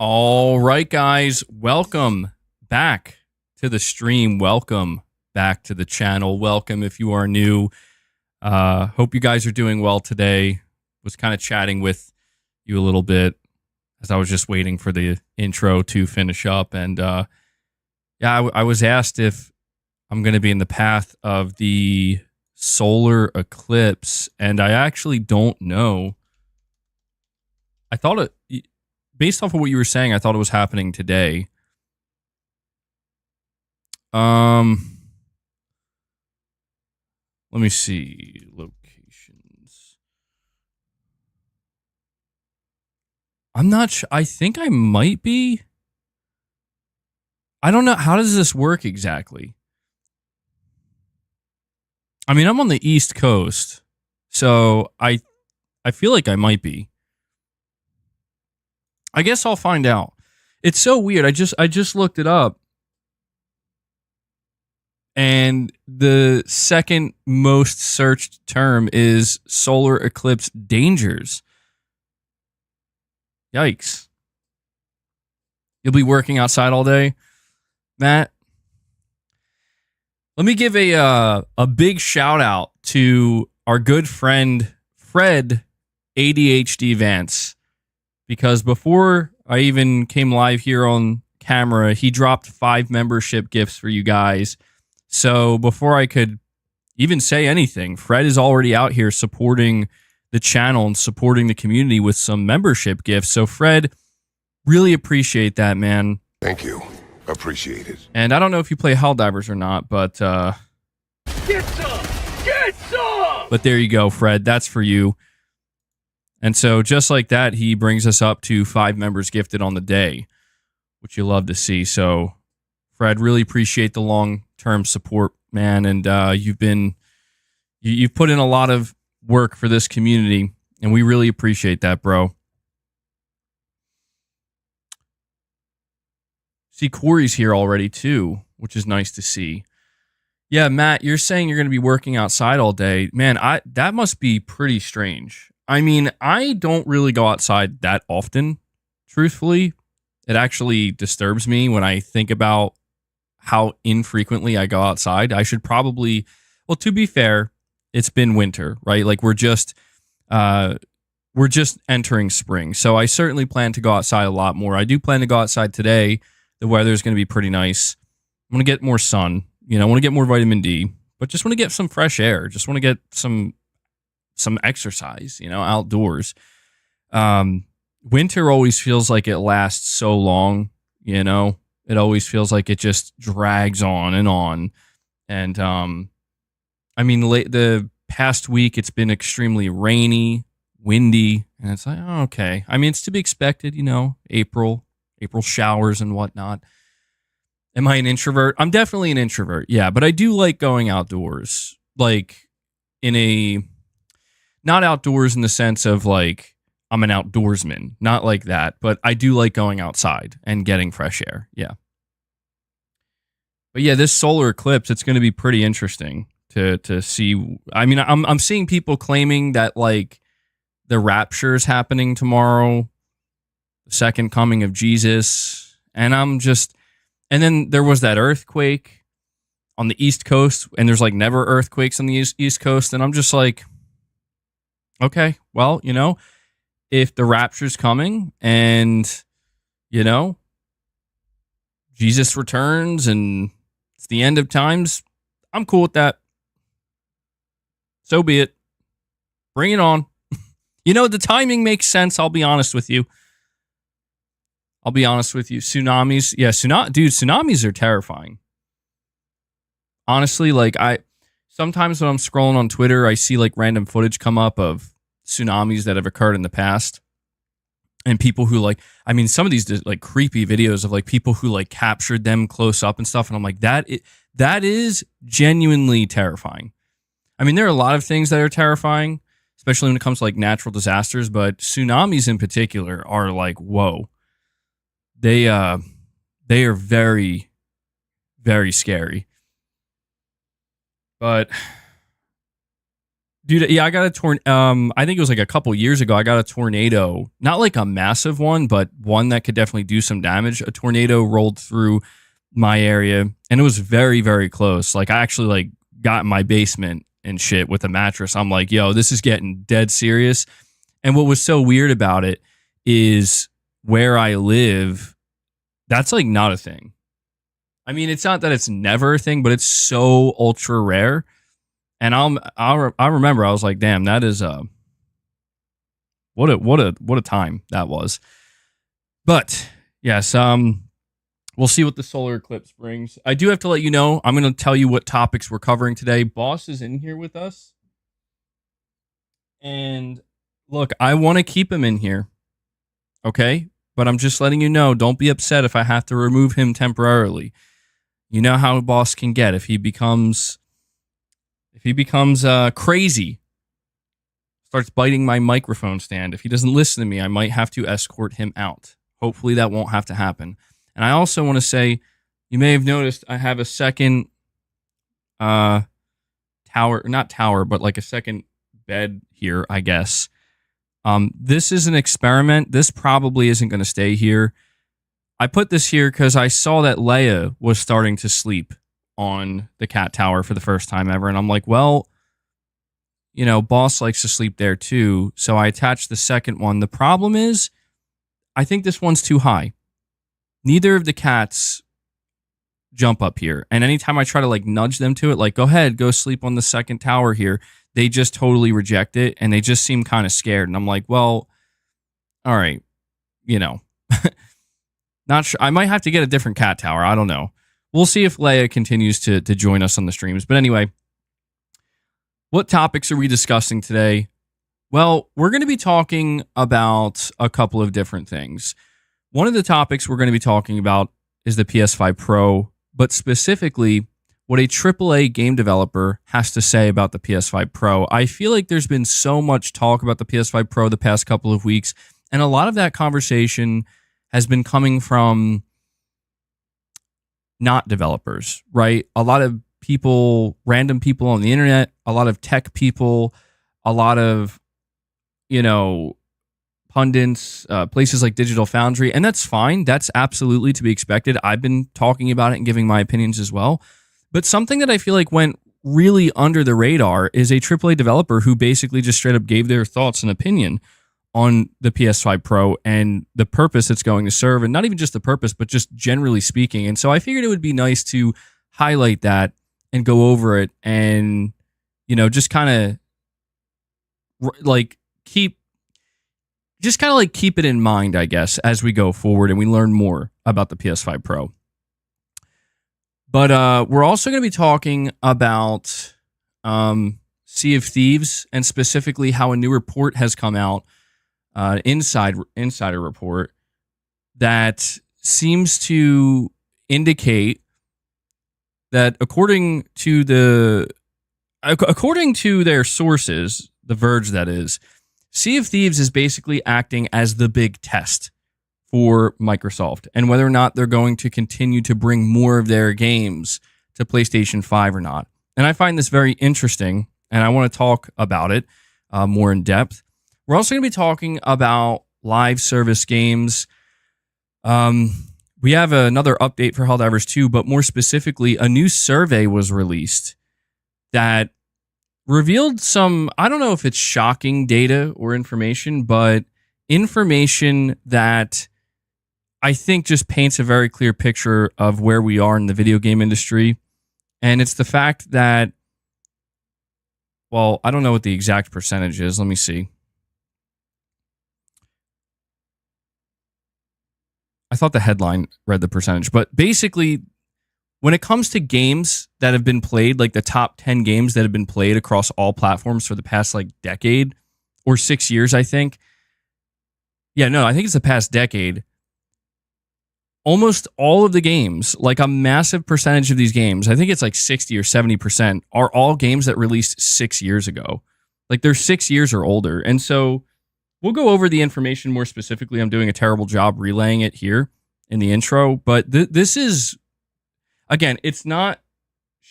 All right, guys, welcome back to the stream. Welcome back to the channel. Welcome if you are new. Hope you guys are doing well today. Was kind of chatting with you a little bit as I was just waiting for the intro to finish up. And yeah, I was asked if I'm going to be in the path of the solar eclipse, and I actually don't know. I thought it... Based off of what you were saying, I thought it was happening today. Let me see locations. I'm not sure. I think I might be. I don't know. How does this work exactly? I mean, I'm on the East Coast, so I feel like I might be. I guess I'll find out. It's so weird. I just looked it up. And the second most searched term is solar eclipse dangers. Yikes. You'll be working outside all day, Matt? Let me give a big shout out to our good friend Fred ADHD Vance. Because before I even came live here on camera, he dropped 5 membership gifts for you guys. So before I could even say anything, Fred is already out here supporting the channel and supporting the community with some membership gifts. So Fred, really appreciate that, man. Thank you. Appreciate it. And I don't know if you play Helldivers or not, but Get some! Get some! But there you go, Fred. That's for you. And so just like that, he brings us up to 5 members gifted on the day, which you love to see. So, Fred, really appreciate the long-term support, man. And you've put in a lot of work for this community, and we really appreciate that, bro. See, Corey's here already, too, which is nice to see. Yeah, Matt, you're saying you're going to be working outside all day. Man, that must be pretty strange. I mean, I don't really go outside that often, truthfully. It actually disturbs me when I think about how infrequently I go outside. I should probably, well, to be fair, it's been winter, right? Like we're just entering spring. So I certainly plan to go outside a lot more. I do plan to go outside today. The weather is going to be pretty nice. I want to get more sun, I want to get more vitamin D, but just want to get some fresh air. Just want to get some exercise, outdoors. Winter always feels like it lasts so long, it always feels like it just drags on and on. And, I mean, the past week, it's been extremely rainy, windy, and it's like, oh, okay. I mean, it's to be expected, April showers and whatnot. Am I an introvert? I'm definitely an introvert. Yeah. But I do like going outdoors, like not outdoors in the sense of like I'm an outdoorsman, not like that, but I do like going outside and getting fresh air. Yeah. But yeah, this solar eclipse, it's going to be pretty interesting to see. I mean, I'm seeing people claiming that like the rapture is happening tomorrow, the second coming of Jesus, and and then there was that earthquake on the East Coast, and there's like never earthquakes on the East Coast, and I'm just like, okay, well, if the rapture's coming and, Jesus returns and it's the end of times, I'm cool with that. So be it. Bring it on. The timing makes sense. I'll be honest with you. Tsunamis. Yeah, tsunamis are terrifying. Honestly, like sometimes when I'm scrolling on Twitter, I see like random footage come up of tsunamis that have occurred in the past. And people who some of these like creepy videos of like people who like captured them close up and stuff. And I'm like, that is genuinely terrifying. I mean, there are a lot of things that are terrifying, especially when it comes to like natural disasters, but tsunamis in particular are like, whoa. They are very, very scary. But Dude, yeah, I got a I think it was like a couple years ago. I got a tornado, not like a massive one, but one that could definitely do some damage. A tornado rolled through my area, and it was very, very close. Like I actually like got in my basement and shit with a mattress. I'm like, yo, this is getting dead serious. And what was so weird about it is where I live, that's like not a thing. I mean, it's not that it's never a thing, but it's so ultra rare. And I remember I was like, damn, that is what a time that was. But yes, we'll see what the solar eclipse brings. I do have to let you know, I'm going to tell you what topics we're covering today. Boss is in here with us. And look, I want to keep him in here. Okay? But I'm just letting you know, don't be upset if I have to remove him temporarily. You know how Boss can get if he becomes crazy, starts biting my microphone stand. If he doesn't listen to me, I might have to escort him out. Hopefully that won't have to happen. And I also want to say, you may have noticed I have a second tower, not tower, but like a second bed here, I guess. This is an experiment. This probably isn't going to stay here. I put this here because I saw that Leia was starting to sleep on the cat tower for the first time ever. And I'm like, well, you know, Boss likes to sleep there too. So I attached the second one. The problem is, I think this one's too high. Neither of the cats jump up here. And anytime I try to like nudge them to it, like, go ahead, go sleep on the second tower here, they just totally reject it. And they just seem kind of scared. And I'm like, well, all right, you know, not sure. I might have to get a different cat tower. I don't know. We'll see if Leia continues to join us on the streams. But anyway, what topics are we discussing today? Well, we're going to be talking about a couple of different things. One of the topics we're going to be talking about is the PS5 Pro, but specifically what a AAA game developer has to say about the PS5 Pro. I feel like there's been so much talk about the PS5 Pro the past couple of weeks, and a lot of that conversation has been coming from not developers, right? A lot of people, random people on the internet, a lot of tech people, a lot of, you know, pundits, places like Digital Foundry, and that's fine. That's absolutely to be expected. I've been talking about it and giving my opinions as well. But something that I feel like went really under the radar is a AAA developer who basically just straight up gave their thoughts and opinion on the PS5 Pro and the purpose it's going to serve, and not even just the purpose, but just generally speaking. And so I figured it would be nice to highlight that and go over it and, you know, just kind of like keep it in mind, I guess, as we go forward and we learn more about the PS5 Pro. But we're also going to be talking about Sea of Thieves, and specifically how a new report has come out, insider report, that seems to indicate that according to their sources, The Verge that is, Sea of Thieves is basically acting as the big test for Microsoft, and whether or not they're going to continue to bring more of their games to PlayStation 5 or not. And I find this very interesting, and I want to talk about it more in depth. We're also going to be talking about live service games. We have another update for Helldivers 2, but more specifically, a new survey was released that revealed some, I don't know if it's shocking data or information, but information that I think just paints a very clear picture of where we are in the video game industry. And it's the fact that, well, I don't know what the exact percentage is. Let me see. I thought the headline read the percentage, but basically, when it comes to games that have been played, like the top 10 games that have been played across all platforms for the past like decade or 6 years, I think. Yeah, no, I think it's the past decade. Almost all of the games, like a massive percentage of these games, I think it's like 60 or 70%, are all games that released 6 years ago. Like they're 6 years or older. And so we'll go over the information more specifically. I'm doing a terrible job relaying it here in the intro, but this is, again, it's not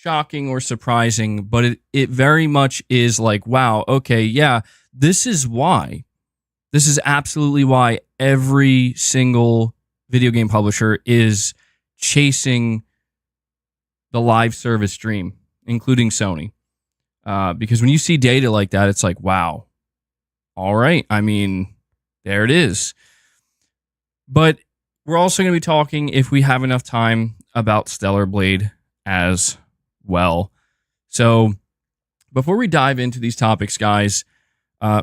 shocking or surprising, but it very much is like, wow, okay, yeah, this is why. This is absolutely why every single video game publisher is chasing the live service dream, including Sony. Because when you see data like that, it's like, wow, all right. I mean, there it is. But we're also going to be talking, if we have enough time, about Stellar Blade as well. So before we dive into these topics, guys,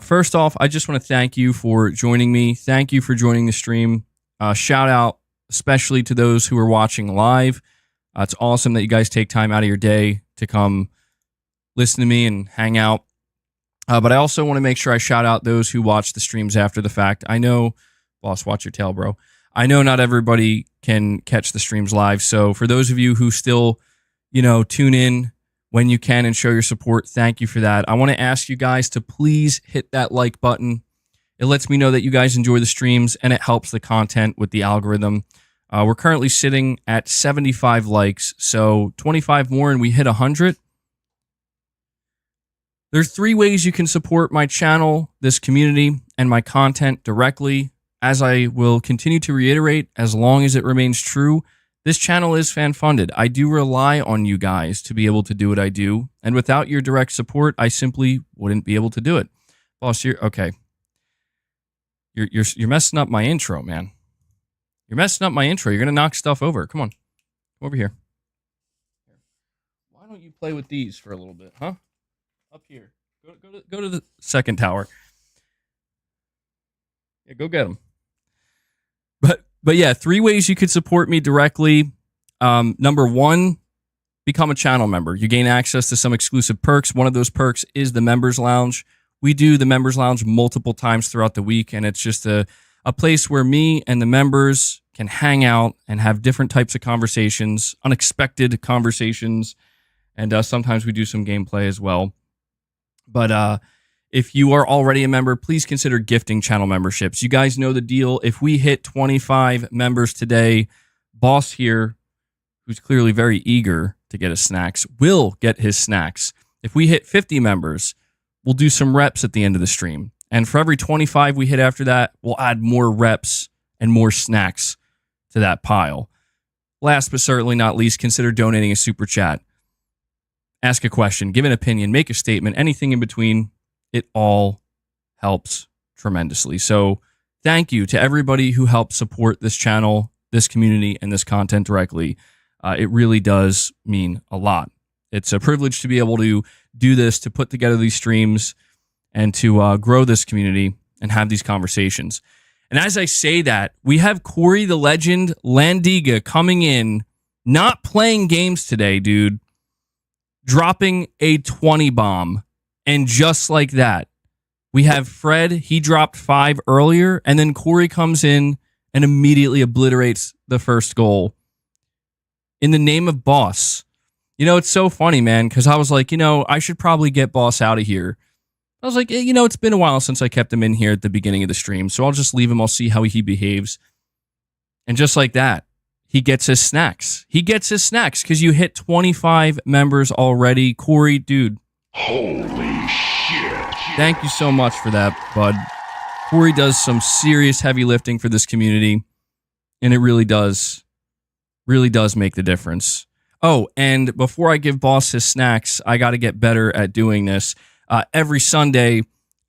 first off, I just want to thank you for joining me. Thank you for joining the stream. Shout out especially to those who are watching live. It's awesome that you guys take time out of your day to come listen to me and hang out. But I also want to make sure I shout out those who watch the streams after the fact. I know, boss, watch your tail, bro. I know not everybody can catch the streams live. So for those of you who still, tune in when you can and show your support, thank you for that. I want to ask you guys to please hit that like button. It lets me know that you guys enjoy the streams, and it helps the content with the algorithm. We're currently sitting at 75 likes, so 25 more and we hit 100. There's 3 ways you can support my channel, this community, and my content directly. As I will continue to reiterate, as long as it remains true, this channel is fan-funded. I do rely on you guys to be able to do what I do, and without your direct support, I simply wouldn't be able to do it. Boss, okay. You're messing up my intro, man. You're messing up my intro. You're gonna knock stuff over. Come on, come over here. Why don't you play with these for a little bit, huh? Up here. Go to the second tower. Yeah, go get them. But yeah, 3 ways you could support me directly. Number 1, become a channel member. You gain access to some exclusive perks. One of those perks is the Members Lounge. We do the Members Lounge multiple times throughout the week, and it's just a place where me and the members can hang out and have different types of conversations, unexpected conversations, and sometimes we do some gameplay as well. But if you are already a member, please consider gifting channel memberships. You guys know the deal. If we hit 25 members today, Boss here, who's clearly very eager to get his snacks, will get his snacks. If we hit 50 members, we'll do some reps at the end of the stream. And for every 25 we hit after that, we'll add more reps and more snacks to that pile. Last but certainly not least, consider donating a super chat. Ask a question, give an opinion, make a statement, anything in between. It all helps tremendously. So thank you to everybody who helped support this channel, this community, and this content directly. It really does mean a lot. It's a privilege to be able to do this, to put together these streams, and to grow this community and have these conversations. And as I say that, we have Corey the Legend Landiga coming in, not playing games today, dude, dropping a 20 bomb. And just like that, we have Fred. He dropped 5 earlier, and then Corey comes in and immediately obliterates the first goal. In the name of Boss. It's so funny, man, because I was like, I should probably get Boss out of here. I was like, it's been a while since I kept him in here at the beginning of the stream, so I'll just leave him. I'll see how he behaves. And just like that, he gets his snacks. He gets his snacks because you hit 25 members already. Corey, dude. Holy shit. Thank you so much for that, bud. Corey does some serious heavy lifting for this community, and it really does make the difference. Oh, and before I give Boss his snacks, I got to get better at doing this. Every Sunday,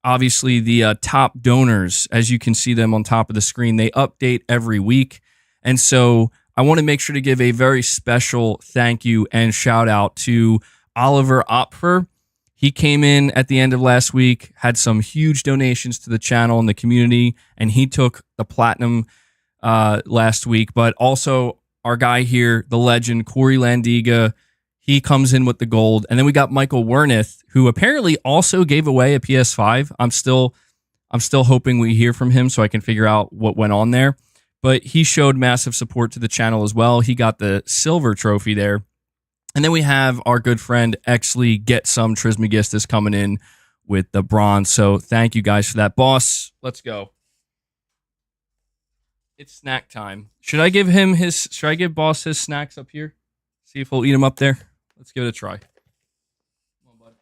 obviously, the top donors, as you can see them on top of the screen, they update every week. And so I want to make sure to give a very special thank you and shout out to Oliver Opfer. He came in at the end of last week, had some huge donations to the channel and the community, and he took the platinum last week. But also our guy here, the legend, Corey Landiga, he comes in with the gold. And then we got Michael Werneth, who apparently also gave away a PS5. I'm still hoping we hear from him so I can figure out what went on there. But he showed massive support to the channel as well. He got the silver trophy there. And then we have our good friend Exley Get Some Trismegistus coming in with the bronze. So thank you guys for that. Boss, let's go. It's snack time. Should I give Boss his snacks up here? See if he'll eat them up there. Let's give it a try. Come on, bud.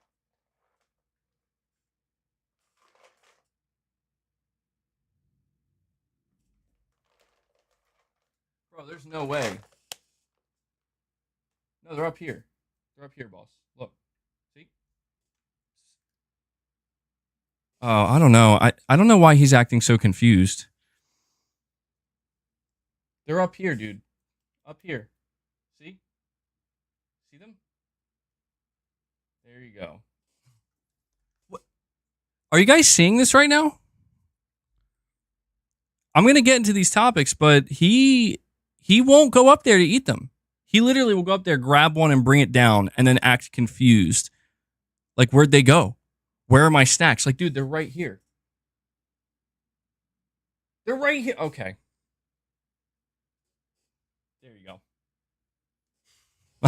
Bro, there's no way. No, they're up here. They're up here, boss. Look. See? Oh, I don't know. I don't know why he's acting so confused. They're up here, dude. Up here. See? See them? There you go. What? Are you guys seeing this right now? I'm going to get into these topics, but he won't go up there to eat them. He literally will go up there, grab one, and bring it down, and then act confused. Like, where'd they go? Where are my snacks? Like, dude, they're right here. They're right here. Okay. There you go.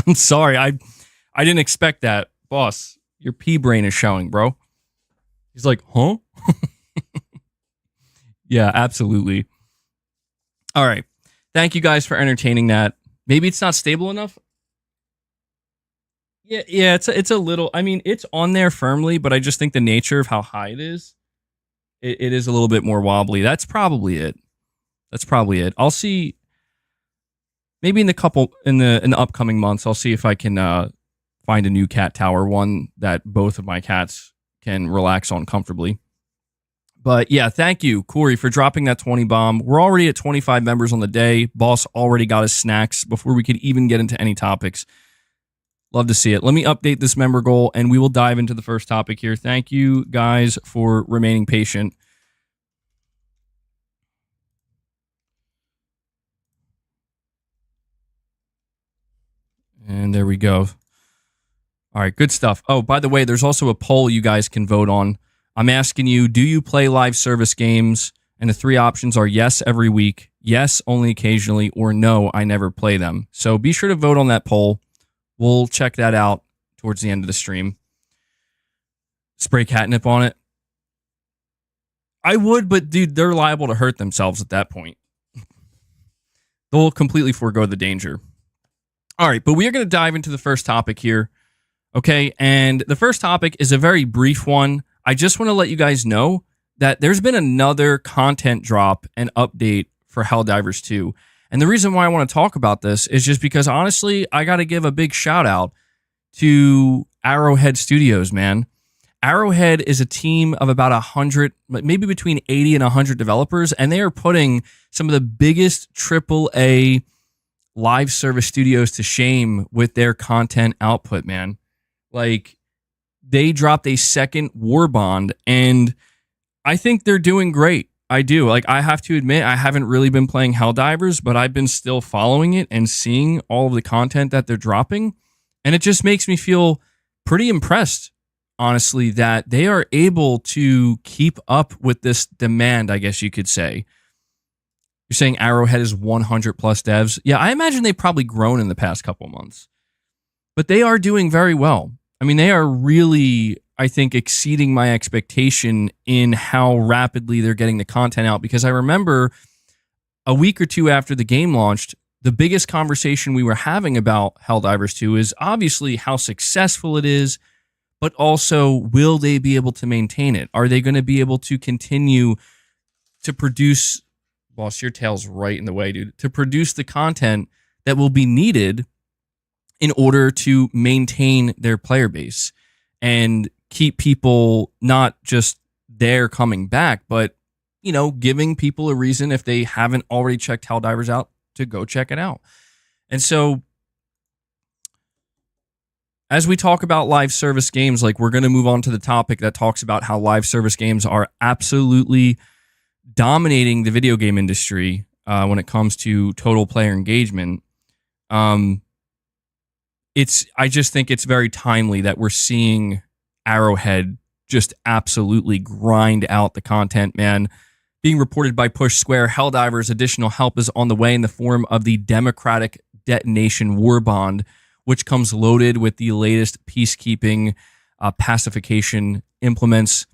I'm sorry. I didn't expect that. Boss, your pea brain is showing, bro. He's like, huh? Yeah, absolutely. All right. Thank you guys for entertaining that. Maybe it's not stable enough. Yeah, it's a little. I mean, it's on there firmly, but I just think the nature of how high it is a little bit more wobbly. That's probably it. I'll see. Maybe in the upcoming months, I'll see if I can find a new cat tower, one that both of my cats can relax on comfortably. But yeah, thank you, Corey, for dropping that 20 bomb. We're already at 25 members on the day. Boss already got his snacks before we could even get into any topics. Love to see it. Let me update this member goal, and we will dive into the first topic here. Thank you, guys, for remaining patient. And there we go. All right, good stuff. Oh, by the way, there's also a poll you guys can vote on. I'm asking you, do you play live service games? And the three options are yes, every week, yes, only occasionally, or no, I never play them. So be sure to vote on that poll. We'll check that out towards the end of the stream. Spray catnip on it. I would, but dude, they're liable to hurt themselves at that point. They'll completely forego the danger. All right, but we are going to dive into the first topic here. Okay, and the first topic is a very brief one. I just want to let you guys know that there's been another content drop and update for Helldivers 2. And the reason why I want to talk about this is just because, honestly, I got to give a big shout out to Arrowhead Studios, man. Arrowhead is a team of about 100, maybe between 80 and 100 developers, and they are putting some of the biggest AAA live service studios to shame with their content output, man. Like, they dropped a second War Bond, and I think they're doing great. I do. Like, I have to admit, I haven't really been playing Helldivers, but I've been still following it and seeing all of the content that they're dropping, and it just makes me feel pretty impressed, honestly, that they are able to keep up with this demand, I guess you could say. You're saying Arrowhead is 100 plus devs? Yeah, I imagine they've probably grown in the past couple months, but they are doing very well. I mean, they are really, I think, exceeding my expectation in how rapidly they're getting the content out, because I remember a week or two after the game launched, the biggest conversation we were having about Helldivers 2 is obviously how successful it is, but also, will they be able to maintain it? Are they going to be able to continue to produce, boss, your tail's right in the way, dude, to produce the content that will be needed in order to maintain their player base and keep people not just there coming back, but, you know, giving people a reason, if they haven't already checked Helldivers out, to go check it out. And so, as we talk about live service games, like, we're going to move on to the topic that talks about how live service games are absolutely dominating the video game industry when it comes to total player engagement. I just think it's very timely that we're seeing Arrowhead just absolutely grind out the content, man. Being reported by Push Square, Helldivers additional help is on the way in the form of the Democratic Detonation War Bond, which comes loaded with the latest peacekeeping pacification implements,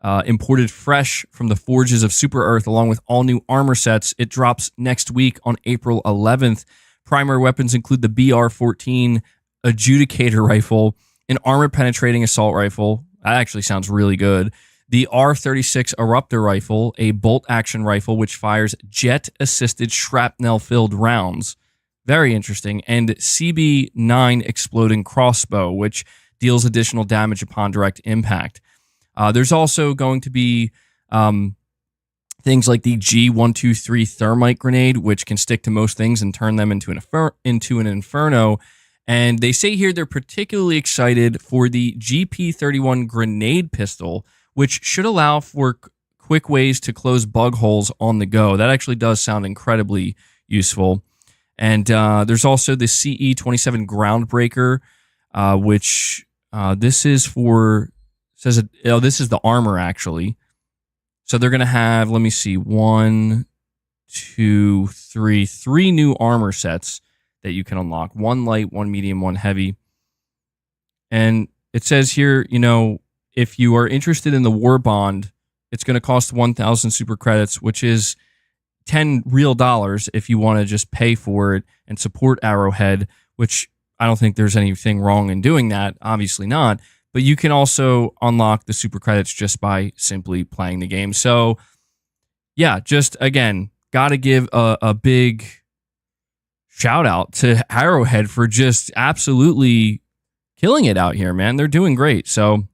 imported fresh from the forges of Super Earth, along with all new armor sets. It drops next week on April 11th. Primary weapons include the BR-14 Adjudicator rifle, an armor-penetrating assault rifle. That actually sounds really good. The R36 Eruptor rifle, a bolt-action rifle which fires jet-assisted shrapnel-filled rounds. Very interesting. And CB9 exploding crossbow, which deals additional damage upon direct impact. There's also going to be things like the G123 thermite grenade, which can stick to most things and turn them into an inferno. And they say here they're particularly excited for the GP31 grenade pistol, which should allow for quick ways to close bug holes on the go. That actually does sound incredibly useful. And there's also the CE27 Groundbreaker, which this is for, this is the armor actually. So they're going to have, let me see, 1, 2, 3, 3 new armor sets that you can unlock. 1 light, 1 medium, 1 heavy. And it says here, you know, if you are interested in the War Bond, it's going to cost 1,000 super credits, which is $10 real if you want to just pay for it and support Arrowhead, which I don't think there's anything wrong in doing that. Obviously not. But you can also unlock the super credits just by simply playing the game. So, yeah, just, again, got to give a big shout out to Arrowhead for just absolutely killing it out here, man. They're doing great. So,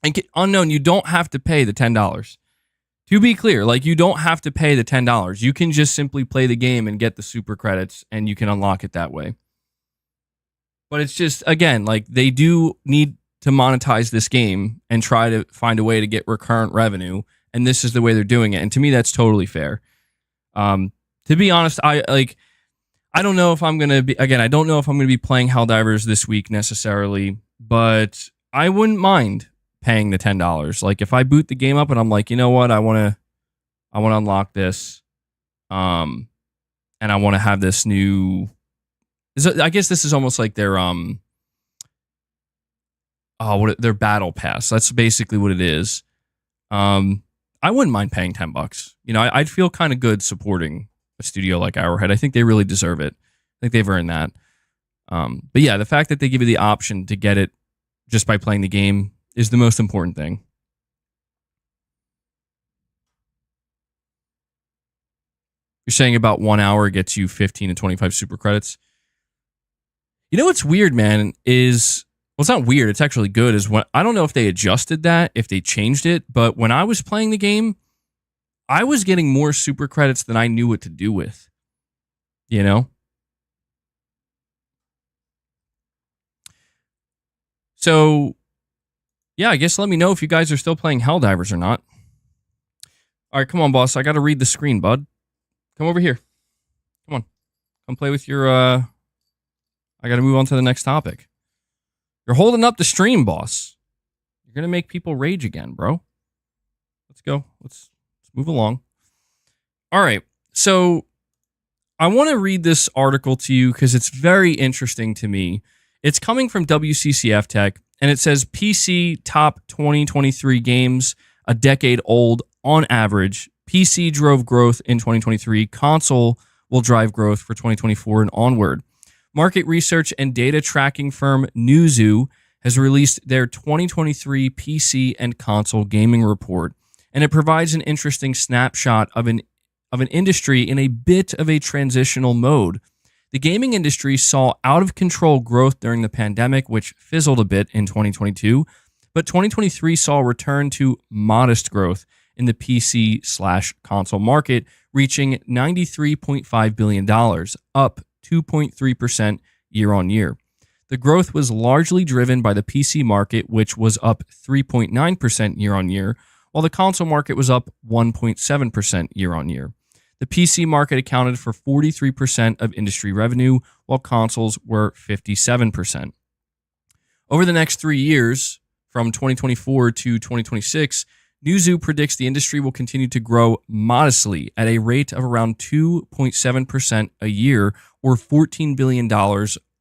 and Unknown, you don't have to pay the $10. To be clear, like, you don't have to pay the $10. You can just simply play the game and get the super credits, and you can unlock it that way. But it's just, again, like, they do need to monetize this game and try to find a way to get recurrent revenue, and this is the way they're doing it. And to me, that's totally fair. To be honest, I don't know if I'm gonna be playing Helldivers this week necessarily, but I wouldn't mind paying the $10. Like, if I boot the game up and I'm like, you know what, I want to unlock this, and I want to have this new. I guess this is almost like their their battle pass. That's basically what it is. I wouldn't mind paying $10. You know, I'd feel kind of good supporting a studio like Arrowhead. I think they really deserve it. I think they've earned that. But yeah, the fact that they give you the option to get it just by playing the game is the most important thing. You're saying about 1 hour gets you 15 to 25 super credits. You know what's weird, man, is, well, it's not weird, it's actually good, is when, I don't know if they adjusted that, if they changed it, but when I was playing the game, I was getting more super credits than I knew what to do with. You know? So, yeah, I guess let me know if you guys are still playing Helldivers or not. All right, come on, boss. I got to read the screen, bud. Come over here. Come on. Come play with your, I got to move on to the next topic. You're holding up the stream, boss. You're going to make people rage again, bro. Let's go. Let's move along. All right. So I want to read this article to you because it's very interesting to me. It's coming from WCCF Tech, and it says PC top 2023 games a decade old on average. PC drove growth in 2023. Console will drive growth for 2024 and onward. Market research and data tracking firm Newzoo has released their 2023 PC and console gaming report, and it provides an interesting snapshot of an industry in a bit of a transitional mode. The gaming industry saw out-of-control growth during the pandemic, which fizzled a bit in 2022, but 2023 saw a return to modest growth in the PC/console market, reaching $93.5 billion, up 2.3% year-on-year. The growth was largely driven by the PC market, which was up 3.9% year-on-year, while the console market was up 1.7% year-on-year. The PC market accounted for 43% of industry revenue, while consoles were 57%. Over the next 3 years, from 2024 to 2026, Newzoo predicts the industry will continue to grow modestly at a rate of around 2.7% a year, or $14 billion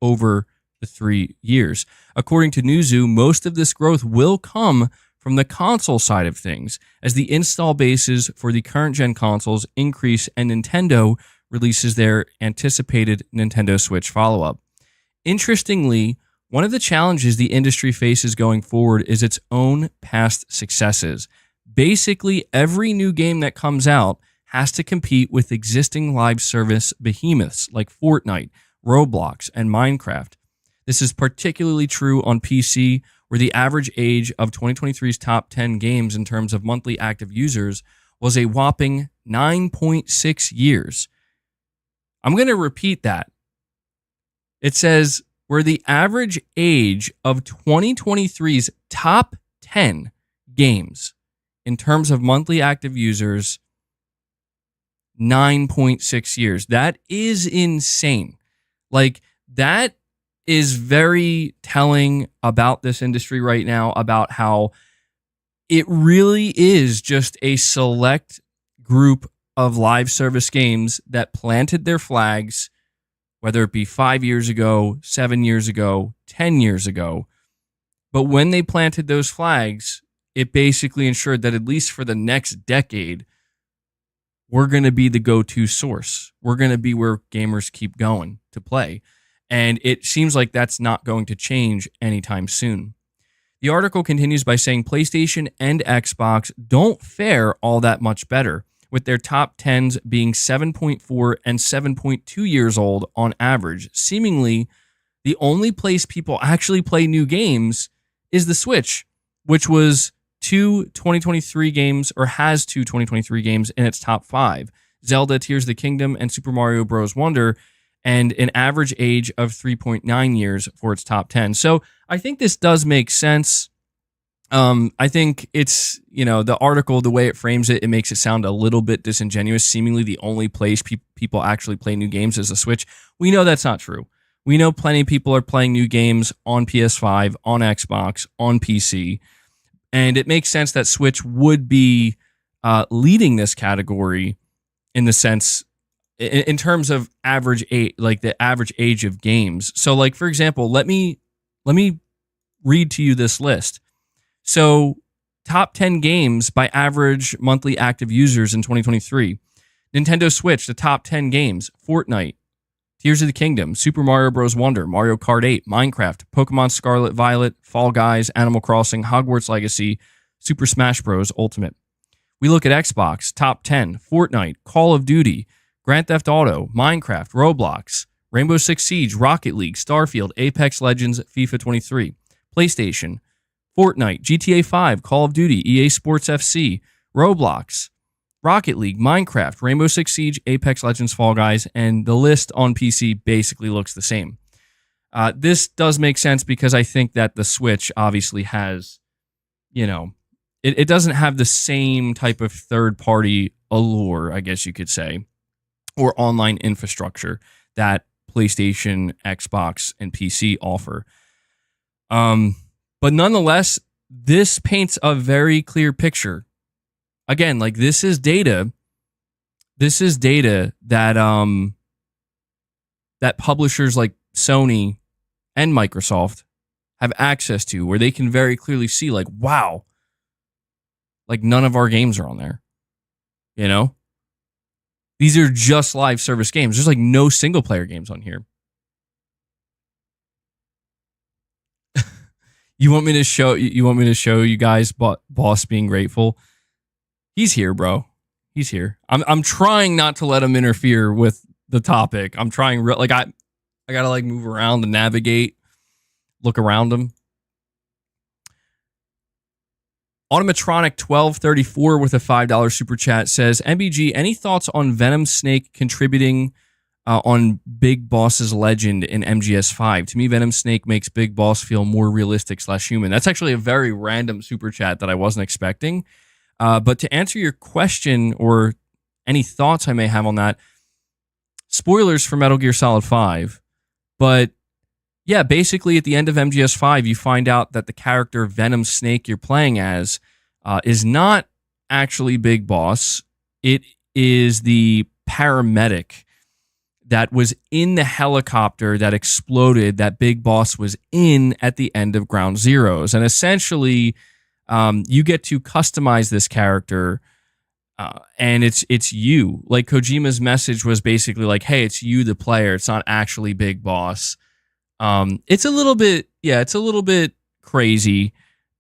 over the 3 years. According to Newzoo, most of this growth will come from the console side of things, as the install bases for the current gen consoles increase and Nintendo releases their anticipated Nintendo Switch follow-up. interestingly, one of the challenges the industry faces going forward is its own past successes. Basically, every new game that comes out has to compete with existing live service behemoths like Fortnite, Roblox, and Minecraft. This is particularly true on PC, where the average age of 2023's top 10 games in terms of monthly active users was a whopping 9.6 years. I'm going to repeat that. It says where the average age of 2023's top 10 games in terms of monthly active users, 9.6 years. That is insane. Like, that is very telling about this industry right now, about how it really is just a select group of live service games that planted their flags, whether it be 5 years ago, 7 years ago, 10 years ago. But when they planted those flags, it basically ensured that at least for the next decade, we're going to be the go-to source. We're going to be where gamers keep going to play. And it seems like that's not going to change anytime soon. The article continues by saying PlayStation and Xbox don't fare all that much better, with their top 10s being 7.4 and 7.2 years old on average. Seemingly, the only place people actually play new games is the Switch, which was two 2023 games, or has two 2023 games in its top 5. Zelda Tears of the Kingdom and Super Mario Bros. Wonder, and an average age of 3.9 years for its top 10. So I think this does make sense. I think it's, the article, the way it frames it, it makes it sound a little bit disingenuous. Seemingly the only place people actually play new games is the Switch. We know that's not true. We know plenty of people are playing new games on PS5, on Xbox, on PC. And it makes sense that Switch would be leading this category in the sense, in terms of average age, like the average age of games. So, like, for example, let me read to you this list. So, top 10 games by average monthly active users in 2023. Nintendo Switch, the top 10 games: Fortnite, Tears of the Kingdom, Super Mario Bros. Wonder, Mario Kart 8, Minecraft, Pokemon Scarlet Violet, Fall Guys, Animal Crossing, Hogwarts Legacy, Super Smash Bros. Ultimate. We look at Xbox, top 10, Fortnite, Call of Duty, Grand Theft Auto, Minecraft, Roblox, Rainbow Six Siege, Rocket League, Starfield, Apex Legends, FIFA 23. PlayStation, Fortnite, GTA 5, Call of Duty, EA Sports FC, Roblox, Rocket League, Minecraft, Rainbow Six Siege, Apex Legends, Fall Guys, and the list on PC basically looks the same. This does make sense because I think that the Switch obviously has, it doesn't have the same type of third-party allure, I guess you could say, or online infrastructure that PlayStation, Xbox, and PC offer. But nonetheless, this paints a very clear picture. Again, like, this is data. This is data that that publishers like Sony and Microsoft have access to, where they can very clearly see, like, wow, like, none of our games are on there. These are just live service games. There's like no single player games on here. You want me to show you guys Boss being grateful? He's here, bro. He's here. I'm trying not to let him interfere with the topic. I'm trying I gotta like move around and navigate, look around him. Automatronic 1234 with a $5 super chat says, MBG, any thoughts on Venom Snake contributing on Big Boss's legend in MGS5? To me, Venom Snake makes Big Boss feel more realistic / human. That's actually a very random super chat that I wasn't expecting. But to answer your question, or any thoughts I may have on that, spoilers for Metal Gear Solid 5, but yeah, basically at the end of MGS5, you find out that the character Venom Snake you're playing as is not actually Big Boss. It is the paramedic that was in the helicopter that exploded that Big Boss was in at the end of Ground Zeroes. And essentially, you get to customize this character, and it's you. Like, Kojima's message was basically like, hey, it's you, the player. It's not actually Big Boss. It's a little bit, it's a little bit crazy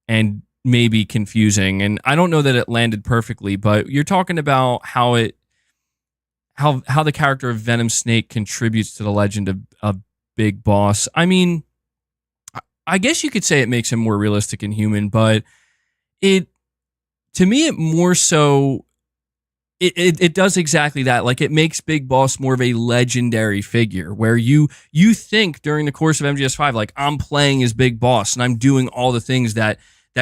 and maybe confusing. And I don't know that it landed perfectly, but you're talking about how the character of Venom Snake contributes to the legend of Big Boss. I mean, I guess you could say it makes him more realistic and human, but to me, it more so, it does exactly that. Like, it makes Big Boss more of a legendary figure where you think during the course of MGS5, like, I'm playing as Big Boss and I'm doing all the things that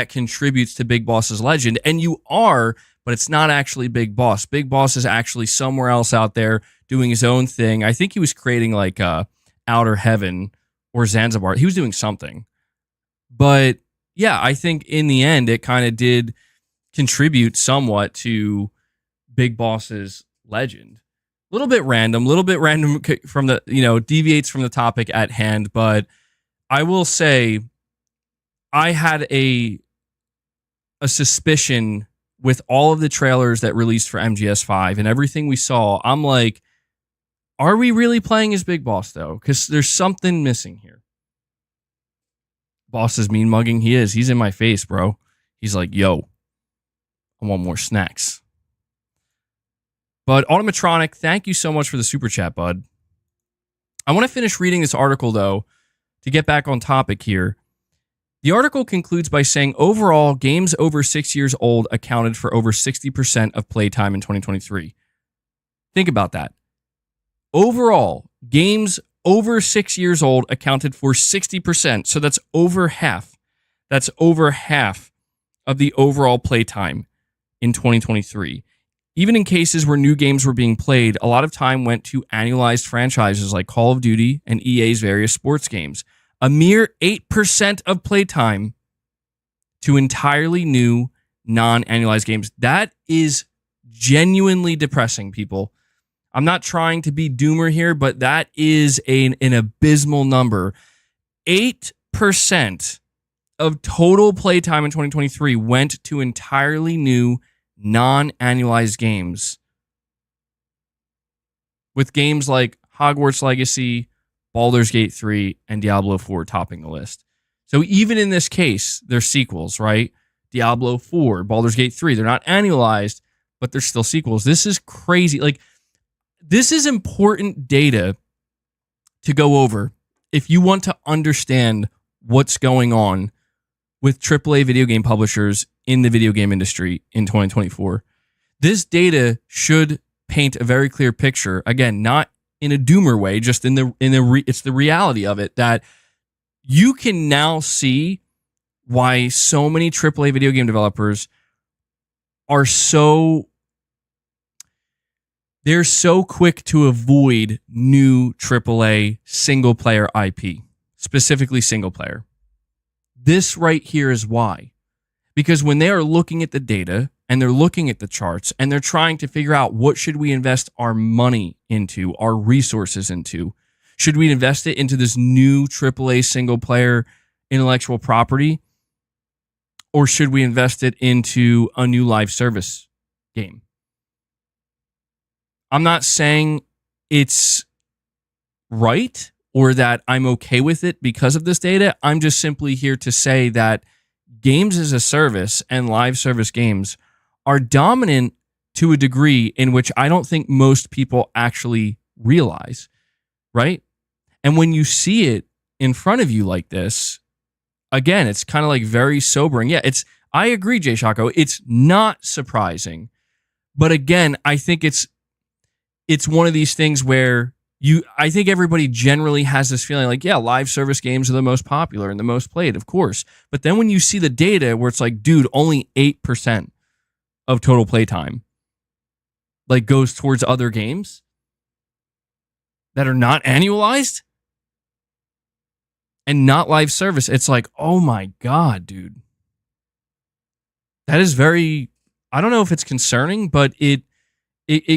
contributes to Big Boss's legend. And you are, but it's not actually Big Boss. Big Boss is actually somewhere else out there doing his own thing. I think he was creating like Outer Heaven or Zanzibar. He was doing something. But yeah, I think in the end, it kind of did contribute somewhat to Big Boss's legend. A little bit random from the, deviates from the topic at hand, but I will say I had a suspicion with all of the trailers that released for MGS5 and everything we saw. I'm like, are we really playing as Big Boss though? Because there's something missing here. Boss is mean mugging. He is. He's in my face, bro. He's like, yo, I want more snacks. But Automatronic, thank you so much for the super chat, bud. I want to finish reading this article, though, to get back on topic here. The article concludes by saying, overall, games over 6 years old accounted for over 60% of playtime in 2023. Think about that. Overall, games over 6 years old accounted for 60%. So that's over half. That's over half of the overall playtime in 2023. Even in cases where new games were being played, a lot of time went to annualized franchises like Call of Duty and EA's various sports games. A mere 8% of playtime to entirely new, non-annualized games. That is genuinely depressing, people. I'm not trying to be doomer here, but that is an abysmal number. 8% of total playtime in 2023 went to entirely new, non-annualized games, with games like Hogwarts Legacy, Baldur's Gate 3, and Diablo 4 topping the list. So even in this case, they're sequels, right? Diablo 4, Baldur's Gate 3, they're not annualized, but they're still sequels. This is crazy. Like, this is important data to go over if you want to understand what's going on with AAA video game publishers in the video game industry in 2024. This data should paint a very clear picture. Again, not in a doomer way, just it's the reality of it, that you can now see why so many AAA video game developers are they're so quick to avoid new AAA single player IP, specifically single player. This right here is why. Because when they are looking at the data and they're looking at the charts and they're trying to figure out what should we invest our money into, our resources into, should we invest it into this new AAA single player intellectual property, or should we invest it into a new live service game? I'm not saying it's right or that I'm okay with it because of this data. I'm just simply here to say that games as a service and live service games are dominant to a degree in which I don't think most people actually realize, right? And when you see it in front of you like this, again, it's kind of like very sobering. Yeah, I agree, Jay Shako. It's not surprising. But again, I think it's one of these things where I think everybody generally has this feeling like, yeah, live service games are the most popular and the most played, of course. But then when you see the data where it's like, dude, only 8% of total playtime like goes towards other games that are not annualized and not live service, it's like, oh my God, dude. That is very, I don't know if it's concerning, but it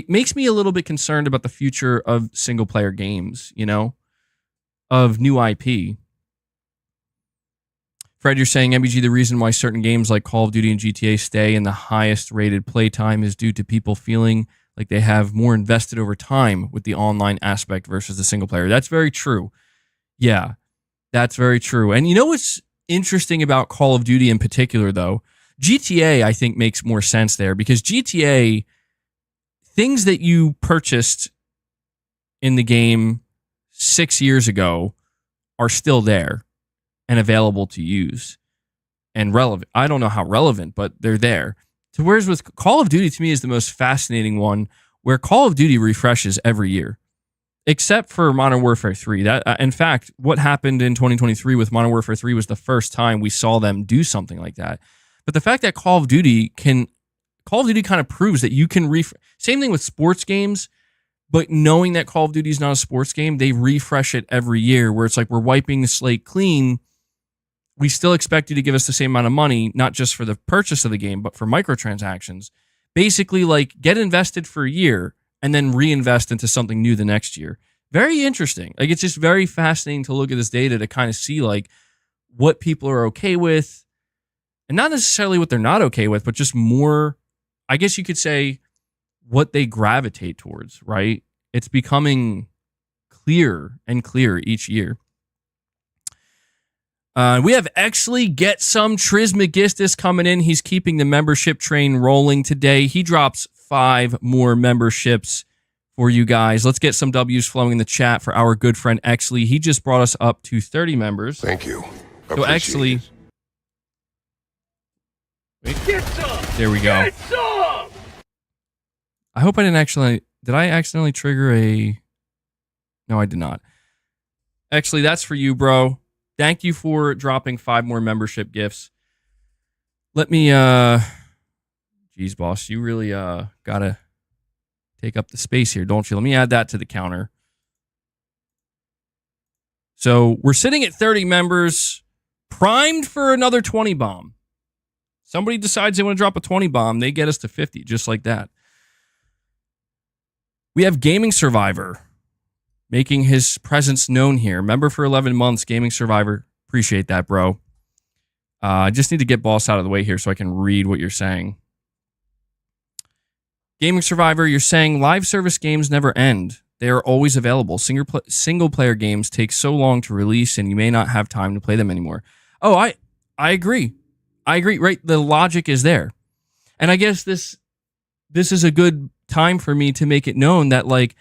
makes me a little bit concerned about the future of single player games, of new IP. Fred, you're saying, MBG, the reason why certain games like Call of Duty and GTA stay in the highest rated playtime is due to people feeling like they have more invested over time with the online aspect versus the single player. That's very true. Yeah. That's very true. And you know what's interesting about Call of Duty in particular, though? GTA, I think, makes more sense there because GTA, things that you purchased in the game 6 years ago are still there and available to use and relevant. I don't know how relevant, but they're there. So whereas with Call of Duty, to me, is the most fascinating one, where Call of Duty refreshes every year, except for Modern Warfare 3. That, in fact, what happened in 2023 with Modern Warfare 3 was the first time we saw them do something like that. But the fact that Call of Duty kind of proves that you can same thing with sports games, but knowing that Call of Duty is not a sports game, they refresh it every year, where it's like we're wiping the slate clean. We still expect you to give us the same amount of money, not just for the purchase of the game, but for microtransactions. Basically, like, get invested for a year and then reinvest into something new the next year. Very interesting. Like, it's just very fascinating to look at this data to kind of see, like, what people are okay with, and not necessarily what they're not okay with, but just more, I guess you could say, what they gravitate towards, right? It's becoming clearer and clearer each year. We have Exley Get Some Trismegistus coming in. He's keeping the membership train rolling today. He drops 5 more memberships for you guys. Let's get some W's flowing in the chat for our good friend Exley. He just brought us up to 30 members. Thank you. So Exley, Get some! there we go. Get some! I hope I didn't actually... Did I accidentally trigger a... No, I did not. Exley, that's for you, bro. Thank you for dropping 5 more membership gifts. Let me... Geez, boss, you really gotta take up the space here, don't you? Let me add that to the counter. So we're sitting at 30 members, primed for another 20 bomb. Somebody decides they want to drop a 20 bomb, they get us to 50, just like that. We have Gaming Survivor making his presence known here. Member for 11 months, Gaming Survivor. Appreciate that, bro. I just need to get boss out of the way here so I can read what you're saying. Gaming Survivor, you're saying live service games never end. They are always available. Single-player games take so long to release, and you may not have time to play them anymore. Oh, I agree. I agree, right? The logic is there. And I guess this is a good time for me to make it known that, like,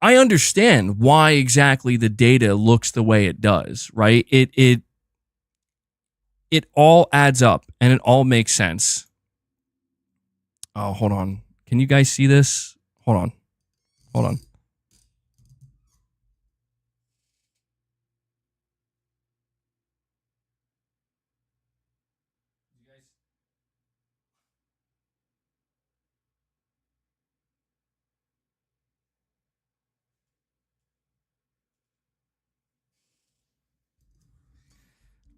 I understand why exactly the data looks the way it does, right? It all adds up and it all makes sense. Oh, hold on. Can you guys see this? Hold on.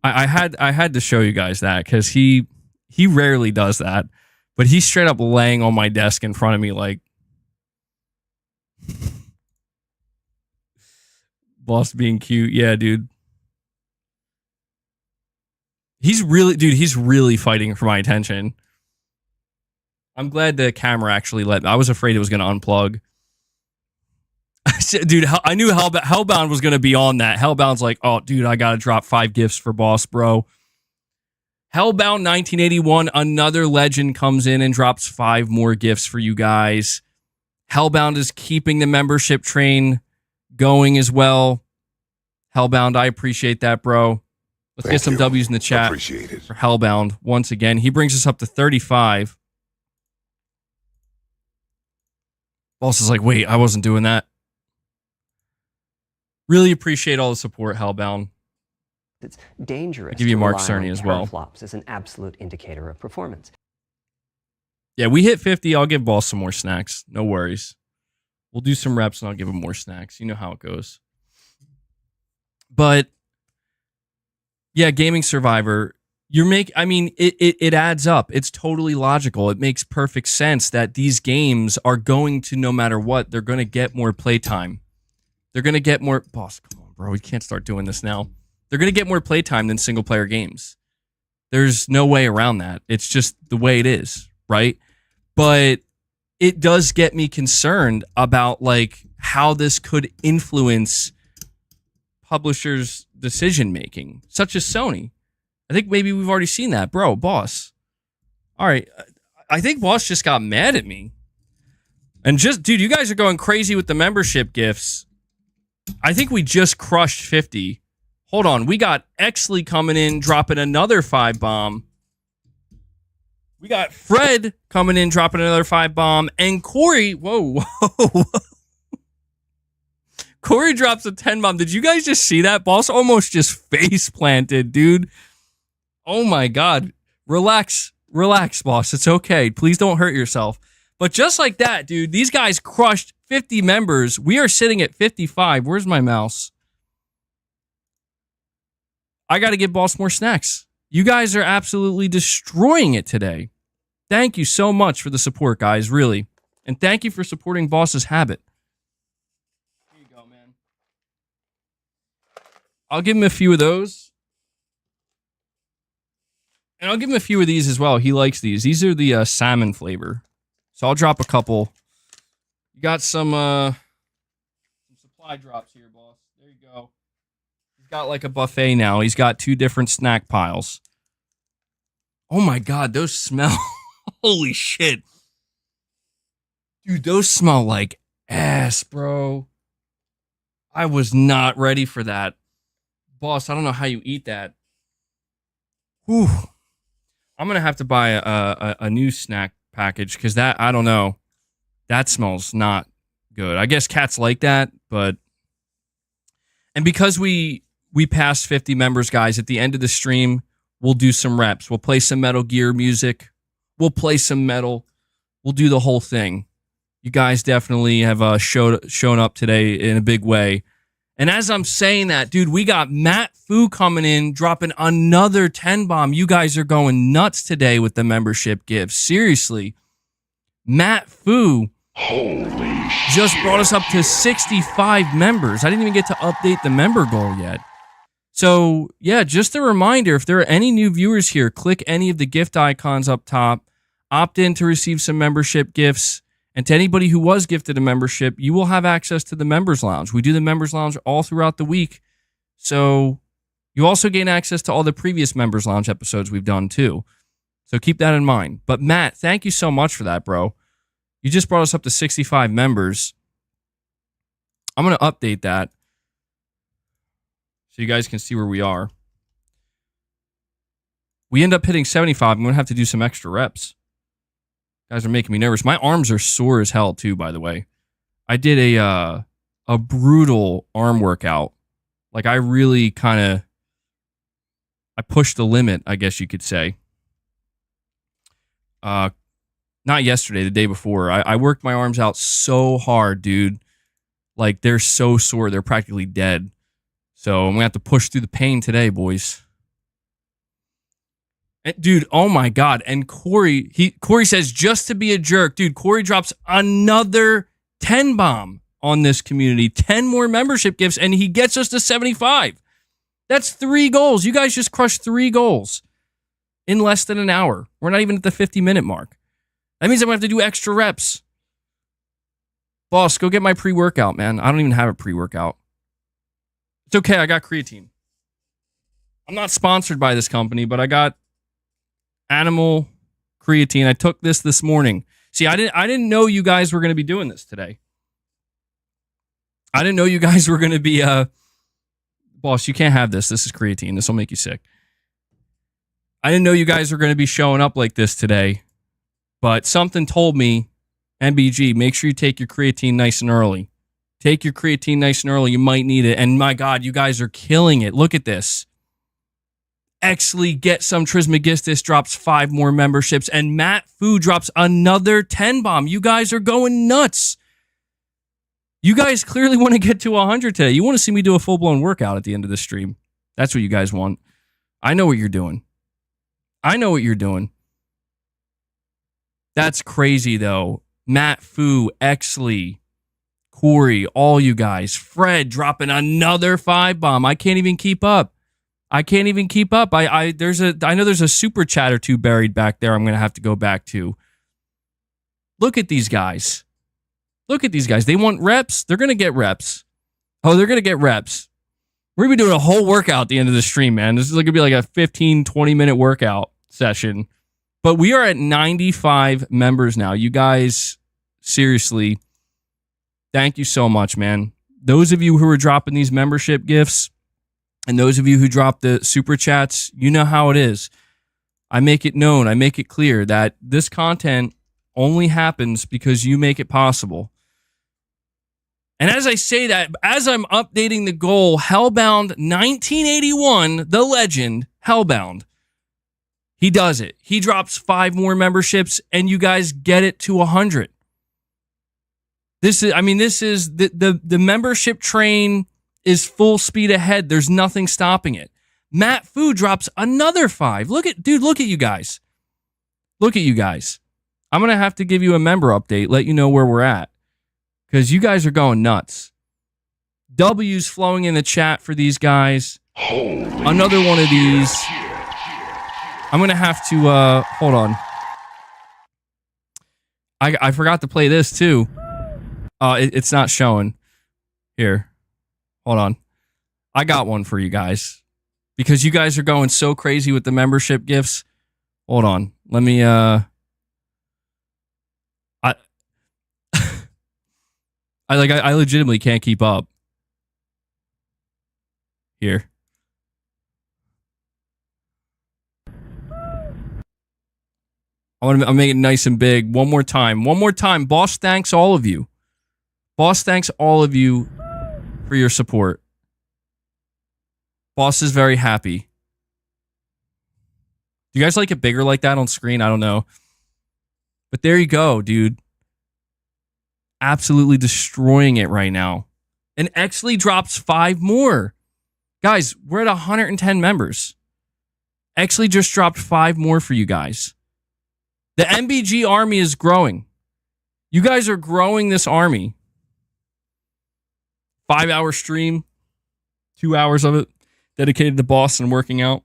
I had to show you guys that because he rarely does that, but he's straight up laying on my desk in front of me like, boss being cute. Yeah, dude. He's really fighting for my attention. I'm glad the camera actually I was afraid it was going to unplug. Dude, I knew Hellbound was going to be on that. Hellbound's like, oh, dude, I got to drop 5 gifts for boss, bro. Hellbound 1981, another legend comes in and drops 5 more gifts for you guys. Hellbound is keeping the membership train going as well. Hellbound, I appreciate that, bro. Let's get some W's in the chat for Hellbound once again. He brings us up to 35. Boss is like, wait, I wasn't doing that. Really appreciate all the support, Hellbound. It's dangerous. I'll give you to Mark rely Cerny on as well. teraflops as an absolute indicator of performance. Yeah, we hit 50. I'll give boss some more snacks. No worries. We'll do some reps and I'll give him more snacks. You know how it goes. But yeah, Gaming Survivor, it adds up. It's totally logical. It makes perfect sense that these games are going to, no matter what, they're going to get more playtime. They're going to get more... Boss, come on, bro. We can't start doing this now. They're going to get more playtime than single-player games. There's no way around that. It's just the way it is, right? But it does get me concerned about, like, how this could influence publishers' decision making, such as Sony. I think maybe we've already seen that, bro. Boss. All right, I think Boss just got mad at me. And just, dude, you guys are going crazy with the membership gifts. I think we just crushed 50. Hold on, we got Exley coming in, dropping another 5 bomb. We got Fred coming in, dropping another 5 bomb. And Corey, whoa. Corey drops a 10 bomb. Did you guys just see that? Boss almost just face planted, dude. Oh my God. Relax, boss. It's okay. Please don't hurt yourself. But just like that, dude, these guys crushed 50 members. We are sitting at 55. Where's my mouse? I got to give Boss more snacks. You guys are absolutely destroying it today. Thank you so much for the support, guys, really. And thank you for supporting Boss's habit. Here you go, man. I'll give him a few of those. And I'll give him a few of these as well. He likes these. These are the salmon flavor. So I'll drop a couple. You got some supply drops here, boss. There you go. He's got like a buffet now. He's got 2 different snack piles. Oh my God, those smell. Holy shit. Dude, those smell like ass, bro. I was not ready for that. Boss, I don't know how you eat that. Whew. I'm going to have to buy a new snack package because that, I don't know. That smells not good. I guess cats like that, but... And because we passed 50 members, guys, at the end of the stream, we'll do some reps. We'll play some Metal Gear music. We'll play some metal. We'll do the whole thing. You guys definitely have shown up today in a big way. And as I'm saying that, dude, we got Matt Fu coming in, dropping another 10 bomb. You guys are going nuts today with the membership gifts. Seriously. Matt Fu just brought us up to 65 members. I didn't even get to update the member goal yet. So, yeah, just a reminder, if there are any new viewers here, click any of the gift icons up top, opt in to receive some membership gifts. And to anybody who was gifted a membership, you will have access to the Members Lounge. We do the Members Lounge all throughout the week. So you also gain access to all the previous Members Lounge episodes we've done too. So keep that in mind. But Matt, thank you so much for that, bro. You just brought us up to 65 members. I'm going to update that so you guys can see where we are. We end up hitting 75. I'm going to have to do some extra reps. Guys are making me nervous. My arms are sore as hell too, by the way. I did a brutal arm workout. Like I really I pushed the limit, I guess you could say. Not yesterday, the day before. I worked my arms out so hard, dude. Like they're so sore, they're practically dead. So I'm gonna have to push through the pain today, boys. Dude, oh my God. And Corey says, just to be a jerk. Dude, Corey drops another 10 bomb on this community. 10 more membership gifts, and he gets us to 75. That's 3 goals. You guys just crushed 3 goals in less than an hour. We're not even at the 50-minute mark. That means I'm going to have to do extra reps. Boss, go get my pre-workout, man. I don't even have a pre-workout. It's okay. I got creatine. I'm not sponsored by this company, but I got animal creatine. I took this morning. See, I didn't know you guys were going to be doing this today. I didn't know you guys were going to be boss, you can't have this. This is creatine. This will make you sick. I didn't know you guys were going to be showing up like this today, but something told me, MBG, make sure you take your creatine nice and early. Take your creatine nice and early. You might need it. And my God, you guys are killing it. Look at this. Exley Get Some Trismegistus drops 5 more memberships, and Matt Fu drops another 10 bomb. You guys are going nuts. You guys clearly want to get to 100 today. You want to see me do a full-blown workout at the end of the stream. That's what you guys want. I know what you're doing. I know what you're doing. That's crazy, though. Matt Fu, Exley, Corey, all you guys. Fred dropping another 5 bomb. I can't even keep up. I can't even keep up. I know there's a super chat or 2 buried back there I'm going to have to go back to. Look at these guys. Look at these guys. They want reps. They're going to get reps. Oh, they're going to get reps. We're going to be doing a whole workout at the end of the stream, man. This is going to be like a 15, 20-minute workout session. But we are at 95 members now. You guys, seriously, thank you so much, man. Those of you who are dropping these membership gifts and those of you who drop the super chats, you know how it is. I make it known, I make it clear that this content only happens because you make it possible. And as I say that, as I'm updating the goal, Hellbound 1981, the legend, Hellbound, he does it. He drops 5 more memberships, and you guys get it to 100. This is the membership train is full speed ahead. There's nothing stopping it. Matt Fu drops another 5. Look at you guys. Look at you guys. I'm going to have to give you a member update, let you know where we're at, because you guys are going nuts. W's flowing in the chat for these guys. Holy Another one of these. shit. I'm going to have to, hold on. I forgot to play this too. It's not showing. Here. Hold on. I got one for you guys. Because you guys are going so crazy with the membership gifts. Hold on. Let me, I legitimately can't keep up. Here. I'm making it nice and big. One more time. One more time. Boss thanks all of you. Boss thanks all of you for your support. Boss is very happy. Do you guys like it bigger like that on screen? I don't know. But there you go, dude. Absolutely destroying it right now. And Exley drops 5 more. Guys, we're at 110 members. Exley just dropped 5 more for you guys. The MBG army is growing. You guys are growing this army. 5-hour stream. 2 hours of it dedicated to boss and working out.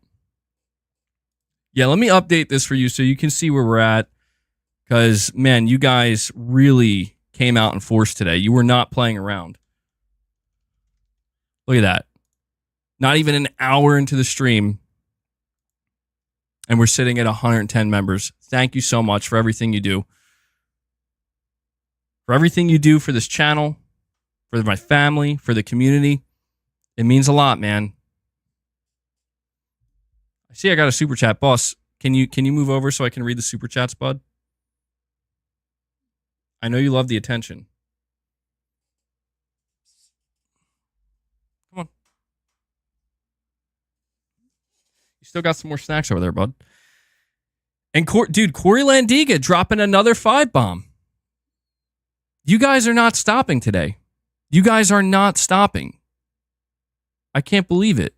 Yeah, let me update this for you so you can see where we're at. Because, man, you guys really came out in force today. You were not playing around. Look at that. Not even an hour into the stream. And we're sitting at 110 members. Thank you so much for everything you do. For everything you do for this channel, for my family, for the community. It means a lot, man. I see I got a super chat. Boss, can you move over so I can read the super chats, bud? I know you love the attention. Come on. You still got some more snacks over there, bud. And, dude, Corey Landiga dropping another 5-bomb. You guys are not stopping today. You guys are not stopping. I can't believe it.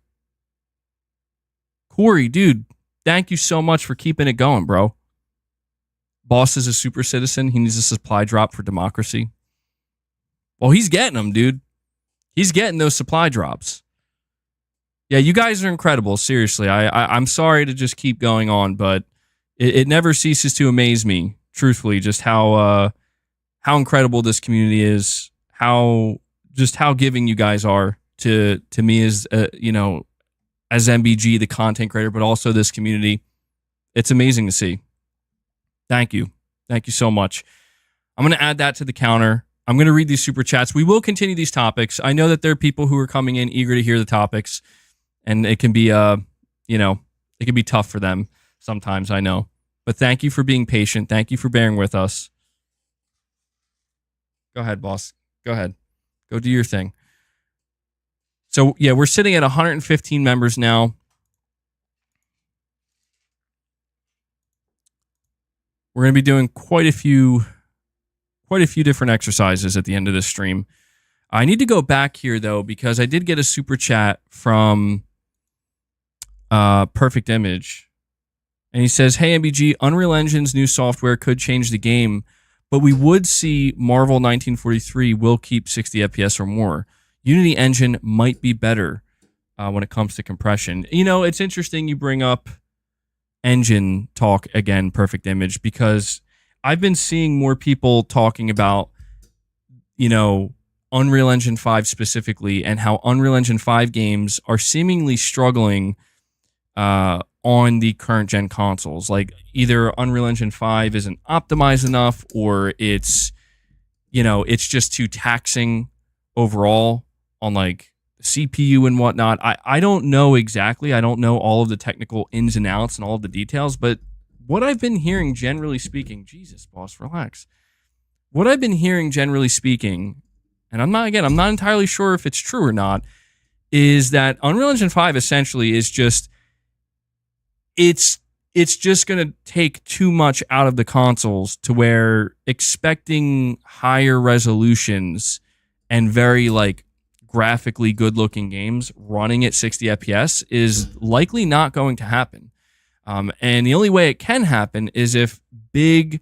Corey, dude, thank you so much for keeping it going, bro. Boss is a super citizen. He needs a supply drop for democracy. Well, he's getting them, dude. He's getting those supply drops. Yeah, you guys are incredible. Seriously, I'm sorry to just keep going on, but it never ceases to amaze me, truthfully, just how incredible this community is, how giving you guys are to me as as MBG, the content creator, but also this community. It's amazing to see. Thank you. Thank you so much. I'm going to add that to the counter. I'm going to read these super chats. We will continue these topics. I know that there are people who are coming in eager to hear the topics, and it can be, it can be tough for them sometimes, I know. But thank you for being patient. Thank you for bearing with us. Go ahead, boss. Go ahead. Go do your thing. So, yeah, we're sitting at 115 members now. We're going to be doing quite a few different exercises at the end of this stream. I need to go back here, though, because I did get a super chat from Perfect Image. And he says, hey, MBG, Unreal Engine's new software could change the game, but we would see Marvel 1943 will keep 60 FPS or more. Unity Engine might be better when it comes to compression. You know, it's interesting you bring up engine talk again, Perfect Image, because I've been seeing more people talking about, Unreal Engine 5 specifically, and how Unreal Engine 5 games are seemingly struggling on the current gen consoles. Like either Unreal Engine 5 isn't optimized enough, or it's just too taxing overall on like CPU and whatnot. I don't know exactly. I don't know all of the technical ins and outs and all of the details, but what I've been hearing, generally speaking, Jesus, boss, relax. What I've been hearing, generally speaking, and I'm not entirely sure if it's true or not, is that Unreal Engine 5 essentially is just, it's just going to take too much out of the consoles to where expecting higher resolutions and very like graphically good looking games running at 60 FPS is likely not going to happen. And the only way it can happen is if big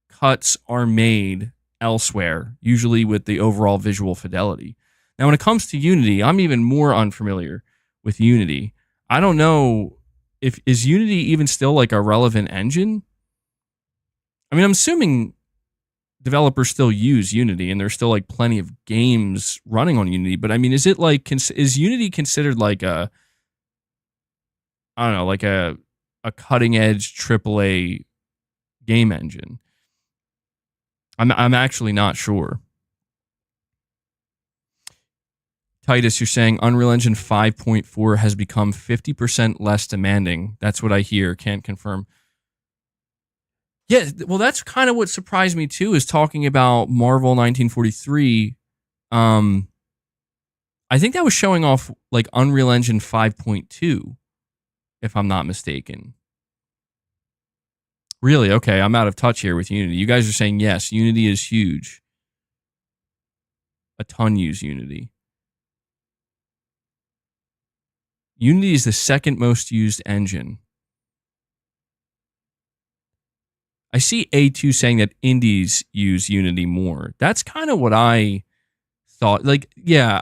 cuts are made elsewhere, usually with the overall visual fidelity. Now, when it comes to Unity, I'm even more unfamiliar with Unity. I don't know is Unity even still like a relevant engine? I mean, I'm assuming developers still use Unity and there's still like plenty of games running on Unity, but I mean, is it like, is Unity considered like a, I don't know, like a cutting edge AAA game engine? I'm actually not sure. Titus, you're saying Unreal Engine 5.4 has become 50% less demanding. That's what I hear. Can't confirm. Yeah, well, that's kind of what surprised me too, is talking about Marvel 1943. I think that was showing off like Unreal Engine 5.2, if I'm not mistaken. Really? Okay, I'm out of touch here with Unity. You guys are saying yes, Unity is huge. A ton use Unity. Unity is the second most used engine. I see A2 saying that indies use Unity more. That's kind of what I thought. Like, yeah,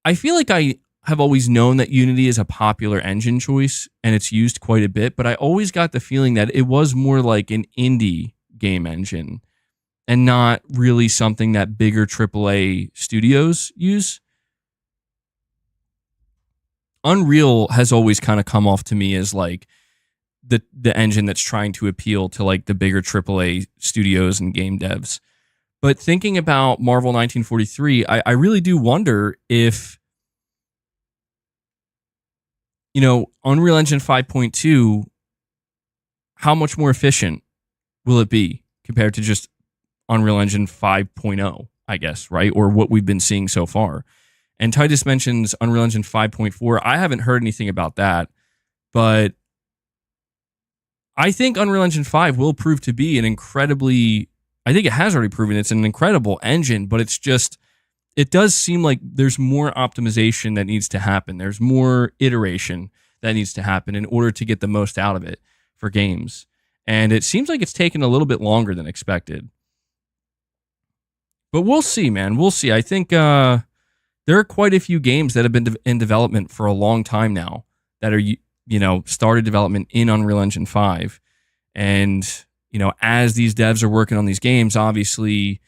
I feel like I have always known that Unity is a popular engine choice and it's used quite a bit, but I always got the feeling that it was more like an indie game engine and not really something that bigger AAA studios use. Unreal has always kind of come off to me as like the engine that's trying to appeal to like the bigger AAA studios and game devs. But thinking about Marvel 1943, I really do wonder if, Unreal Engine 5.2, how much more efficient will it be compared to just Unreal Engine 5.0, I guess, right? Or what we've been seeing so far. And Titus mentions Unreal Engine 5.4. I haven't heard anything about that, but I think Unreal Engine 5 will prove to be I think it has already proven it's an incredible engine, but it does seem like there's more optimization that needs to happen. There's more iteration that needs to happen in order to get the most out of it for games. And it seems like it's taken a little bit longer than expected. But we'll see, man. We'll see. I think there are quite a few games that have been in development for a long time now that are, started development in Unreal Engine 5. And, as these devs are working on these games, obviously,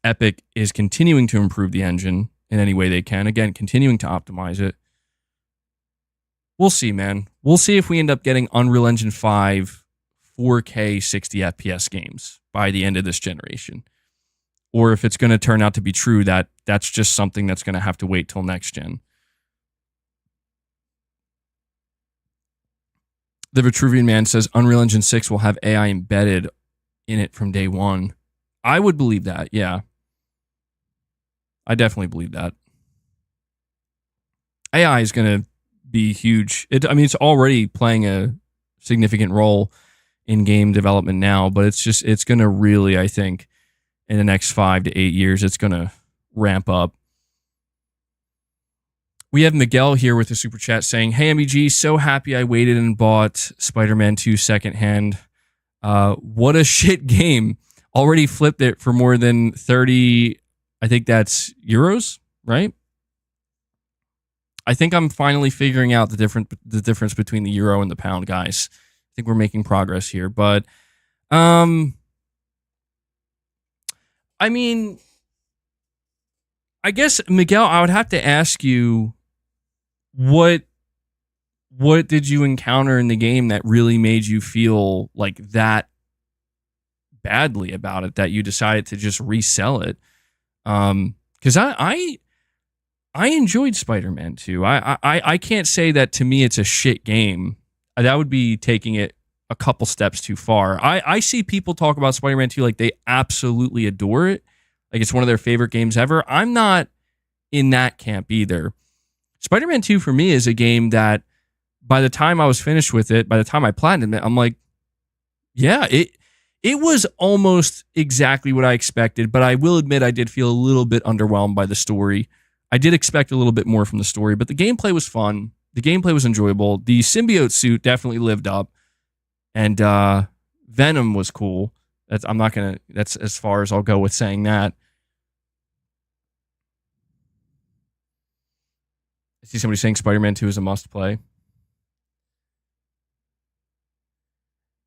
Epic is continuing to improve the engine in any way they can. Again, continuing to optimize it. We'll see, man. We'll see if we end up getting Unreal Engine 5 4K 60 FPS games by the end of this generation. Or if it's going to turn out to be true that that's just something that's going to have to wait till next gen. The Vitruvian Man says Unreal Engine 6 will have AI embedded in it from day one. I would believe that, yeah. I definitely believe that. AI is going to be huge. It's already playing a significant role in game development now, but it's going to really, I think, in the next 5 to 8 years, it's going to ramp up. We have Miguel here with a super chat saying, "Hey, MEG, so happy I waited and bought Spider-Man 2 secondhand. What a shit game. Already flipped it for more than 30, I think that's euros, right? I think I'm finally figuring out the difference between the euro and the pound, guys. I think we're making progress here, but I mean, I guess, Miguel, I would have to ask you, what did you encounter in the game that really made you feel like that badly about it that you decided to just resell it? Because I enjoyed Spider-Man 2. I can't say that to me it's a shit game. That would be taking it a couple steps too far. I see people talk about Spider-Man 2 like they absolutely adore it. Like it's one of their favorite games ever. I'm not in that camp either. Spider-Man 2 for me is a game that by the time I was finished with it, by the time I platinumed it, I'm like, yeah, it was almost exactly what I expected, but I will admit I did feel a little bit underwhelmed by the story. I did expect a little bit more from the story, but the gameplay was fun. The gameplay was enjoyable. The symbiote suit definitely lived up. And Venom was cool. That's as far as I'll go with saying that. I see somebody saying Spider-Man 2 is a must play.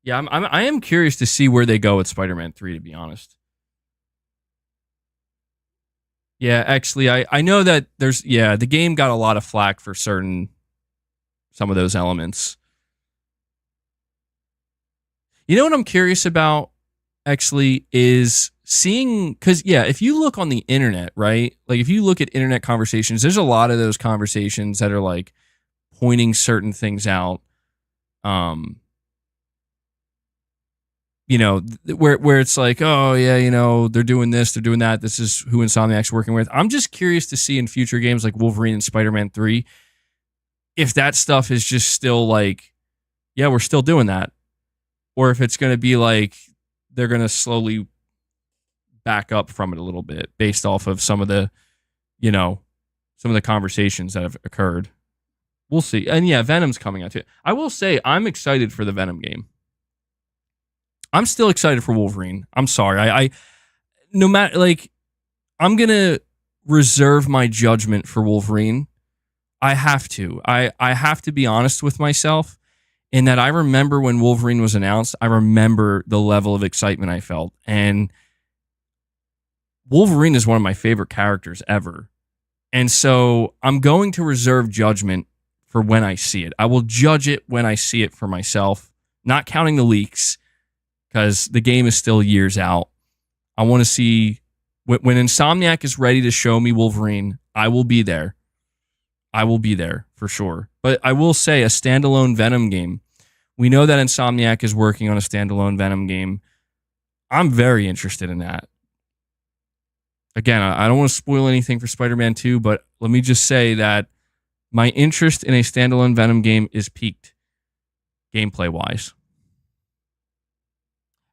Yeah, I am curious to see where they go with Spider-Man 3, to be honest. Yeah, actually, I know that the game got a lot of flack for some of those elements. You know what I'm curious about, actually, is seeing, because, yeah, if you look on the internet, right? Like, if you look at internet conversations, there's a lot of those conversations that are, like, pointing certain things out. You know, where it's like, oh, yeah, you know, they're doing this, they're doing that. This is who Insomniac's working with. I'm just curious to see in future games like Wolverine and Spider-Man 3, if that stuff is just still like, yeah, we're still doing that. Or if it's going to be like, they're going to slowly back up from it a little bit based off of some of the conversations that have occurred. We'll see. And yeah, Venom's coming out too. I will say, I'm excited for the Venom game. I'm still excited for Wolverine. I'm sorry. I no matter, like, I'm going to reserve my judgment for Wolverine. I have to. I have to be honest with myself in that I remember when Wolverine was announced, I remember the level of excitement I felt. And Wolverine is one of my favorite characters ever. And so I'm going to reserve judgment for when I see it. I will judge it when I see it for myself, not counting the leaks, because the game is still years out. I want to see when Insomniac is ready to show me Wolverine, I will be there. I will be there for sure. But I will say, a standalone Venom game. We know that Insomniac is working on a standalone Venom game. I'm very interested in that. Again, I don't want to spoil anything for Spider-Man 2, but let me just say that my interest in a standalone Venom game is peaked, gameplay-wise.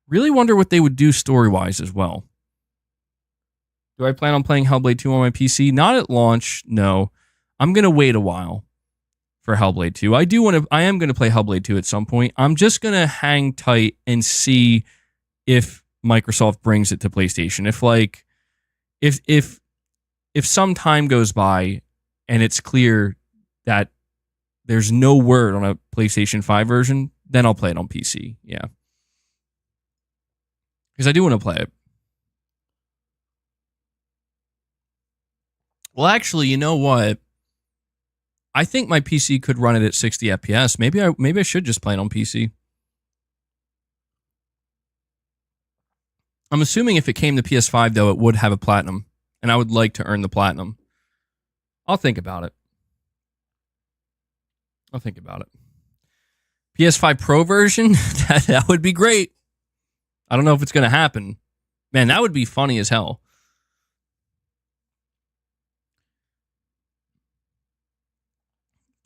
Really wonder what they would do story-wise as well. Do I plan on playing Hellblade 2 on my PC? Not at launch, no. I'm going to wait a while for Hellblade 2. I am going to play Hellblade 2 at some point. I'm just going to hang tight and see if Microsoft brings it to PlayStation. If some time goes by and it's clear that there's no word on a PlayStation 5 version, then I'll play it on PC. Yeah. Because I do want to play it. Well, actually, you know what? I think my PC could run it at 60 FPS. Maybe I should just play it on PC. I'm assuming if it came to PS5, though, it would have a platinum. And I would like to earn the platinum. I'll think about it. PS5 Pro version? that would be great. I don't know if it's going to happen. Man, that would be funny as hell.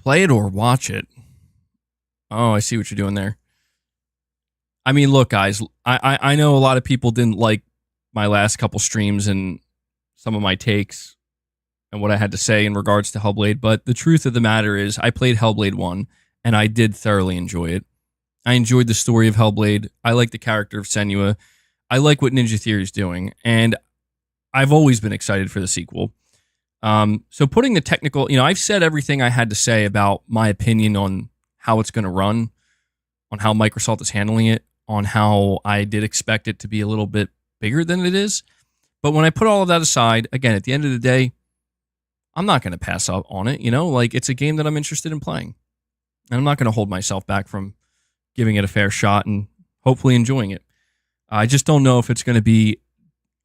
Play it or watch it. Oh, I see what you're doing there. I mean, look, guys, I know a lot of people didn't like my last couple streams and some of my takes and what I had to say in regards to Hellblade, but the truth of the matter is I played Hellblade 1 and I did thoroughly enjoy it. I enjoyed the story of Hellblade. I like the character of Senua. I like what Ninja Theory is doing, and I've always been excited for the sequel. So putting the technical, I've said everything I had to say about my opinion on how it's going to run, on how Microsoft is handling it, on how I did expect it to be a little bit bigger than it is. But when I put all of that aside, again, at the end of the day, I'm not going to pass up on it. You know, like it's a game that I'm interested in playing. And I'm not going to hold myself back from giving it a fair shot and hopefully enjoying it. I just don't know if it's going to be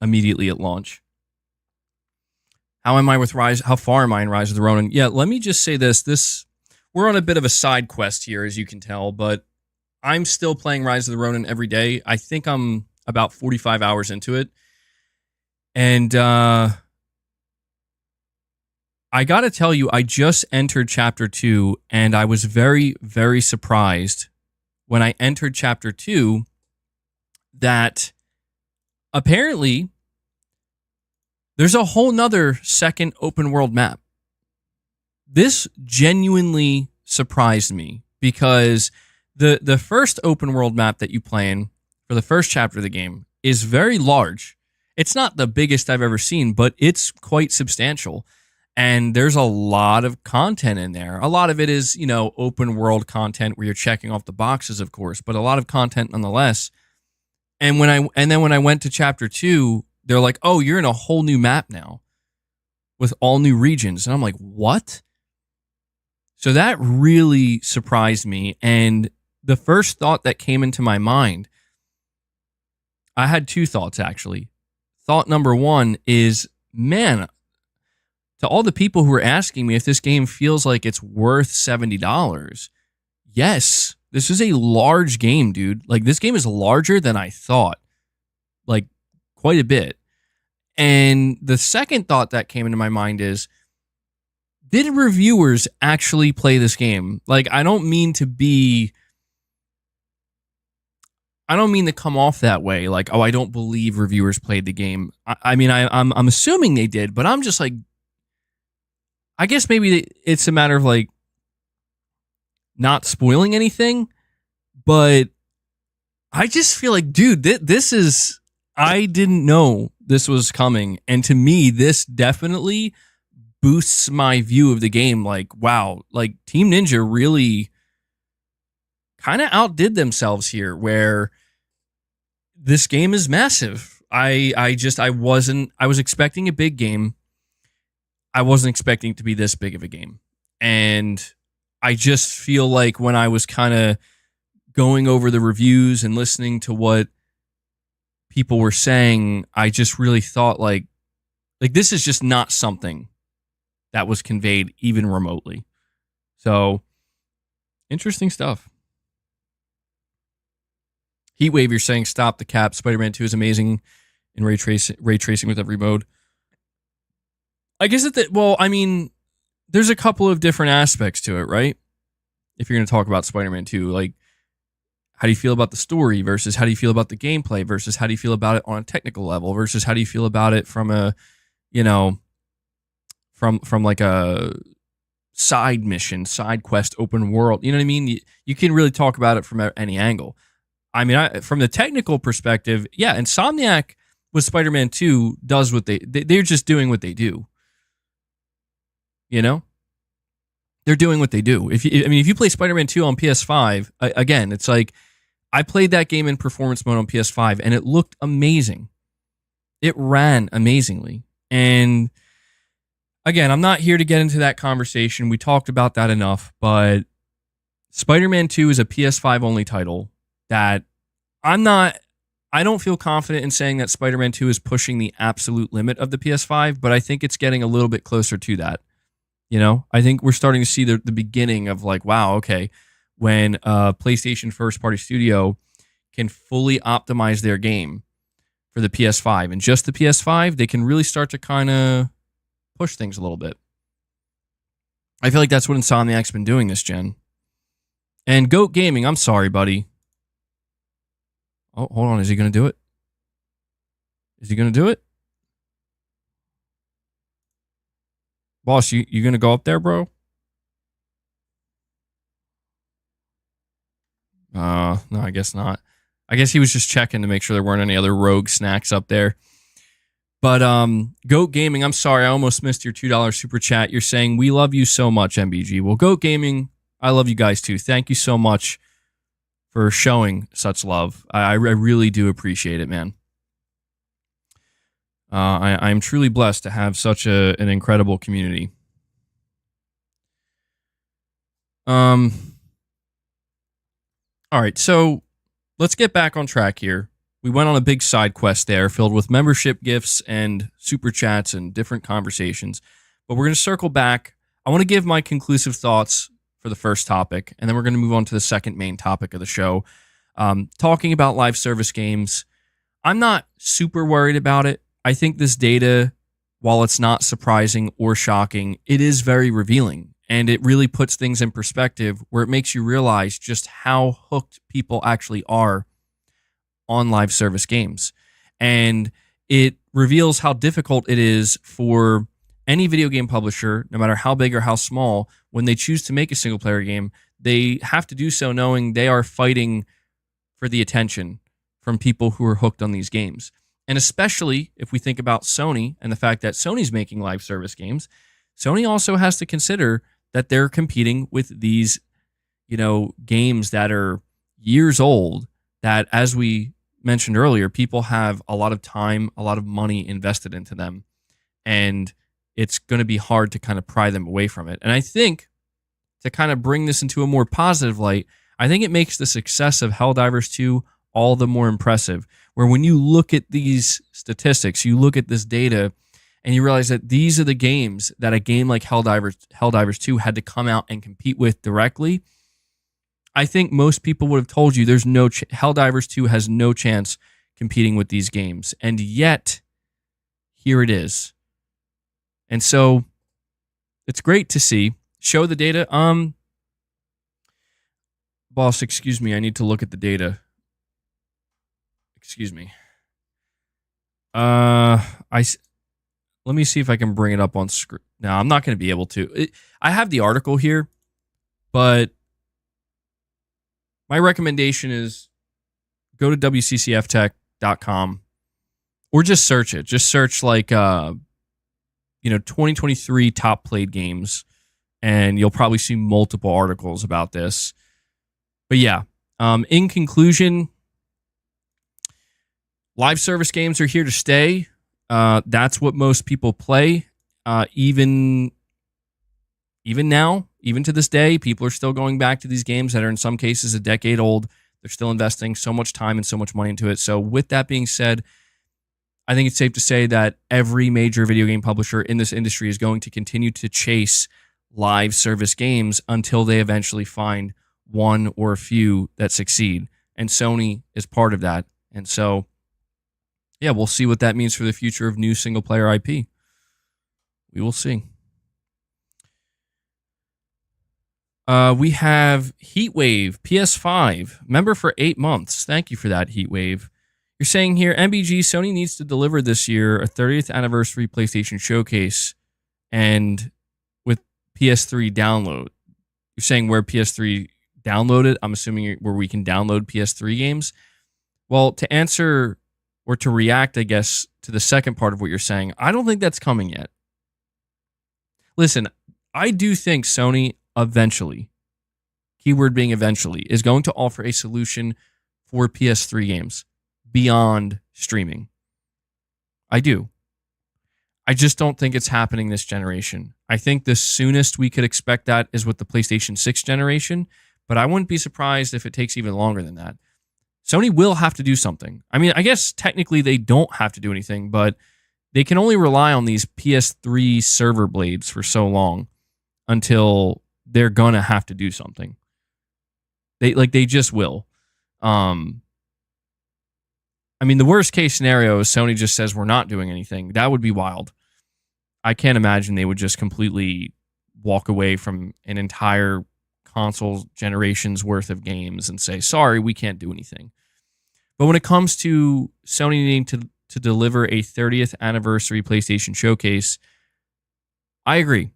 immediately at launch. How am I with Rise? How far am I in Rise of the Ronin? Yeah, let me just say this. We're on a bit of a side quest here, as you can tell, but I'm still playing Rise of the Ronin every day. I think I'm about 45 hours into it. And I got to tell you, I just entered Chapter 2, and I was very, very surprised when I entered Chapter 2 that apparently there's a whole nother second open world map. This genuinely surprised me because the first open world map that you play in for the first chapter of the game is very large. It's not the biggest I've ever seen, but it's quite substantial. And there's a lot of content in there. A lot of it is, you know, open world content where you're checking off the boxes, of course, but a lot of content nonetheless. And then when I went to Chapter 2, they're like, "Oh, you're in a whole new map now with all new regions." And I'm like, "What?" So that really surprised me. And the first thought that came into my mind, I had two thoughts actually. Thought number one is, man, to all the people who are asking me if this game feels like it's worth $70, yes, this is a large game, dude. Like, this game is larger than I thought. Like, quite a bit. And the second thought that came into my mind is, did reviewers actually play this game? Like, I don't mean to come off that way. Like, oh, I don't believe reviewers played the game. I'm assuming they did, but I'm just like, I guess maybe it's a matter of like not spoiling anything, but I just feel like, dude, this is, I didn't know this was coming. And to me, this definitely boosts my view of the game. Like, wow, like Team Ninja really kind of outdid themselves here, where this game is massive. I was expecting a big game. I wasn't expecting it to be this big of a game. And I just feel like when I was kind of going over the reviews and listening to what people were saying, I just really thought like this is just not something that was conveyed even remotely. So, interesting stuff. Heatwave, you're saying stop the cap. Spider-Man 2 is amazing in ray tracing with every mode. I guess there's a couple of different aspects to it, right? If you're going to talk about Spider-Man 2, like, how do you feel about the story versus how do you feel about the gameplay versus how do you feel about it on a technical level versus how do you feel about it from a, you know, from like a side mission, side quest, open world. You know what I mean? You can really talk about it from any angle. I mean, from the technical perspective, yeah, Insomniac with Spider-Man 2 does what they're just doing what they do. You know? They're doing what they do. If you play Spider-Man 2 on PS5, again, it's like, I played that game in performance mode on PS5 and it looked amazing. It ran amazingly. And again, I'm not here to get into that conversation. We talked about that enough, but Spider-Man 2 is a PS5 only title that I don't feel confident in saying that Spider-Man 2 is pushing the absolute limit of the PS5, but I think it's getting a little bit closer to that. You know, I think we're starting to see the beginning of like, wow, okay, when a PlayStation first-party studio can fully optimize their game for the PS5 and just the PS5, they can really start to kind of push things a little bit. I feel like that's what Insomniac's been doing this gen. And Goat Gaming, I'm sorry, buddy. Oh, hold on. Is he going to do it? Is he going to do it? Boss, you going to go up there, bro? No, I guess not. I guess he was just checking to make sure there weren't any other rogue snacks up there. But Goat Gaming, I'm sorry, I almost missed your $2 super chat. You're saying, we love you so much, MBG. Well, Goat Gaming, I love you guys too. Thank you so much for showing such love. I really do appreciate it, man. I'm truly blessed to have such an incredible community. All right, so let's get back on track here. We went on a big side quest there filled with membership gifts and super chats and different conversations. But we're going to circle back. I want to give my conclusive thoughts for the first topic, and then we're going to move on to the second main topic of the show, talking about live service games. I'm not super worried about it. I think this data, while it's not surprising or shocking, it is very revealing, and it really puts things in perspective where it makes you realize just how hooked people actually are on live service games. And it reveals how difficult it is for any video game publisher, no matter how big or how small, when they choose to make a single player game, they have to do so knowing they are fighting for the attention from people who are hooked on these games. And especially if we think about Sony and the fact that Sony's making live service games, Sony also has to consider that they're competing with these, games that are years old, that, as we mentioned earlier, people have a lot of time, a lot of money invested into them, and it's going to be hard to kind of pry them away from it. And I think, to kind of bring this into a more positive light, I think it makes the success of Helldivers 2 all the more impressive, where when you look at these statistics, you look at this data, and you realize that these are the games that a game like Helldivers 2 had to come out and compete with directly. I think most people would have told you there's no Helldivers 2 has no chance competing with these games. And yet, here it is. And so, it's great to see. Show the data. Boss, excuse me, I need to look at the data. Excuse me. Let me see if I can bring it up on screen. No, I'm not going to be able to. I have the article here, but my recommendation is go to wccftech.com or just search it. Just search 2023 top played games, and you'll probably see multiple articles about this. But yeah, in conclusion, live service games are here to stay. That's what most people play. Even now, even to this day, people are still going back to these games that are in some cases a decade old. They're still investing so much time and so much money into it. So with that being said, I think it's safe to say that every major video game publisher in this industry is going to continue to chase live service games until they eventually find one or a few that succeed. And Sony is part of that. And so, yeah, we'll see what that means for the future of new single-player IP. We will see. We have Heatwave, PS5, member for 8 months. Thank you for that, Heatwave. You're saying here, MBG, Sony needs to deliver this year a 30th anniversary PlayStation showcase and with PS3 download. You're saying where PS3 downloaded? I'm assuming where we can download PS3 games. Well, to answer or to react, I guess, to the second part of what you're saying, I don't think that's coming yet. Listen, I do think Sony eventually, keyword being eventually, is going to offer a solution for PS3 games beyond streaming. I do. I just don't think it's happening this generation. I think the soonest we could expect that is with the PlayStation 6 generation, but I wouldn't be surprised if it takes even longer than that. Sony will have to do something. I mean, I guess technically they don't have to do anything, but they can only rely on these PS3 server blades for so long until they're gonna have to do something. They just will. I mean, the worst case scenario is Sony just says we're not doing anything. That would be wild. I can't imagine they would just completely walk away from an entire console generation's worth of games and say, sorry, we can't do anything. But when it comes to Sony needing to deliver a 30th anniversary PlayStation showcase, I agree.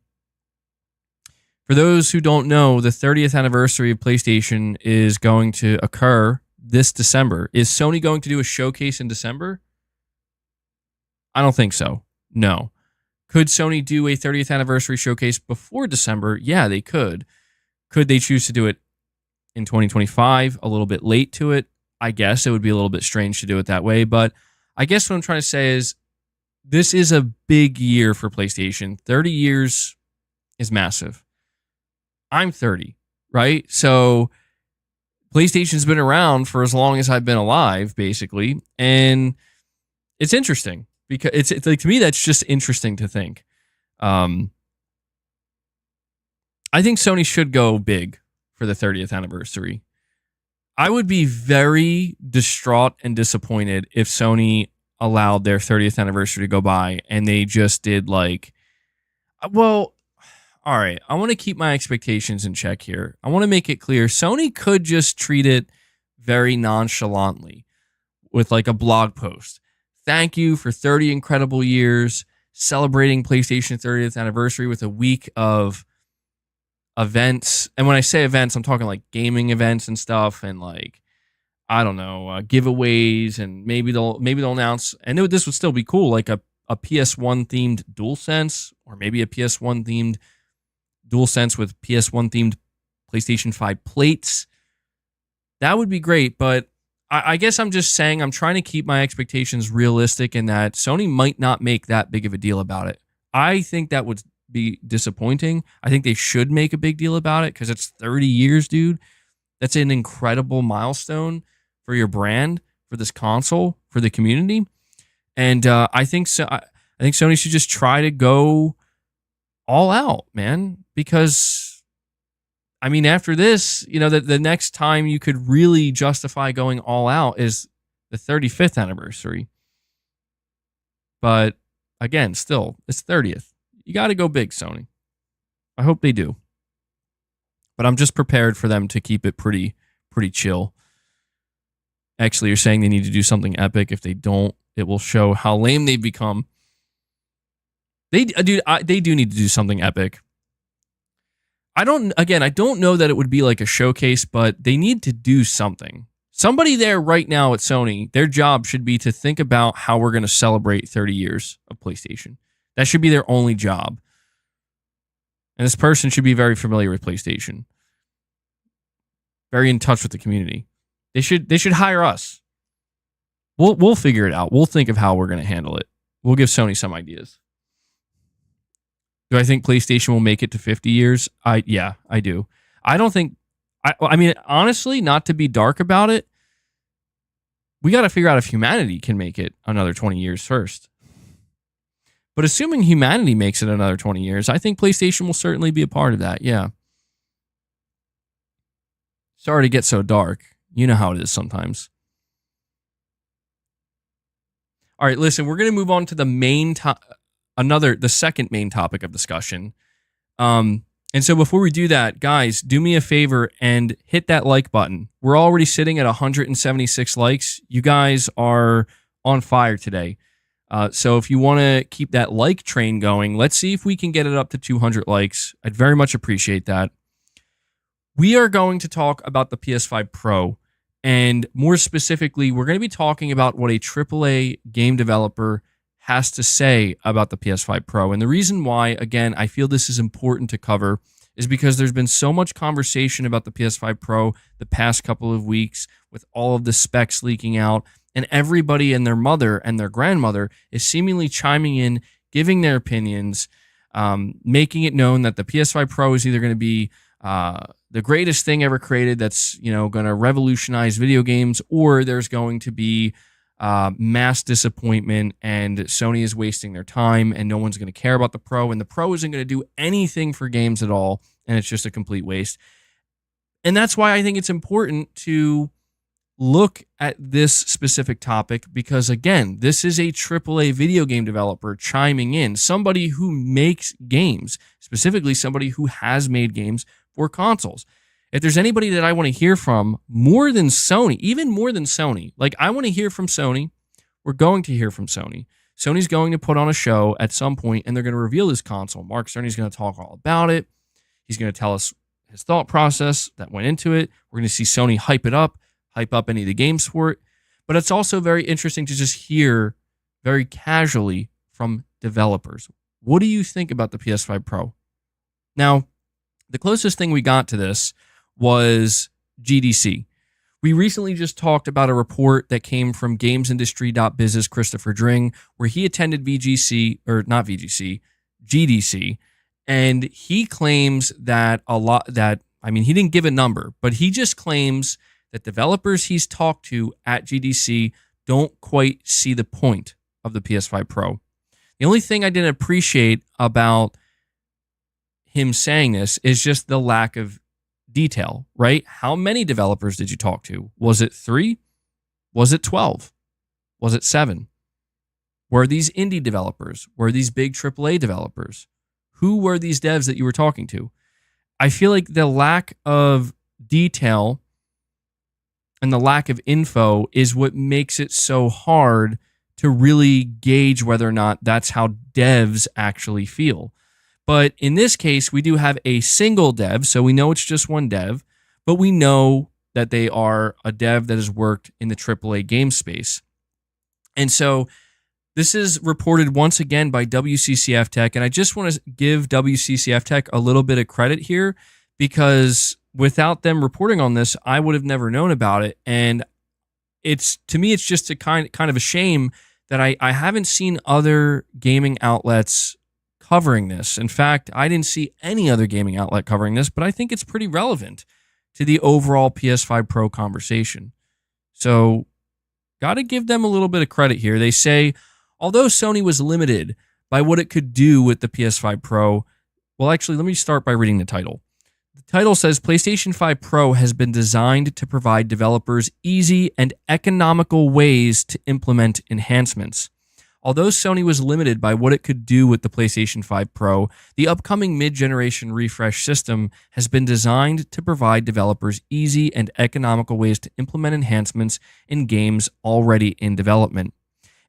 For those who don't know, the 30th anniversary of PlayStation is going to occur this December. Is Sony going to do a showcase in December? I don't think so. No. Could Sony do a 30th anniversary showcase before December? Yeah, they could. Could they choose to do it in 2025, a little bit late to it? I guess it would be a little bit strange to do it that way. But I guess what I'm trying to say is this is a big year for PlayStation. 30 years is massive. I'm 30, right? So PlayStation's been around for as long as I've been alive, basically. And it's interesting because it's like, to me, that's just interesting to think. I think Sony should go big for the 30th anniversary. I would be very distraught and disappointed if Sony allowed their 30th anniversary to go by and they just did like, well, all right, I want to keep my expectations in check here. I want to make it clear Sony could just treat it very nonchalantly with like a blog post. Thank you for 30 incredible years, celebrating PlayStation 30th anniversary with a week of events. And when I say events, I'm talking like gaming events and stuff, and like, I don't know, giveaways, and maybe they'll announce, and this would still be cool, like a PS1 themed DualSense, or maybe a PS1 themed DualSense with PS1 themed PlayStation 5 plates. That would be great, but I guess I'm just saying I'm trying to keep my expectations realistic in that Sony might not make that big of a deal about it. I think that would be disappointing. I think they should make a big deal about it because it's 30 years, dude. That's an incredible milestone for your brand, for this console, for the community. And I think Sony should just try to go all out, man, because I mean, after this, you know, the next time you could really justify going all out is the 35th anniversary. But again, still, it's 30th. You got to go big, Sony. I hope they do. But I'm just prepared for them to keep it pretty chill. Actually, you're saying they need to do something epic. If they don't, it will show how lame they've become. They do need to do something epic. I don't know that it would be like a showcase, but they need to do something. Somebody there right now at Sony, their job should be to think about how we're going to celebrate 30 years of PlayStation. That should be their only job. And this person should be very familiar with PlayStation. Very in touch with the community. They should hire us. We'll figure it out. We'll think of how we're going to handle it. We'll give Sony some ideas. Do I think PlayStation will make it to 50 years? Yeah, I do. I don't think... I mean, honestly, not to be dark about it, we got to figure out if humanity can make it another 20 years first. But assuming humanity makes it another 20 years, I think PlayStation will certainly be a part of that, yeah. Sorry to get so dark. You know how it is sometimes. All right, listen, we're going to move on to the the second main topic of discussion. And so before we do that, guys, do me a favor and hit that like button. We're already sitting at 176 likes. You guys are on fire today. So if you want to keep that like train going, let's see if we can get it up to 200 likes. I'd very much appreciate that. We are going to talk about the PS5 Pro. And more specifically, we're going to be talking about what a AAA game developer has to say about the PS5 Pro. And the reason why, again, I feel this is important to cover is because there's been so much conversation about the PS5 Pro the past couple of weeks with all of the specs leaking out, and everybody and their mother and their grandmother is seemingly chiming in, giving their opinions, making it known that the PS5 Pro is either going to be the greatest thing ever created that's, you know, going to revolutionize video games, or there's going to be mass disappointment and Sony is wasting their time and no one's going to care about the Pro, and the Pro isn't going to do anything for games at all, and it's just a complete waste. And that's why I think it's important to look at this specific topic, because again, this is a AAA video game developer chiming in, somebody who makes games, specifically somebody who has made games for consoles. If there's anybody that I want to hear from more than Sony, even more than Sony, like I want to hear from Sony, we're going to hear from Sony. Sony's going to put on a show at some point and they're going to reveal this console. Mark Cerny's going to talk all about it. He's going to tell us his thought process that went into it. We're going to see Sony hype up any of the games for it. But it's also very interesting to just hear very casually from developers. What do you think about the PS5 Pro? Now, the closest thing we got to this was GDC. We recently just talked about a report that came from gamesindustry.biz's Christopher Dring, where he attended VGC, or not VGC, GDC, and he claims that he didn't give a number, but he just claims that developers he's talked to at GDC don't quite see the point of the PS5 Pro. The only thing I didn't appreciate about him saying this is just the lack of detail, right? How many developers did you talk to? Was it 3? Was it 12? Was it 7? Were these indie developers? Were these big AAA developers? Who were these devs that you were talking to? I feel like the lack of detail and the lack of info is what makes it so hard to really gauge whether or not that's how devs actually feel. But in this case, we do have a single dev, so we know it's just one dev, but we know that they are a dev that has worked in the AAA game space. And so this is reported once again by WCCF Tech, and I just want to give WCCF Tech a little bit of credit here, because without them reporting on this, I would have never known about it. And to me, it's just a kind of a shame that I haven't seen other gaming outlets covering this. In fact, I didn't see any other gaming outlet covering this, but I think it's pretty relevant to the overall PS5 Pro conversation. So, got to give them a little bit of credit here. They say, although Sony was limited by what it could do with the PS5 Pro, well, actually, let me start by reading the title. The title says, PlayStation 5 Pro has been designed to provide developers easy and economical ways to implement enhancements. Although Sony was limited by what it could do with the PlayStation 5 Pro, the upcoming mid-generation refresh system has been designed to provide developers easy and economical ways to implement enhancements in games already in development.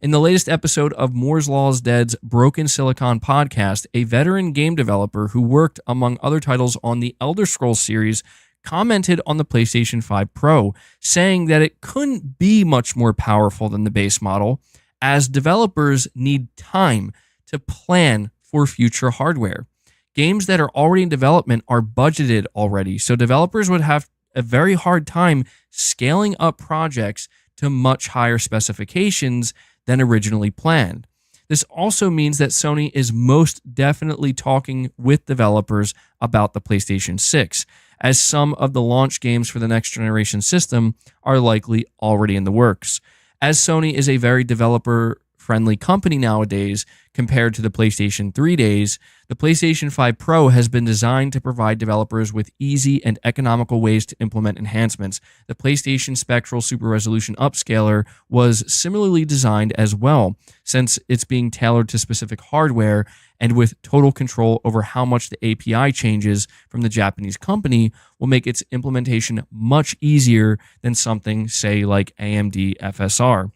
In the latest episode of Moore's Law's Dead's Broken Silicon podcast, a veteran game developer who worked, among other titles, on the Elder Scrolls series commented on the PlayStation 5 Pro, saying that it couldn't be much more powerful than the base model, as developers need time to plan for future hardware. Games that are already in development are budgeted already, so developers would have a very hard time scaling up projects to much higher specifications than originally planned. This also means that Sony is most definitely talking with developers about the PlayStation 6, as some of the launch games for the next generation system are likely already in the works. As Sony is a very developer-friendly company nowadays compared to the PlayStation 3 days, the PlayStation 5 Pro has been designed to provide developers with easy and economical ways to implement enhancements. The PlayStation Spectral Super Resolution Upscaler was similarly designed as well, since it's being tailored to specific hardware and with total control over how much the API changes from the Japanese company will make its implementation much easier than something, say, like AMD FSR.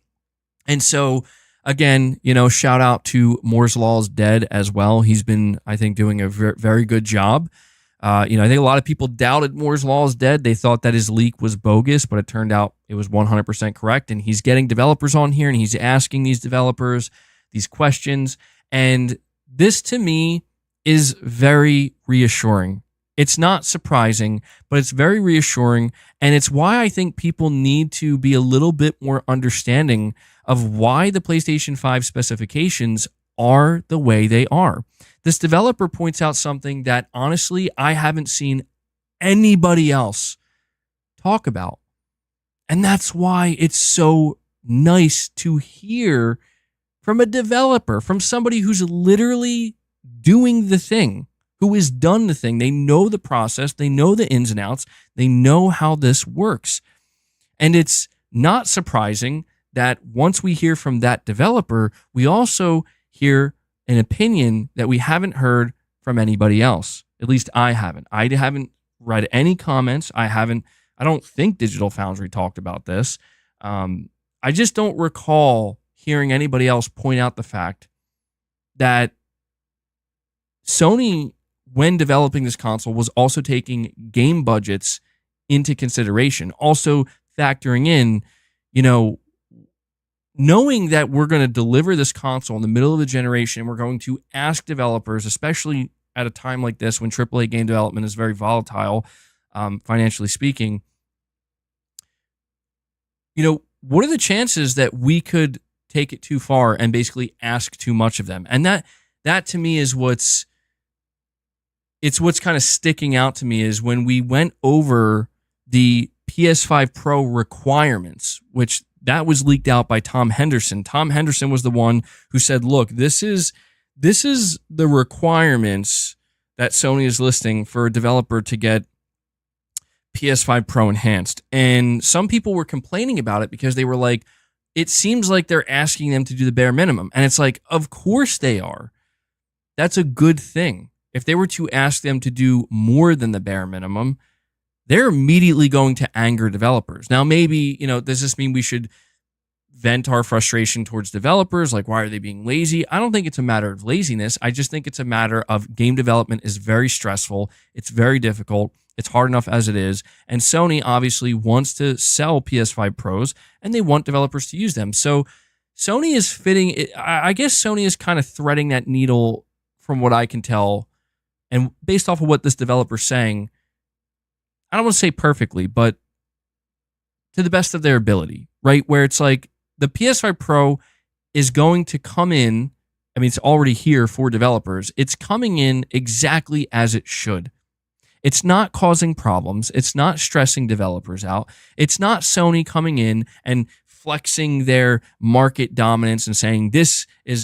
And so, again, shout out to Moore's Law's Dead as well. He's been, I think, doing a very good job. I think a lot of people doubted Moore's Law's Dead. They thought that his leak was bogus, but it turned out it was 100% correct. And he's getting developers on here, and he's asking these developers these questions. And this, to me, is very reassuring. It's not surprising, but it's very reassuring. And it's why I think people need to be a little bit more understanding of why the PlayStation 5 specifications are the way they are. This developer points out something that, honestly, I haven't seen anybody else talk about. And that's why it's so nice to hear from a developer, from somebody who's literally doing the thing, who has done the thing. They know the process, they know the ins and outs, they know how this works. And it's not surprising that once we hear from that developer, we also hear an opinion that we haven't heard from anybody else. At least I haven't. I haven't read any comments. I don't think Digital Foundry talked about this. I just don't recall hearing anybody else point out the fact that Sony, when developing this console, was also taking game budgets into consideration, also factoring in, knowing that we're going to deliver this console in the middle of the generation, we're going to ask developers, especially at a time like this when AAA game development is very volatile, financially speaking, what are the chances that we could take it too far and basically ask too much of them? And that to me is what's kind of sticking out to me is when we went over the PS5 Pro requirements, which that was leaked out by Tom Henderson. Tom Henderson was the one who said, look, this is the requirements that Sony is listing for a developer to get PS5 Pro enhanced. And some people were complaining about it because they were like, it seems like they're asking them to do the bare minimum. And it's like, of course they are. That's a good thing. If they were to ask them to do more than the bare minimum, they're immediately going to anger developers. Now, maybe, does this mean we should vent our frustration towards developers? Like, why are they being lazy? I don't think it's a matter of laziness. I just think it's a matter of game development is very stressful. It's very difficult. It's hard enough as it is. And Sony obviously wants to sell PS5 Pros, and they want developers to use them. So Sony is fitting it. I guess Sony is kind of threading that needle from what I can tell. And based off of what this developer's saying, I don't want to say perfectly, but to the best of their ability, right? Where it's like the PS5 Pro is going to come in. I mean, it's already here for developers. It's coming in exactly as it should. It's not causing problems. It's not stressing developers out. It's not Sony coming in and flexing their market dominance and saying,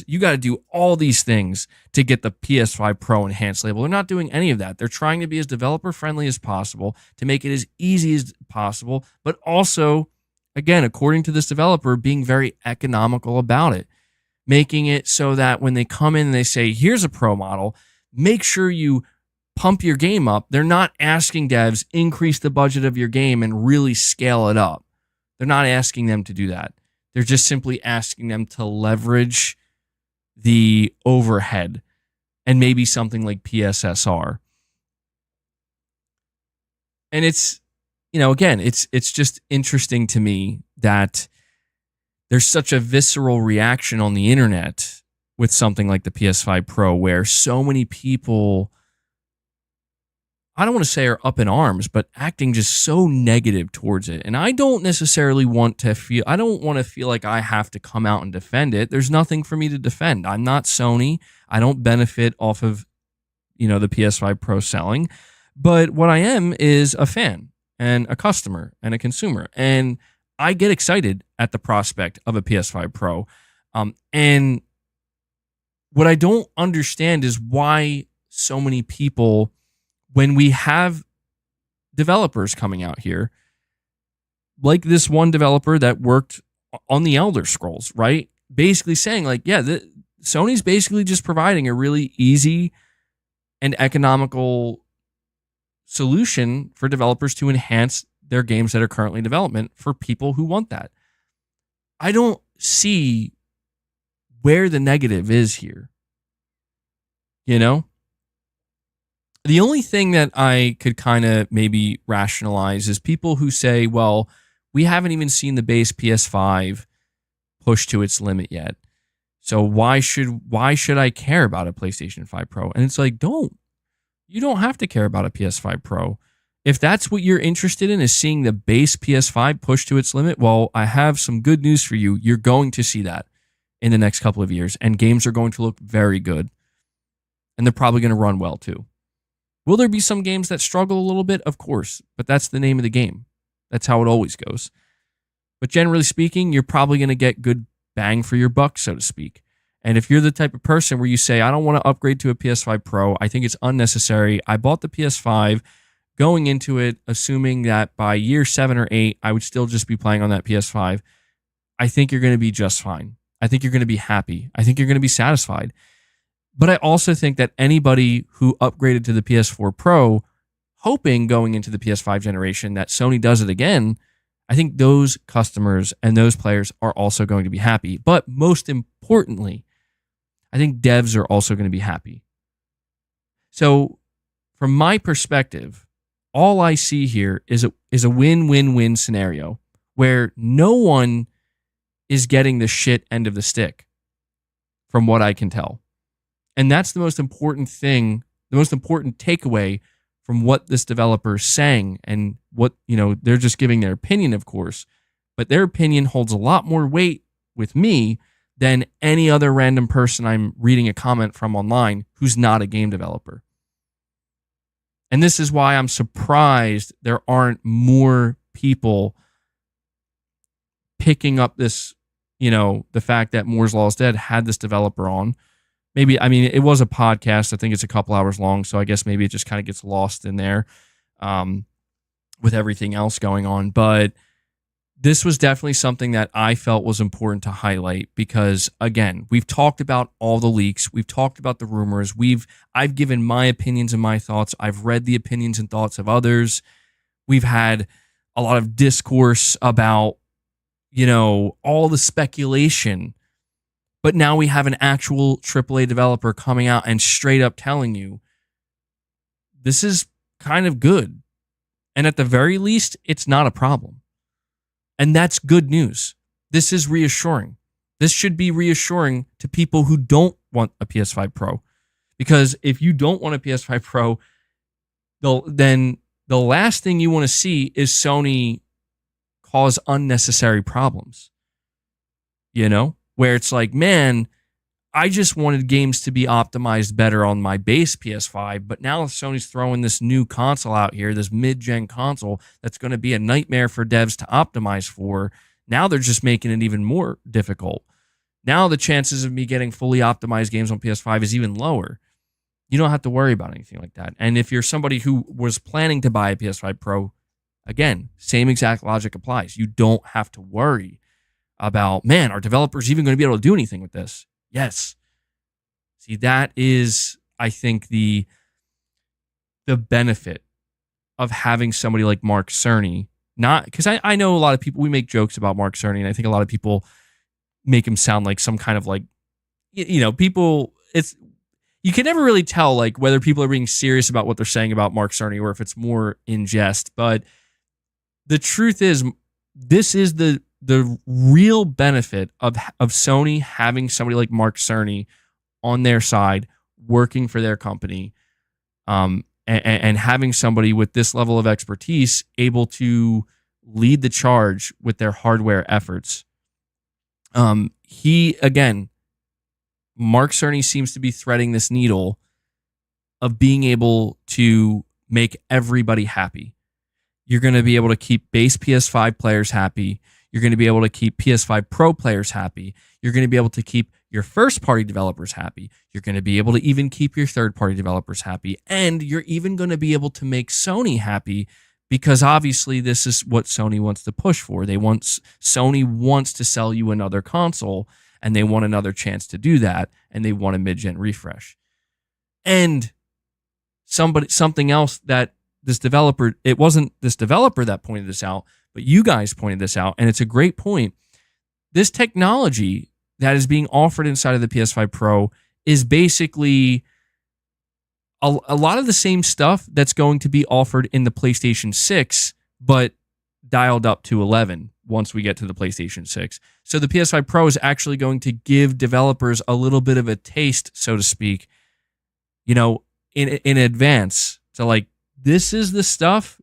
you got to do all these things to get the PS5 Pro enhanced label. They're not doing any of that. They're trying to be as developer friendly as possible to make it as easy as possible, but also, again, according to this developer, being very economical about it, making it so that when they come in and they say, here's a Pro model, make sure you pump your game up. They're not asking devs, increase the budget of your game and really scale it up. They're not asking them to do that. They're just simply asking them to leverage the overhead and maybe something like PSSR. And it's, again, it's just interesting to me that there's such a visceral reaction on the internet with something like the PS5 Pro where so many people, I don't want to say are up in arms, but acting just so negative towards it. And I don't necessarily want to feel like I have to come out and defend it. There's nothing for me to defend. I'm not Sony. I don't benefit off of, the PS5 Pro selling. But what I am is a fan and a customer and a consumer. And I get excited at the prospect of a PS5 Pro. And what I don't understand is why so many people, when we have developers coming out here, like this one developer that worked on the Elder Scrolls, right? Basically saying like, yeah, Sony's basically just providing a really easy and economical solution for developers to enhance their games that are currently in development for people who want that. I don't see where the negative is here. The only thing that I could kind of maybe rationalize is people who say, well, we haven't even seen the base PS5 push to its limit yet. So why should I care about a PlayStation 5 Pro? And it's like, you don't have to care about a PS5 Pro. If that's what you're interested in, is seeing the base PS5 push to its limit, well, I have some good news for you. You're going to see that in the next couple of years, and games are going to look very good. And they're probably going to run well too. Will there be some games that struggle a little bit? Of course, but that's the name of the game. That's how it always goes. But generally speaking, you're probably going to get good bang for your buck, so to speak. And if you're the type of person where you say, I don't want to upgrade to a PS5 Pro, I think it's unnecessary. I bought the PS5 going into it, assuming that by year 7 or 8, I would still just be playing on that PS5. I think you're going to be just fine. I think you're going to be happy. I think you're going to be satisfied. But I also think that anybody who upgraded to the PS4 Pro, hoping going into the PS5 generation that Sony does it again, I think those customers and those players are also going to be happy. But most importantly, I think devs are also going to be happy. So from my perspective, all I see here is a win-win-win scenario where no one is getting the shit end of the stick from what I can tell. And that's the most important thing, the most important takeaway from what this developer is saying, and what, they're just giving their opinion, of course. but their opinion holds a lot more weight with me than any other random person I'm reading a comment from online who's not a game developer. And this is why I'm surprised there aren't more people picking up this, the fact that Moore's Law is Dead had this developer on. Maybe, it was a podcast. I think it's a couple hours long, so I guess maybe it just kind of gets lost in there with everything else going on. But this was definitely something that I felt was important to highlight because, again, we've talked about all the leaks. We've talked about the rumors. I've given my opinions and my thoughts. I've read the opinions and thoughts of others. We've had a lot of discourse about, all the speculation. But now we have an actual AAA developer coming out and straight up telling you this is kind of good. And at the very least, it's not a problem. And that's good news. This is reassuring. This should be reassuring to people who don't want a PS5 Pro. Because if you don't want a PS5 Pro, then the last thing you want to see is Sony cause unnecessary problems. Where it's like, man, I just wanted games to be optimized better on my base PS5, but now Sony's throwing this new console out here, this mid-gen console that's going to be a nightmare for devs to optimize for. Now they're just making it even more difficult. Now the chances of me getting fully optimized games on PS5 is even lower. You don't have to worry about anything like that. And if you're somebody who was planning to buy a PS5 Pro, again, same exact logic applies. You don't have to worry about, man, are developers even going to be able to do anything with this? Yes. See, that is, I think, the benefit of having somebody like Mark Cerny. Not because I know a lot of people, we make jokes about Mark Cerny, and I think a lot of people make him sound like some kind of like, people, you can never really tell like whether people are being serious about what they're saying about Mark Cerny or if it's more in jest. But the truth is, this is the real benefit of Sony having somebody like Mark Cerny on their side working for their company, and having somebody with this level of expertise able to lead the charge with their hardware efforts. Mark Cerny seems to be threading this needle of being able to make everybody happy. You're going to be able to keep base PS5 players happy. You're going to be able to keep PS5 Pro players happy. You're going to be able to keep your first-party developers happy. You're going to be able to even keep your third-party developers happy. And you're even going to be able to make Sony happy because obviously this is what Sony wants to push for. Sony wants to sell you another console, and they want another chance to do that, and they want a mid-gen refresh. And something else that this developer, it wasn't this developer that pointed this out, but you guys pointed this out, and it's a great point. This technology that is being offered inside of the PS5 Pro is basically a lot of the same stuff that's going to be offered in the PlayStation 6, but dialed up to 11 once we get to the PlayStation 6. So the PS5 Pro is actually going to give developers a little bit of a taste, so to speak, in advance. So like, this is the stuff,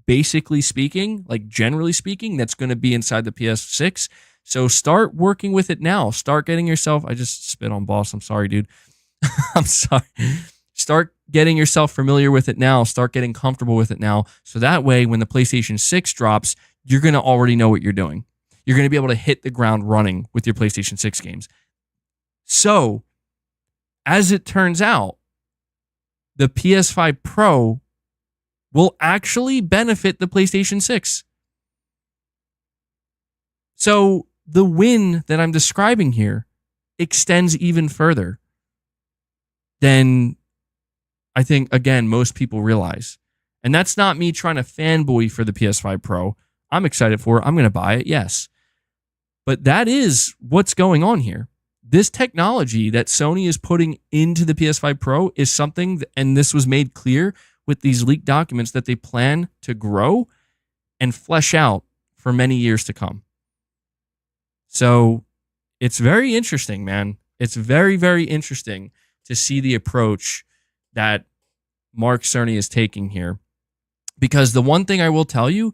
basically speaking, like generally speaking, that's going to be inside the PS6. So start working with it now. Start getting yourself, I just spit on boss. I'm sorry, dude. I'm sorry. Start getting yourself familiar with it now. Start getting comfortable with it now. So that way, when the PlayStation 6 drops, you're going to already know what you're doing. You're going to be able to hit the ground running with your PlayStation 6 games. So, as it turns out, the PS5 Pro will actually benefit the PlayStation 6. So the win that I'm describing here extends even further than I think, again, most people realize. And that's not me trying to fanboy for the PS5 Pro. I'm excited for it. I'm going to buy it, yes. But that is what's going on here. This technology that Sony is putting into the PS5 Pro is something, and this was made clear with these leaked documents, that they plan to grow and flesh out for many years to come. So it's very interesting, man. It's very, very interesting to see the approach that Mark Cerny is taking here. Because the one thing I will tell you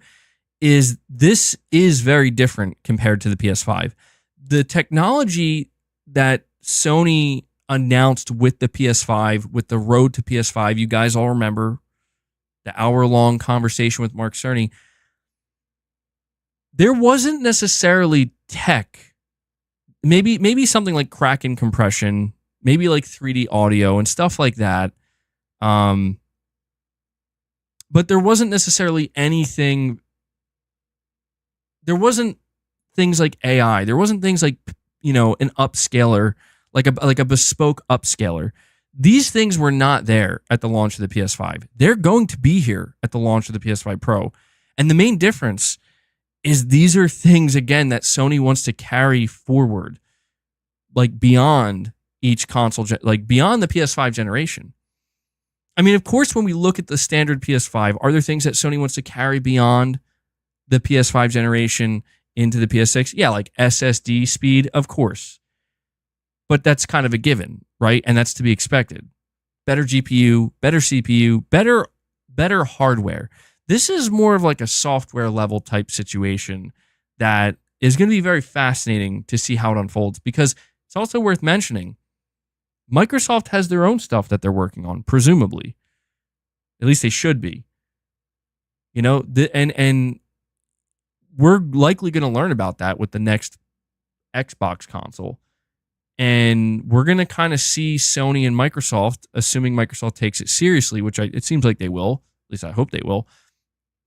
is this is very different compared to the PS5. The technology that Sony announced with the PS5, with the road to PS5, you guys all remember the hour-long conversation with Mark Cerny. There wasn't necessarily tech. Maybe something like Kraken compression, maybe like 3D audio and stuff like that. But there wasn't necessarily anything. There wasn't things like AI. There wasn't things like, an upscaler, like a bespoke upscaler. These things were not there at the launch of the PS5. They're going to be here at the launch of the PS5 Pro. And the main difference is these are things, again, that Sony wants to carry forward, like beyond each console, like beyond the PS5 generation. I mean, of course, when we look at the standard PS5, are there things that Sony wants to carry beyond the PS5 generation into the PS6? Yeah, like SSD speed, of course. But that's kind of a given, right? And that's to be expected. Better GPU, better CPU, better hardware. This is more of like a software level type situation that is going to be very fascinating to see how it unfolds, because it's also worth mentioning Microsoft has their own stuff that they're working on, presumably. At least they should be. And we're likely going to learn about that with the next Xbox console. And we're going to kind of see Sony and Microsoft, assuming Microsoft takes it seriously, which it seems like they will. At least I hope they will.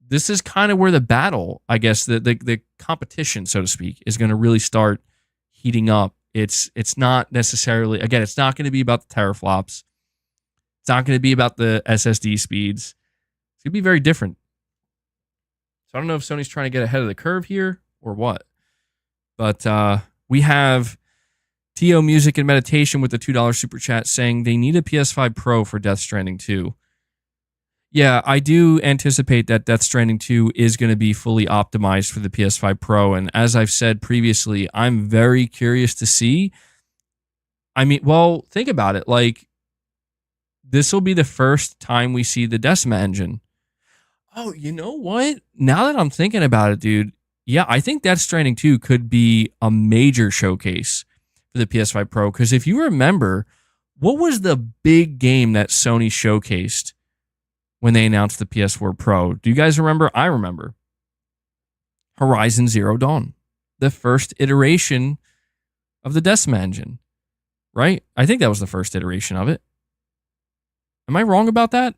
This is kind of where the battle, I guess, the competition, so to speak, is going to really start heating up. It's not necessarily, again, it's not going to be about the teraflops. It's not going to be about the SSD speeds. It's going to be very different. So I don't know if Sony's trying to get ahead of the curve here or what. But we have TO Music and Meditation with the $2 super chat saying they need a PS5 Pro for Death Stranding 2. Yeah, I do anticipate that Death Stranding 2 is going to be fully optimized for the PS5 Pro. And as I've said previously, I'm very curious to see. I mean, well, think about it. Like, this will be the first time we see the Decima engine. Oh, you know what? Now that I'm thinking about it, dude, yeah, I think Death Stranding 2 could be a major showcase for the PS5 Pro. Because if you remember, what was the big game that Sony showcased when they announced the PS4 Pro? Do you guys remember? I remember. Horizon Zero Dawn. The first iteration of the Decima engine. Right? I think that was the first iteration of it. Am I wrong about that?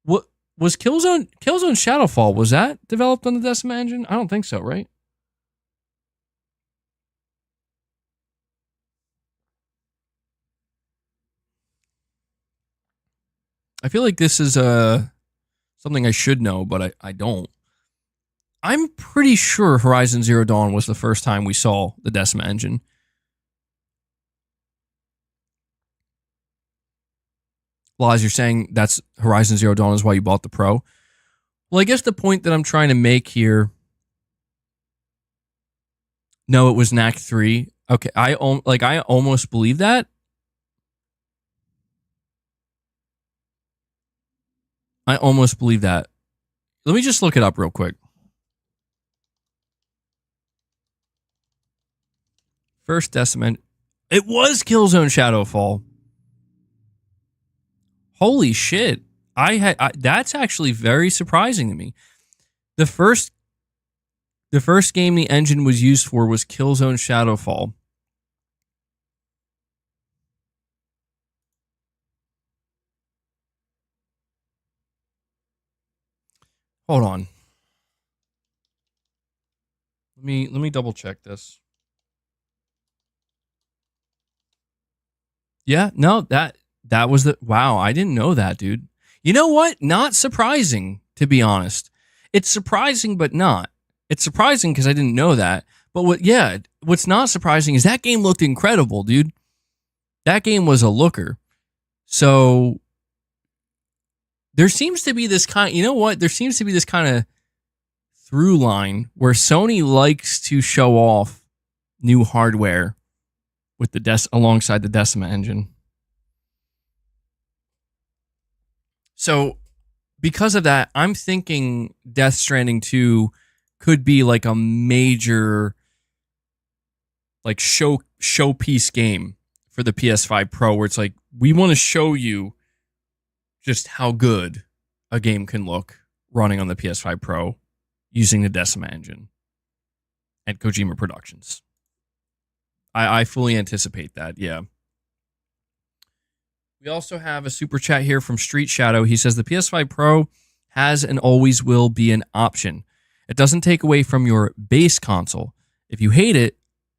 What was Killzone Shadowfall? Was that developed on the Decima engine? I don't think so, right? I feel like this is something I should know, but I don't. I'm pretty sure Horizon Zero Dawn was the first time we saw the Decima engine. Well, as you're saying, that's Horizon Zero Dawn is why you bought the Pro. Well, I guess the point that I'm trying to make here. No, it was NAC 3. Okay, I almost believe that. I almost believe that. Let me just look it up real quick. First Decima. It was Killzone Shadowfall. Holy shit. That's actually very surprising to me. The first game the engine was used for was Killzone Shadowfall. Hold on. Let me double check this. Yeah, no, that was the... Wow, I didn't know that, dude. You know what? Not surprising, to be honest. It's surprising, but not. It's surprising because I didn't know that. But what's not surprising is that game looked incredible, dude. That game was a looker. So there seems to be this kind... You know what? There seems to be this kind of through line where Sony likes to show off new hardware with alongside the Decima engine. So because of that, I'm thinking Death Stranding 2 could be like a major like showpiece game for the PS5 Pro, where it's like, we want to show you just how good a game can look running on the PS5 Pro using the Decima engine and Kojima Productions. I fully anticipate that, yeah. We also have a super chat here from Street Shadow. He says the PS5 Pro has and always will be an option. It doesn't take away from your base console. If you hate it,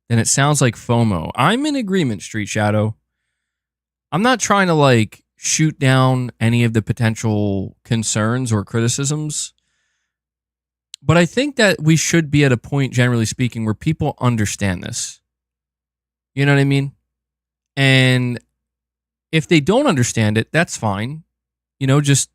then it sounds like FOMO. I'm in agreement, Street Shadow. I'm not trying to like shoot down any of the potential concerns or criticisms, but I think that we should be at a point, generally speaking, where people understand this. You know what I mean? And if they don't understand it, that's fine. You know, just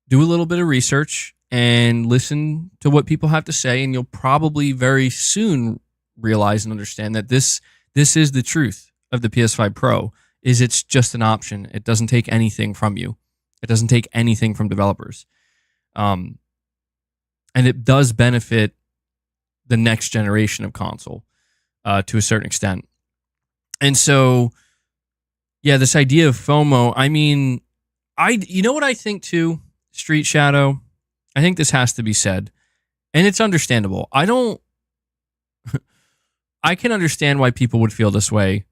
do a little bit of research and listen to what people have to say, and you'll probably very soon realize and understand that this is the truth of the PS5 Pro, is it's just an option. It doesn't take anything from you. It doesn't take anything from developers. And it does benefit the next generation of console to a certain extent. And so, yeah, this idea of FOMO, I mean, you know what I think too, Street Shadow? I think this has to be said, and it's understandable. I can understand why people would feel this way,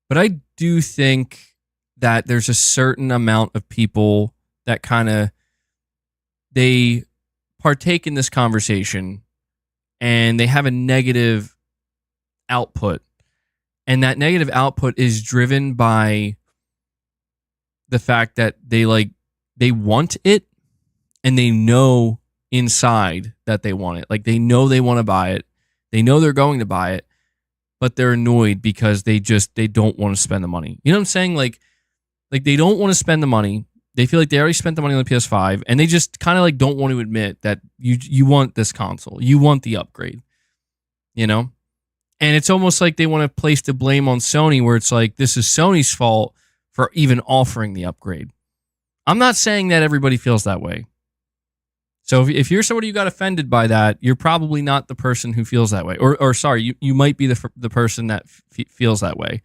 but I do think that there's a certain amount of people that they partake in this conversation and they have a negative output. And that negative output is driven by the fact that they want it, and they know inside that they want it. Like, they know they want to buy it. They know they're going to buy it, but they're annoyed because they don't want to spend the money. You know what I'm saying? Like they don't want to spend the money. They feel like they already spent the money on the PS5, and they just kind of like don't want to admit that you want this console. You want the upgrade, you know? And it's almost like they want to place the blame on Sony, where it's like, this is Sony's fault for even offering the upgrade. I'm not saying that everybody feels that way. So if you're somebody who got offended by that, you're probably not the person who feels that way. Or sorry, you might be the person that feels that way.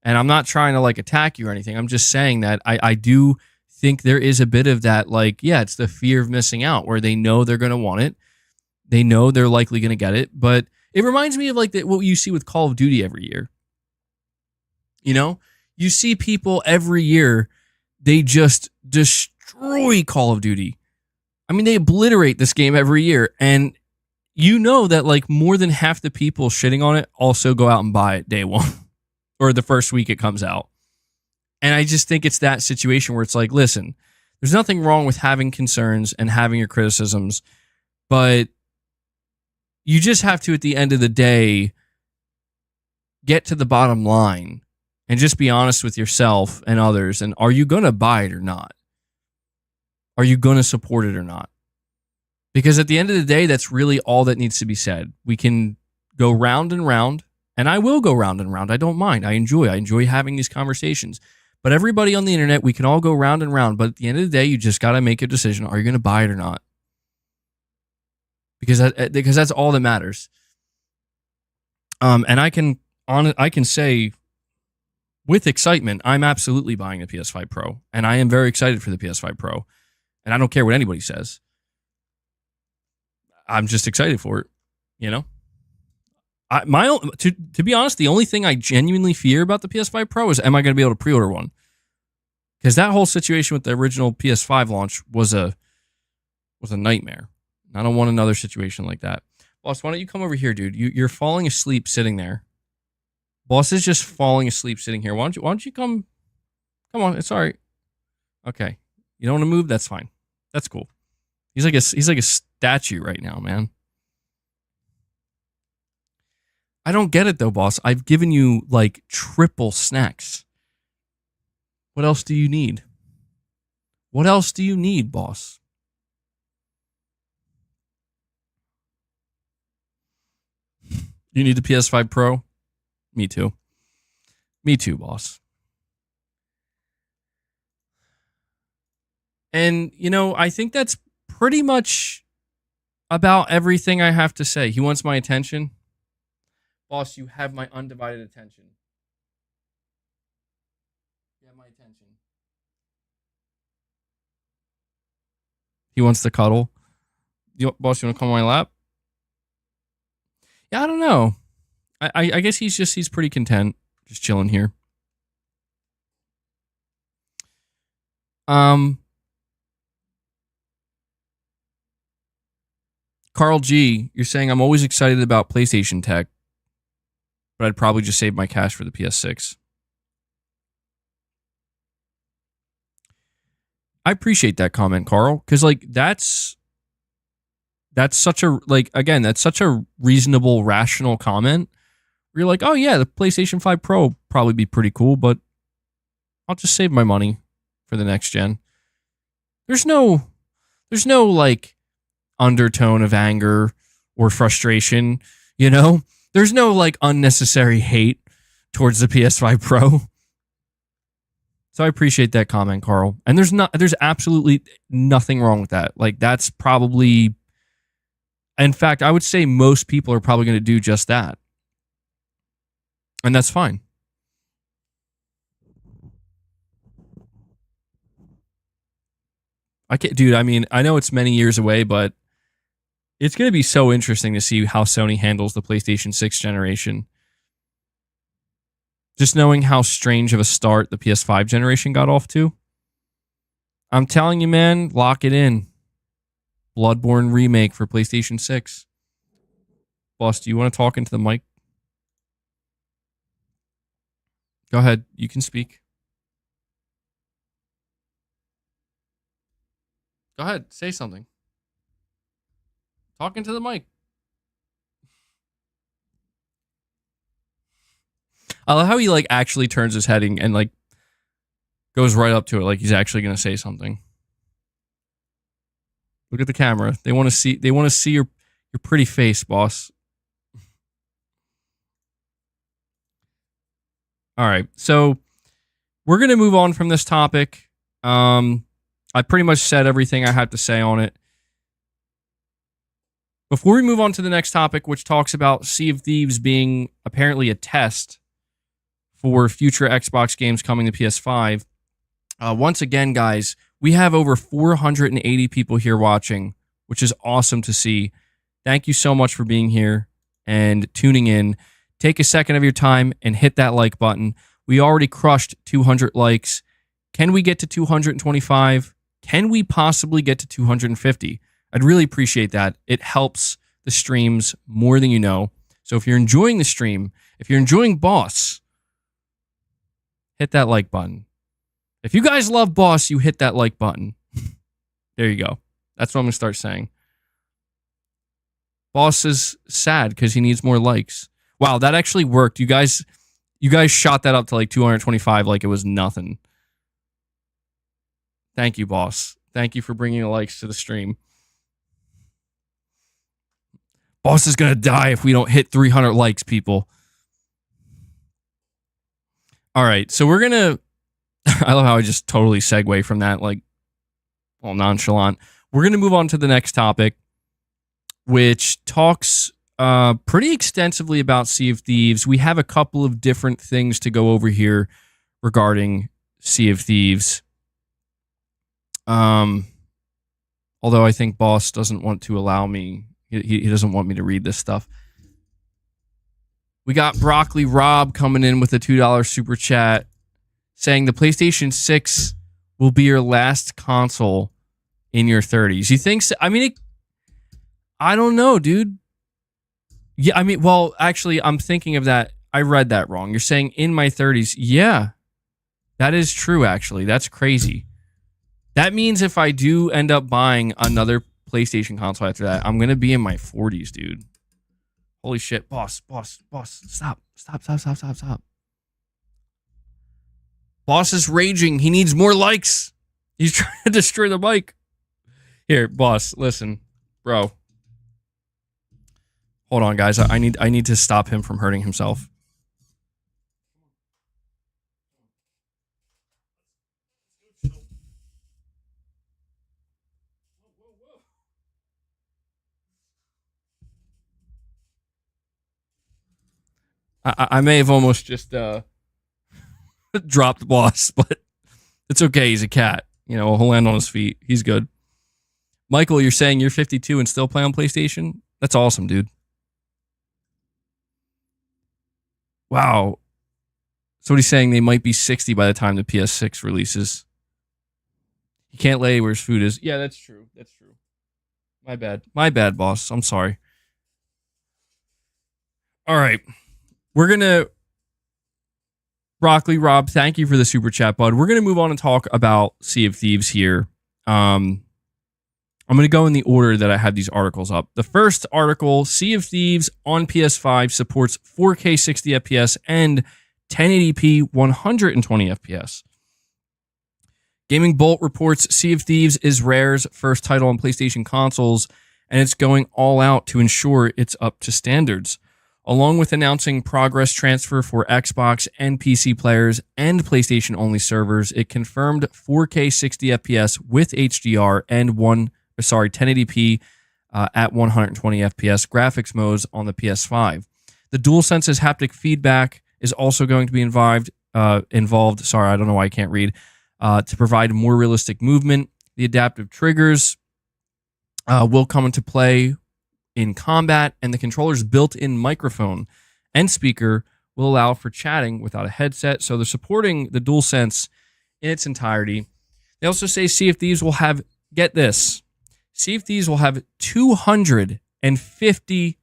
And I'm not trying to like attack you or anything. I'm just saying that I do think there is a bit of that, like, yeah, it's the fear of missing out, where they know they're going to want it. They know they're likely going to get it. But it reminds me of like what you see with Call of Duty every year. You know, you see people every year, they just destroy Call of Duty. I mean, they obliterate this game every year. And you know that like more than half the people shitting on it also go out and buy it day one or the first week it comes out. And I just think it's that situation where it's like, listen, there's nothing wrong with having concerns and having your criticisms, but you just have to, at the end of the day, get to the bottom line and just be honest with yourself and others. And are you going to buy it or not? Are you going to support it or not? Because at the end of the day, that's really all that needs to be said. We can go round and round, and I will go round and round. I don't mind. I enjoy having these conversations. But everybody on the internet, we can all go round and round. But at the end of the day, you just got to make a decision. Are you going to buy it or not? Because that's all that matters. And I can say with excitement, I'm absolutely buying the PS5 Pro, and I am very excited for the PS5 Pro. And I don't care what anybody says. I'm just excited for it, you know? To be honest, the only thing I genuinely fear about the PS5 Pro is, am I going to be able to pre-order one? Because that whole situation with the original PS5 launch was a nightmare. I don't want another situation like that. Boss, why don't you come over here, dude? You're falling asleep sitting there. Boss is just falling asleep sitting here. Why don't you come? Come on, it's all right. Okay, you don't want to move? That's fine. That's cool. He's like a statue right now, man. I don't get it though, boss. I've given you like triple snacks. What else do you need? What else do you need, boss? You need the PS5 Pro? Me too. Me too, boss. And, you know, I think that's pretty much about everything I have to say. He wants my attention. Boss, you have my undivided attention. You have my attention. He wants to cuddle. Boss, you want to come on my lap? Yeah, I don't know. I guess he's pretty content, just chilling here. Carl G, you're saying I'm always excited about PlayStation tech, but I'd probably just save my cash for the PS6. I appreciate that comment, Carl, because like that's such a that's such a reasonable, rational comment. Where you're like, oh yeah, the PlayStation 5 Pro will probably be pretty cool, but I'll just save my money for the next gen. There's no like undertone of anger or frustration, you know? There's no like unnecessary hate towards the PS5 Pro. So I appreciate that comment, Carl. And there's absolutely nothing wrong with that. Like that's probably, in fact, I would say most people are probably going to do just that. And that's fine. Dude, I mean, I know it's many years away, but it's going to be so interesting to see how Sony handles the PlayStation 6 generation. Just knowing how strange of a start the PS5 generation got off to. I'm telling you, man, lock it in. Bloodborne remake for PlayStation 6. Boss, do you want to talk into the mic? Go ahead. You can speak. Go ahead. Say something. Talk into the mic. I love how he like actually turns his head and like goes right up to it like he's actually going to say something. Look at the camera. They want to see your pretty face, boss. All right. So we're going to move on from this topic. I pretty much said everything I had to say on it. Before we move on to the next topic, which talks about Sea of Thieves being apparently a test for future Xbox games coming to PS5, once again, guys, we have over 480 people here watching, which is awesome to see. Thank you so much for being here and tuning in. Take a second of your time and hit that like button. We already crushed 200 likes. Can we get to 225? Can we possibly get to 250? I'd really appreciate that. It helps the streams more than you know. So if you're enjoying the stream, if you're enjoying Boss, hit that like button. If you guys love Boss, you hit that like button. There you go. That's what I'm going to start saying. Boss is sad because he needs more likes. Wow, that actually worked. You guys shot that up to like 225 like it was nothing. Thank you, Boss. Thank you for bringing the likes to the stream. Boss is going to die if we don't hit 300 likes, people. All right, so we're going to... I love how I just totally segue from that, like, all nonchalant. We're going to move on to the next topic, which talks pretty extensively about Sea of Thieves. We have a couple of different things to go over here regarding Sea of Thieves. Although I think Boss doesn't want to allow me... He doesn't want me to read this stuff. We got Broccoli Rob coming in with a $2 super chat saying the PlayStation 6 will be your last console in your 30s. You think so? I mean, I don't know, dude. Yeah, I mean, well, actually, I'm thinking of that. I read that wrong. You're saying in my 30s. Yeah, that is true, actually. That's crazy. That means if I do end up buying another PlayStation console after that, I'm going to be in my 40s, dude. Holy shit. Boss. Stop. Boss is raging. He needs more likes. He's trying to destroy the mic. Here, Boss, listen. Bro. Hold on, guys. I need to stop him from hurting himself. I may have almost just dropped Boss, but it's okay. He's a cat. You know, he'll land on his feet. He's good. Michael, you're saying you're 52 and still play on PlayStation? That's awesome, dude. Wow. So what he's saying, they might be 60 by the time the PS6 releases. He can't lay where his food is. Yeah, that's true. That's true. My bad. My bad, boss. I'm sorry. All right. We're going to... Broccoli Rob, thank you for the super chat, bud. We're going to move on and talk about Sea of Thieves here. I'm going to go in the order that I had these articles up. The first article, Sea of Thieves on PS5 supports 4K 60 FPS and 1080p 120 FPS. Gaming Bolt reports Sea of Thieves is Rare's first title on PlayStation consoles, and it's going all out to ensure it's up to standards. Along with announcing progress transfer for Xbox and PC players and PlayStation-only servers, it confirmed 4K 60 FPS with HDR and 1080p at 120 FPS graphics modes on the PS5. The DualSense's haptic feedback is also going to be involved. Sorry, I don't know why I can't read. To provide more realistic movement. The adaptive triggers will come into play in combat, and the controller's built-in microphone and speaker will allow for chatting without a headset. So they're supporting the DualSense in its entirety. They also say Sea of Thieves will have, get this, Sea of Thieves will have 250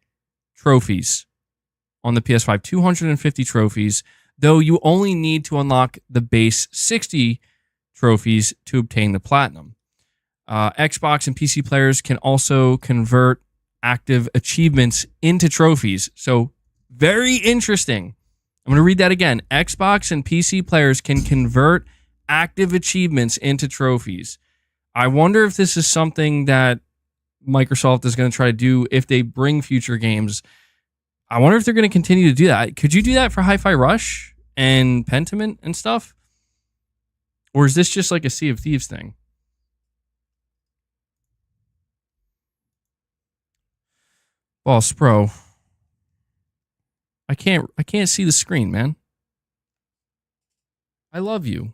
trophies on the PS5, 250 trophies, though you only need to unlock the base 60 trophies to obtain the platinum. Xbox and PC players can also convert active achievements into trophies. So very interesting. I'm going to read that again. Xbox and PC players can convert active achievements into trophies. I wonder if this is something that Microsoft is going to try to do if they bring future games. I wonder if they're going to continue to do that. Could you do that for Hi-Fi Rush and Pentiment and stuff? Or is this just like a Sea of Thieves thing? Boss Pro. I can't see the screen, man. I love you.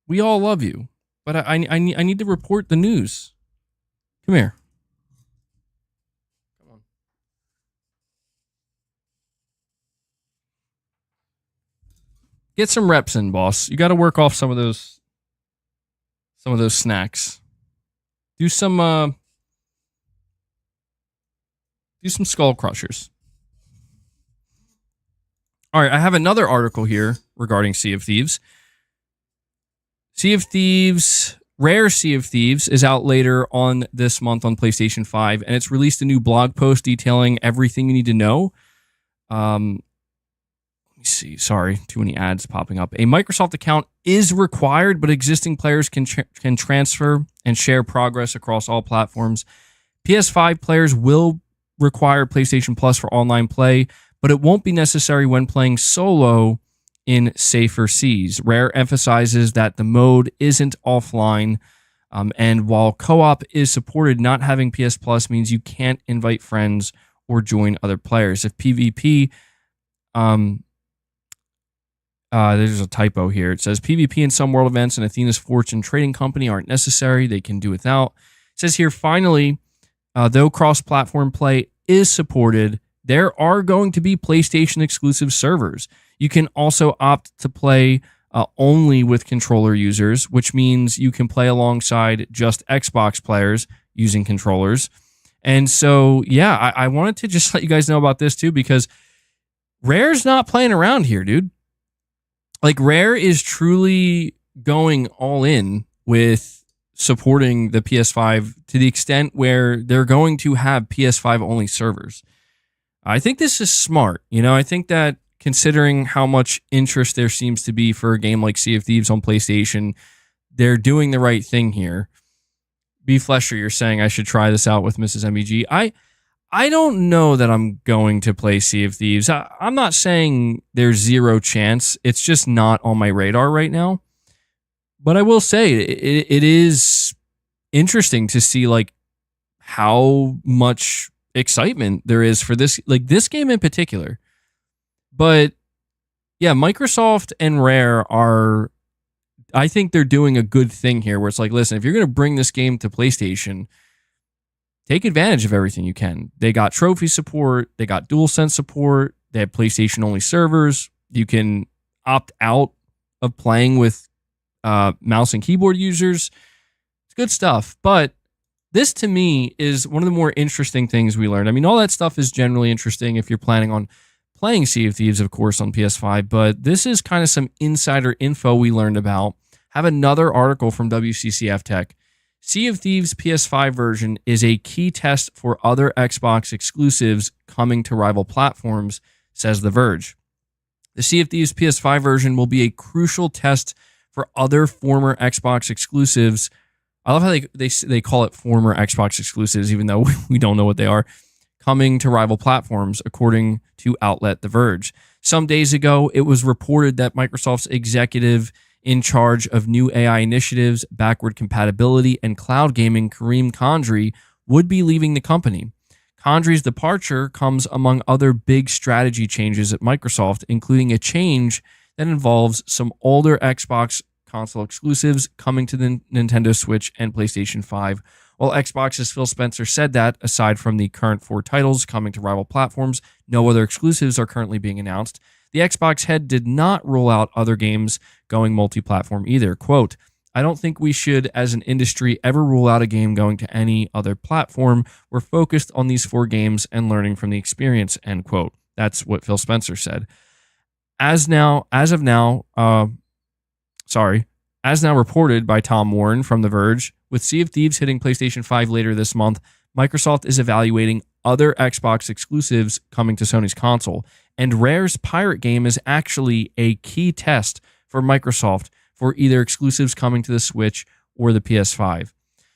We all love you. But I need to report the news. Come here. Come on. Get some reps in, boss. You got to work off some of those snacks. Do some skull crushers. All right, I have another article here regarding Sea of Thieves. Sea of Thieves, Rare Sea of Thieves, is out later on this month on PlayStation 5, and it's released a new blog post detailing everything you need to know. Let me see. Sorry, too many ads popping up. A Microsoft account is required, but existing players can transfer and share progress across all platforms. PS5 players will require PlayStation Plus for online play, but it won't be necessary when playing solo in safer seas. Rare emphasizes that the mode isn't offline, and while co-op is supported, not having PS Plus means you can't invite friends or join other players. If PvP, there's a typo here. It says PvP in some world events and Athena's Fortune Trading Company aren't necessary. They can do without. It says here, finally, though cross-platform play is supported, there are going to be PlayStation exclusive servers. You can also opt to play only with controller users, which means you can play alongside just Xbox players using controllers. And so, yeah, I wanted to just let you guys know about this too, because Rare's not playing around here, dude. Like, Rare is truly going all in with supporting the PS5 to the extent where they're going to have PS5 only servers. I think this is smart. You know, I think that considering how much interest there seems to be for a game like Sea of Thieves on PlayStation, they're doing the right thing here. B. Flesher, you're saying I should try this out with Mrs. MEG. I don't know that I'm going to play Sea of Thieves. I'm not saying there's zero chance. It's just not on my radar right now. But I will say it is interesting to see like how much excitement there is for this, like this game in particular. But Yeah, Microsoft and Rare are, I think they're doing a good thing here where it's like, listen, if you're going to bring this game to PlayStation, take advantage of everything you can. They got trophy support, they got DualSense support, they have PlayStation only servers. You can opt out of playing with mouse and keyboard users. It's good stuff. But this to me is one of the more interesting things we learned. I mean, all that stuff is generally interesting if you're planning on playing Sea of Thieves, of course, on PS5, but this is kind of some insider info we learned about. Have another article from WCCF Tech. Sea of Thieves PS5 version is a key test for other Xbox exclusives coming to rival platforms, says The Verge. The Sea of Thieves PS5 version will be a crucial test for other former Xbox exclusives. I love how they call it former Xbox exclusives, even though we don't know what they are, coming to rival platforms, according to outlet The Verge. Some days ago, it was reported that Microsoft's executive in charge of new AI initiatives, backward compatibility, and cloud gaming, Kareem Khandri, would be leaving the company. Khandri's departure comes among other big strategy changes at Microsoft, including a change that involves some older Xbox console exclusives coming to the Nintendo Switch and PlayStation 5. While Xbox's Phil Spencer said that, aside from the current 4 titles coming to rival platforms, no other exclusives are currently being announced. The Xbox head did not rule out other games going multi-platform either. Quote, I don't think we should, as an industry, ever rule out a game going to any other platform. We're focused on these 4 games and learning from the experience, end quote. That's what Phil Spencer said. As now reported by Tom Warren from The Verge, with Sea of Thieves hitting PlayStation 5 later this month, Microsoft is evaluating other Xbox exclusives coming to Sony's console, and Rare's Pirate game is actually a key test for Microsoft for either exclusives coming to the Switch or the PS5.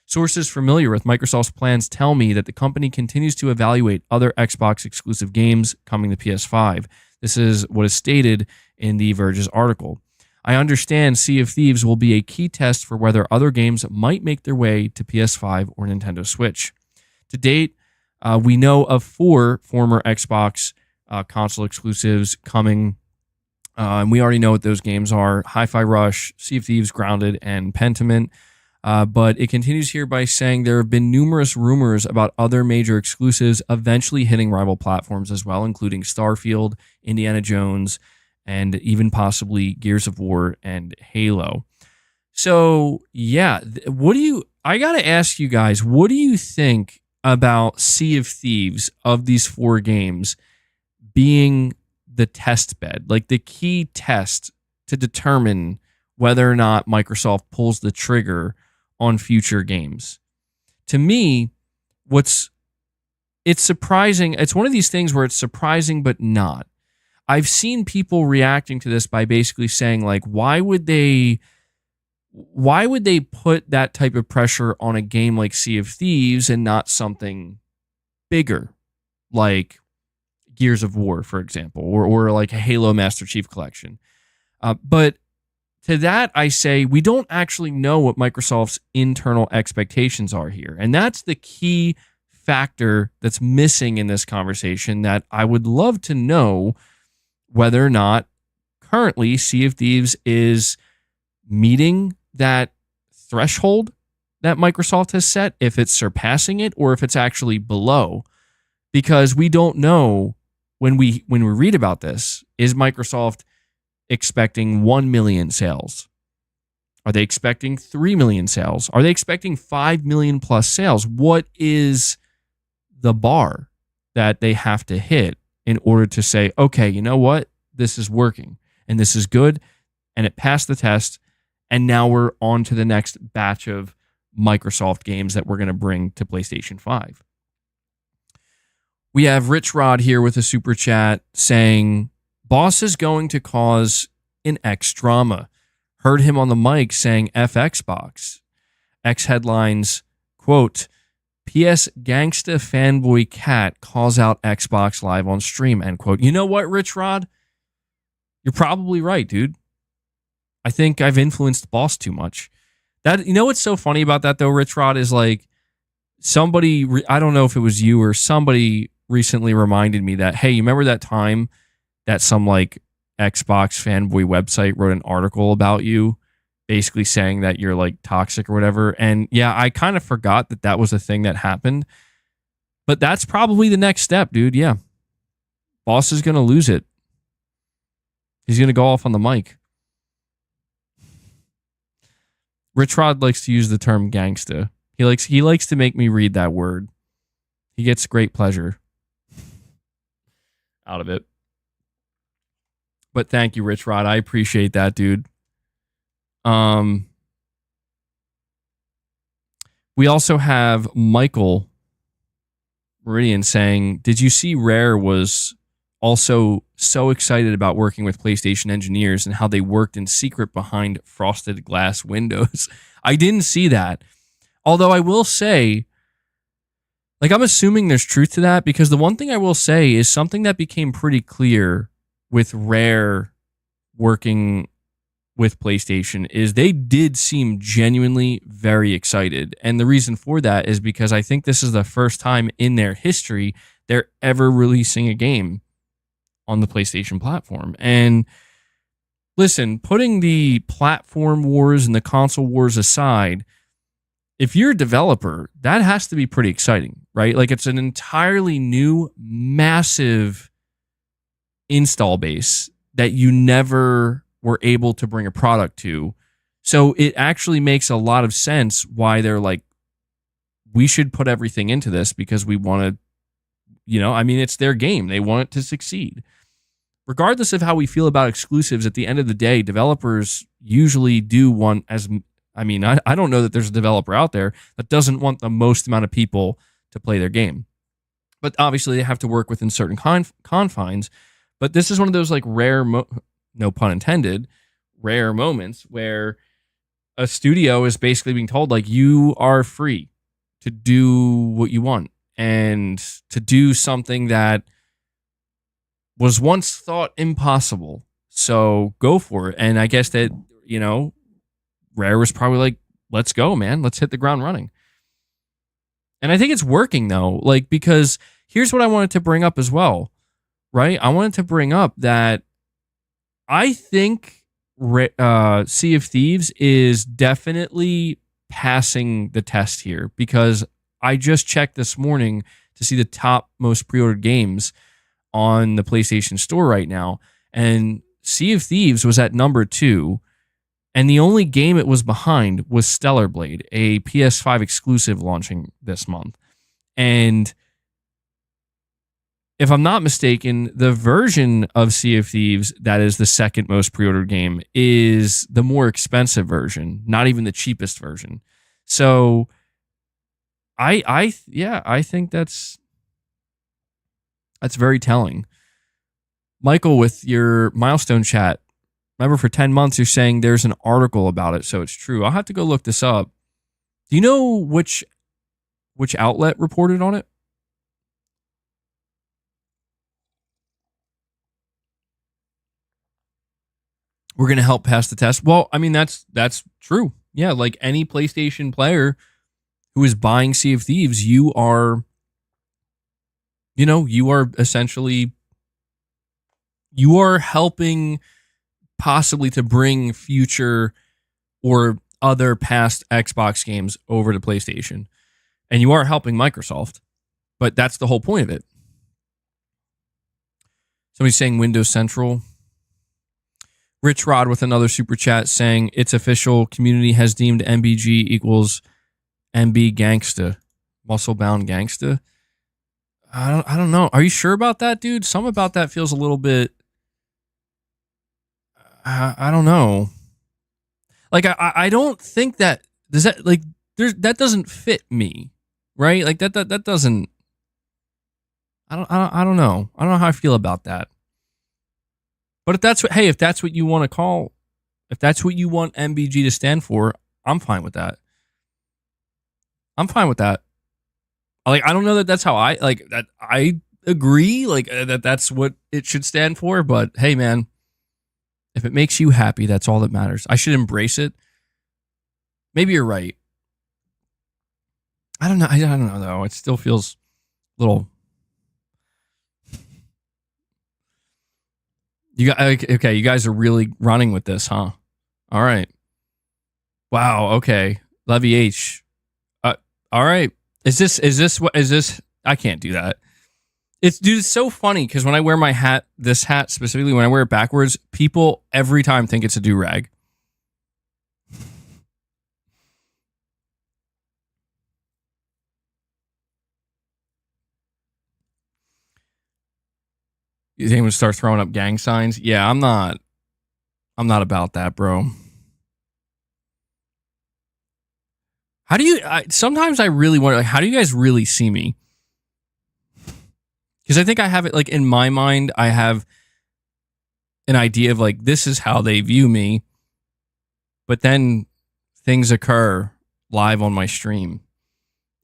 Sources familiar with Microsoft's plans tell me that the company continues to evaluate other Xbox exclusive games coming to PS5. This is what is stated in The Verge's article. I understand Sea of Thieves will be a key test for whether other games might make their way to PS5 or Nintendo Switch. To date, we know of 4 former Xbox console exclusives coming, and we already know what those games are: Hi-Fi Rush, Sea of Thieves, Grounded, and Pentiment. But it continues here by saying there have been numerous rumors about other major exclusives eventually hitting rival platforms as well, including Starfield, Indiana Jones, and even possibly Gears of War and Halo. So, yeah, I got to ask you guys, what do you think about Sea of Thieves, of these 4 games, being the test bed, like the key test to determine whether or not Microsoft pulls the trigger on future games? To me, it's surprising. It's one of these things where it's surprising, but not. I've seen people reacting to this by basically saying, like, why would they put that type of pressure on a game like Sea of Thieves and not something bigger, like Gears of War, for example, or like a Halo Master Chief Collection? But to that, I say we don't actually know what Microsoft's internal expectations are here. And that's the key factor that's missing in this conversation that I would love to know whether or not currently Sea of Thieves is meeting that threshold that Microsoft has set, if it's surpassing it or if it's actually below. Because we don't know when we read about this, is Microsoft expecting 1 million sales? Are they expecting 3 million sales? Are they expecting 5 million plus sales? What is the bar that they have to hit in order to say, okay, you know what? This is working and this is good and it passed the test. And now we're on to the next batch of Microsoft games that we're going to bring to PlayStation 5. We have Rich Rod here with a super chat saying, boss is going to cause an X drama. Heard him on the mic saying F Xbox. X headlines, quote, PS Gangsta Fanboy Cat calls out Xbox Live on stream, end quote. You know what, Rich Rod? You're probably right, dude. I think I've influenced Boss too much. That, you know what's so funny about that though, Rich Rod, is like somebody, I don't know if it was you or somebody recently reminded me that, hey, you remember that time that some like Xbox fanboy website wrote an article about you, basically saying that you're like toxic or whatever. And yeah, I kind of forgot that that was a thing that happened. But that's probably the next step, dude. Yeah. Boss is going to lose it. He's going to go off on the mic. Rich Rod likes to use the term gangsta. He likes to make me read that word. He gets great pleasure out of it. But thank you, Rich Rod. I appreciate that, dude. We also have Michael Meridian saying, did you see Rare was also so excited about working with PlayStation engineers and how they worked in secret behind frosted glass windows? I didn't see that. Although I will say, like, I'm assuming there's truth to that, because the one thing I will say is something that became pretty clear with Rare working with PlayStation is they did seem genuinely very excited. And the reason for that is because I think this is the first time in their history they're ever releasing a game on the PlayStation platform. And listen, putting the platform wars and the console wars aside, if you're a developer, that has to be pretty exciting, right? Like, it's an entirely new, massive install base that you never were able to bring a product to. So it actually makes a lot of sense why they're like, we should put everything into this because we want to, I mean, it's their game. They want it to succeed. Regardless of how we feel about exclusives, at the end of the day, developers usually do want I don't know that there's a developer out there that doesn't want the most amount of people to play their game. But obviously they have to work within certain confines. But this is one of those like rare, no pun intended, rare moments where a studio is basically being told, like, you are free to do what you want and to do something that was once thought impossible. So go for it. And I guess that, Rare was probably like, let's go, man. Let's hit the ground running. And I think it's working, though, like, because here's what I wanted to bring up as well, right? I wanted to bring up that I think Sea of Thieves is definitely passing the test here, because I just checked this morning to see the top most pre-ordered games on the PlayStation Store right now, and Sea of Thieves was at number 2, and the only game it was behind was Stellar Blade, a PS5 exclusive launching this month. And if I'm not mistaken, the version of Sea of Thieves that is the second most pre-ordered game is the more expensive version, not even the cheapest version. So I think that's very telling. Michael, with your milestone chat, remember for 10 months you're saying there's an article about it, so it's true. I'll have to go look this up. Do you know which outlet reported on it? We're going to help pass the test. Well, I mean, that's true. Yeah, like any PlayStation player who is buying Sea of Thieves, you are essentially, you are helping possibly to bring future or other past Xbox games over to PlayStation. And you are helping Microsoft. But that's the whole point of it. Somebody's saying Windows Central. Rich Rod with another super chat saying it's official. Community has deemed MBG equals MB Gangsta. Muscle bound Gangsta. I don't know. Are you sure about that, dude? Some about that feels a little bit. I don't know. Like, I don't think that does that, like, that doesn't fit me, right? Like that doesn't. I don't know. I don't know how I feel about that. But if that's what you want to call, if that's what you want MBG to stand for, I'm fine with that. Like, I don't know that that's how I like that. I agree, like, that's what it should stand for. But hey, man, if it makes you happy, that's all that matters. I should embrace it. Maybe you're right. I don't know. I don't know though. It still feels a little. Okay, you guys are really running with this, huh? All right. Wow. Okay. Levy H. All right. Is this? I can't do that. It's so funny because when I wear my hat, this hat specifically, when I wear it backwards, people every time think it's a do-rag. You think would start throwing up gang signs? Yeah, I'm not about that, bro. How do you? Sometimes I really wonder, like, how do you guys really see me? Because I think I have it like in my mind. I have an idea of like this is how they view me, but then things occur live on my stream.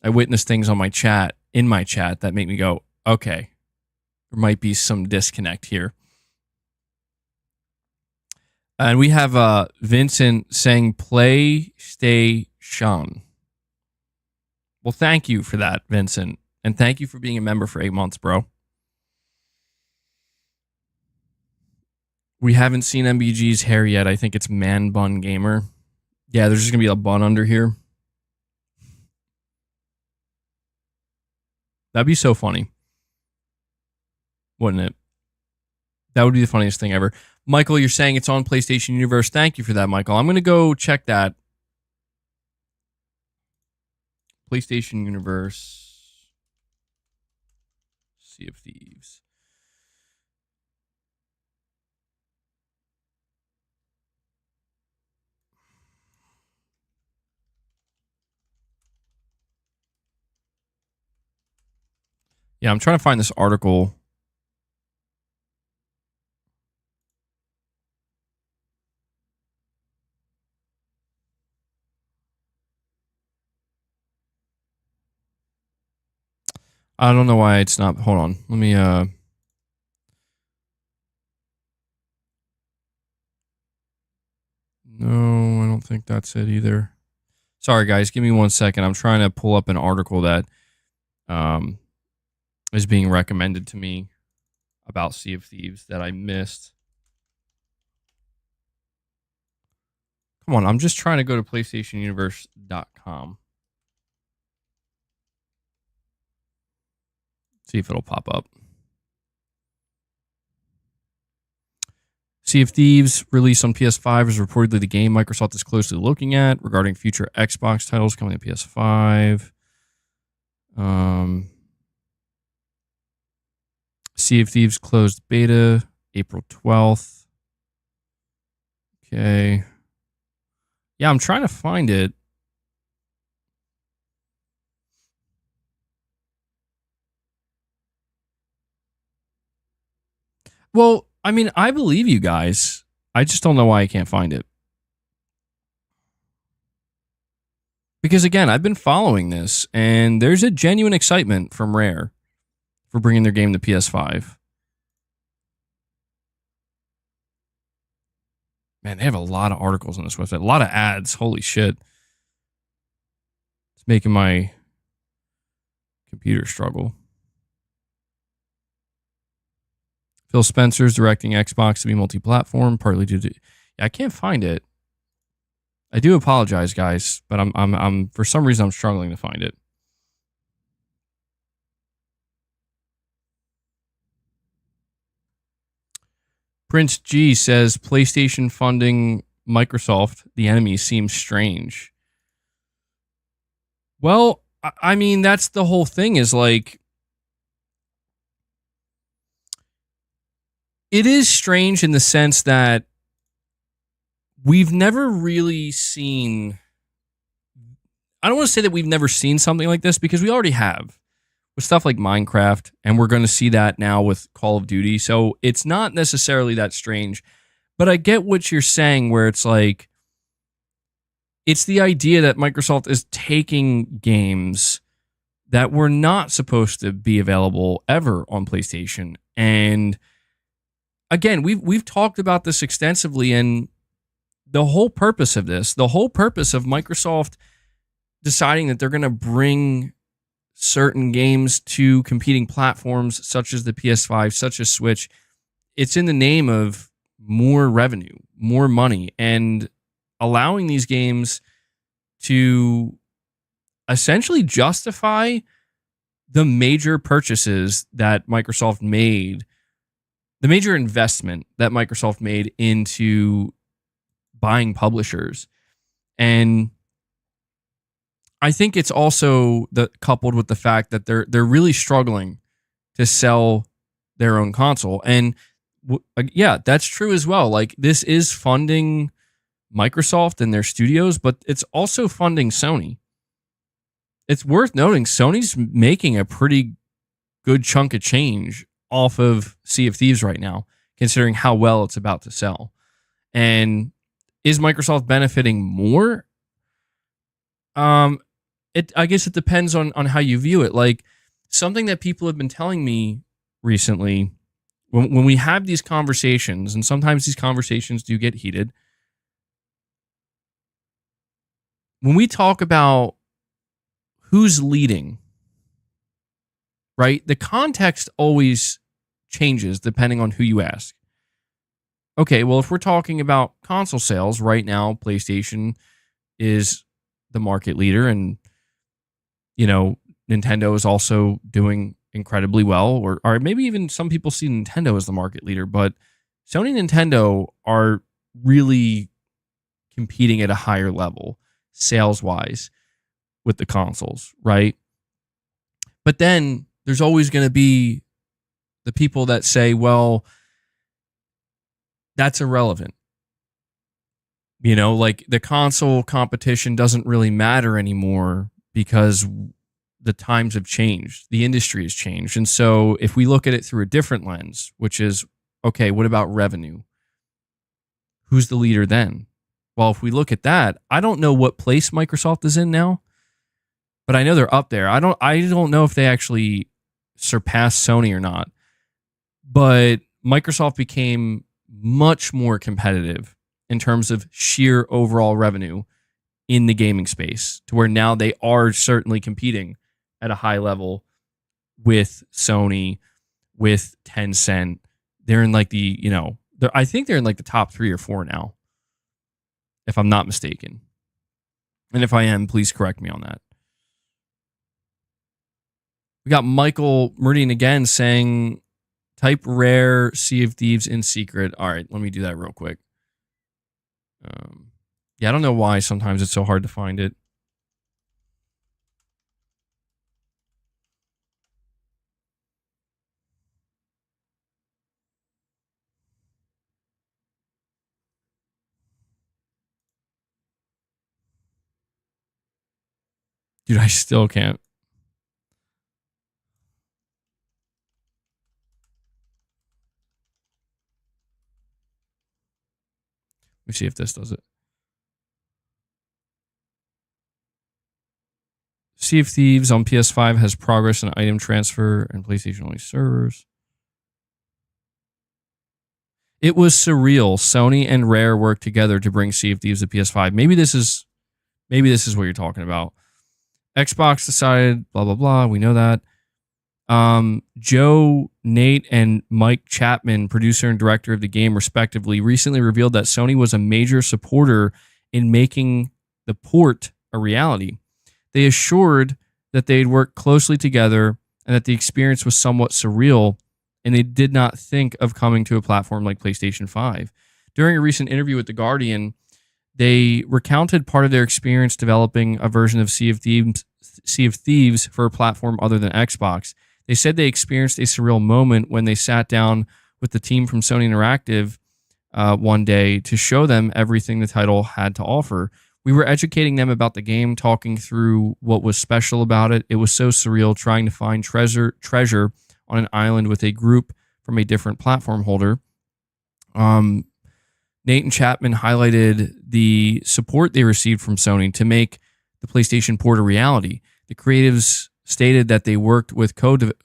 I witness things on my chat, in my chat, that make me go, okay, there might be some disconnect here. And we have Vincent saying PlayStation. Well, thank you for that, Vincent. And thank you for being a member for 8 months, bro. We haven't seen MBG's hair yet. I think it's Man Bun Gamer. Yeah, there's just going to be a bun under here. That'd be so funny. Wouldn't it? That would be the funniest thing ever. Michael, you're saying it's on PlayStation Universe. Thank you for that, Michael. I'm going to go check that. PlayStation Universe. Sea of Thieves. Yeah, I'm trying to find this article. I don't know why it's not. Hold on. Let me No, I don't think that's it either. Sorry guys, give me 1 second. I'm trying to pull up an article that is being recommended to me about Sea of Thieves that I missed. Come on, I'm just trying to go to PlayStationUniverse.com. See if it'll pop up. Sea of Thieves released on PS5 is reportedly the game Microsoft is closely looking at regarding future Xbox titles coming to PS5. Sea of Thieves closed beta April 12th. Okay. Yeah, I'm trying to find it. Well, I mean, I believe you guys. I just don't know why I can't find it. Because again, I've been following this, and there's a genuine excitement from Rare for bringing their game to PS5. Man, they have a lot of articles on this website. A lot of ads. Holy shit. It's making my computer struggle. Phil Spencer's directing Xbox to be multi-platform, partly due to... Yeah, I can't find it. I do apologize, guys, but I'm for some reason I'm struggling to find it. Prince G says PlayStation funding Microsoft, the enemy, seems strange. Well, I mean, that's the whole thing is like, it is strange in the sense that we've never really seen, I don't want to say that we've never seen something like this because we already have with stuff like Minecraft, and we're going to see that now with Call of Duty. So it's not necessarily that strange, but I get what you're saying where it's like, it's the idea that Microsoft is taking games that were not supposed to be available ever on PlayStation. And again, we've talked about this extensively, and the whole purpose of this, the whole purpose of Microsoft deciding that they're going to bring certain games to competing platforms such as the PS5, such as Switch, it's in the name of more revenue, more money, and allowing these games to essentially justify the major purchases that Microsoft made, the major investment that Microsoft made into buying publishers. And I think it's also coupled with the fact that they're really struggling to sell their own console. And yeah, that's true as well. Like, this is funding Microsoft and their studios, but it's also funding Sony. It's worth noting Sony's making a pretty good chunk of change off of Sea of Thieves right now, considering how well it's about to sell. And is Microsoft benefiting more? I guess it depends on how you view it. Like, something that people have been telling me recently, when we have these conversations, and sometimes these conversations do get heated, when we talk about who's leading, right? The context always changes depending on who you ask. Okay, well, if we're talking about console sales right now, PlayStation is the market leader, and Nintendo is also doing incredibly well, or maybe even some people see Nintendo as the market leader, but Sony and Nintendo are really competing at a higher level sales-wise with the consoles, right? But then there's always going to be the people that say, well, that's irrelevant. Like, the console competition doesn't really matter anymore because the times have changed. The industry has changed. And so if we look at it through a different lens, which is, okay, what about revenue? Who's the leader then? Well, if we look at that, I don't know what place Microsoft is in now, but I know they're up there. I don't know if they actually surpassed Sony or not. But Microsoft became much more competitive in terms of sheer overall revenue in the gaming space, to where now they are certainly competing at a high level with Sony, with Tencent. They're in like I think they're in like the top 3 or 4 now, if I'm not mistaken. And if I am, please correct me on that. We got Michael Meridian again saying, type rare Sea of Thieves in secret. All right, let me do that real quick. Yeah, I don't know why sometimes it's so hard to find it. Dude, I still can't. Let me see if this does it. Sea of Thieves on PS5 has progress in item transfer and PlayStation-only servers. It was surreal. Sony and Rare worked together to bring Sea of Thieves to PS5. Maybe this is what you're talking about. Xbox decided, blah, blah, blah. We know that. Joe, Nate, and Mike Chapman, producer and director of the game, respectively, recently revealed that Sony was a major supporter in making the port a reality. They assured that they'd worked closely together and that the experience was somewhat surreal, and they did not think of coming to a platform like PlayStation 5. During a recent interview with The Guardian, they recounted part of their experience developing a version of Sea of Thieves for a platform other than Xbox. They said they experienced a surreal moment when they sat down with the team from Sony Interactive one day to show them everything the title had to offer. We were educating them about the game, talking through what was special about it. It was so surreal trying to find treasure on an island with a group from a different platform holder. Nate and Chapman highlighted the support they received from Sony to make the PlayStation port a reality. The creatives stated that they worked with co-developers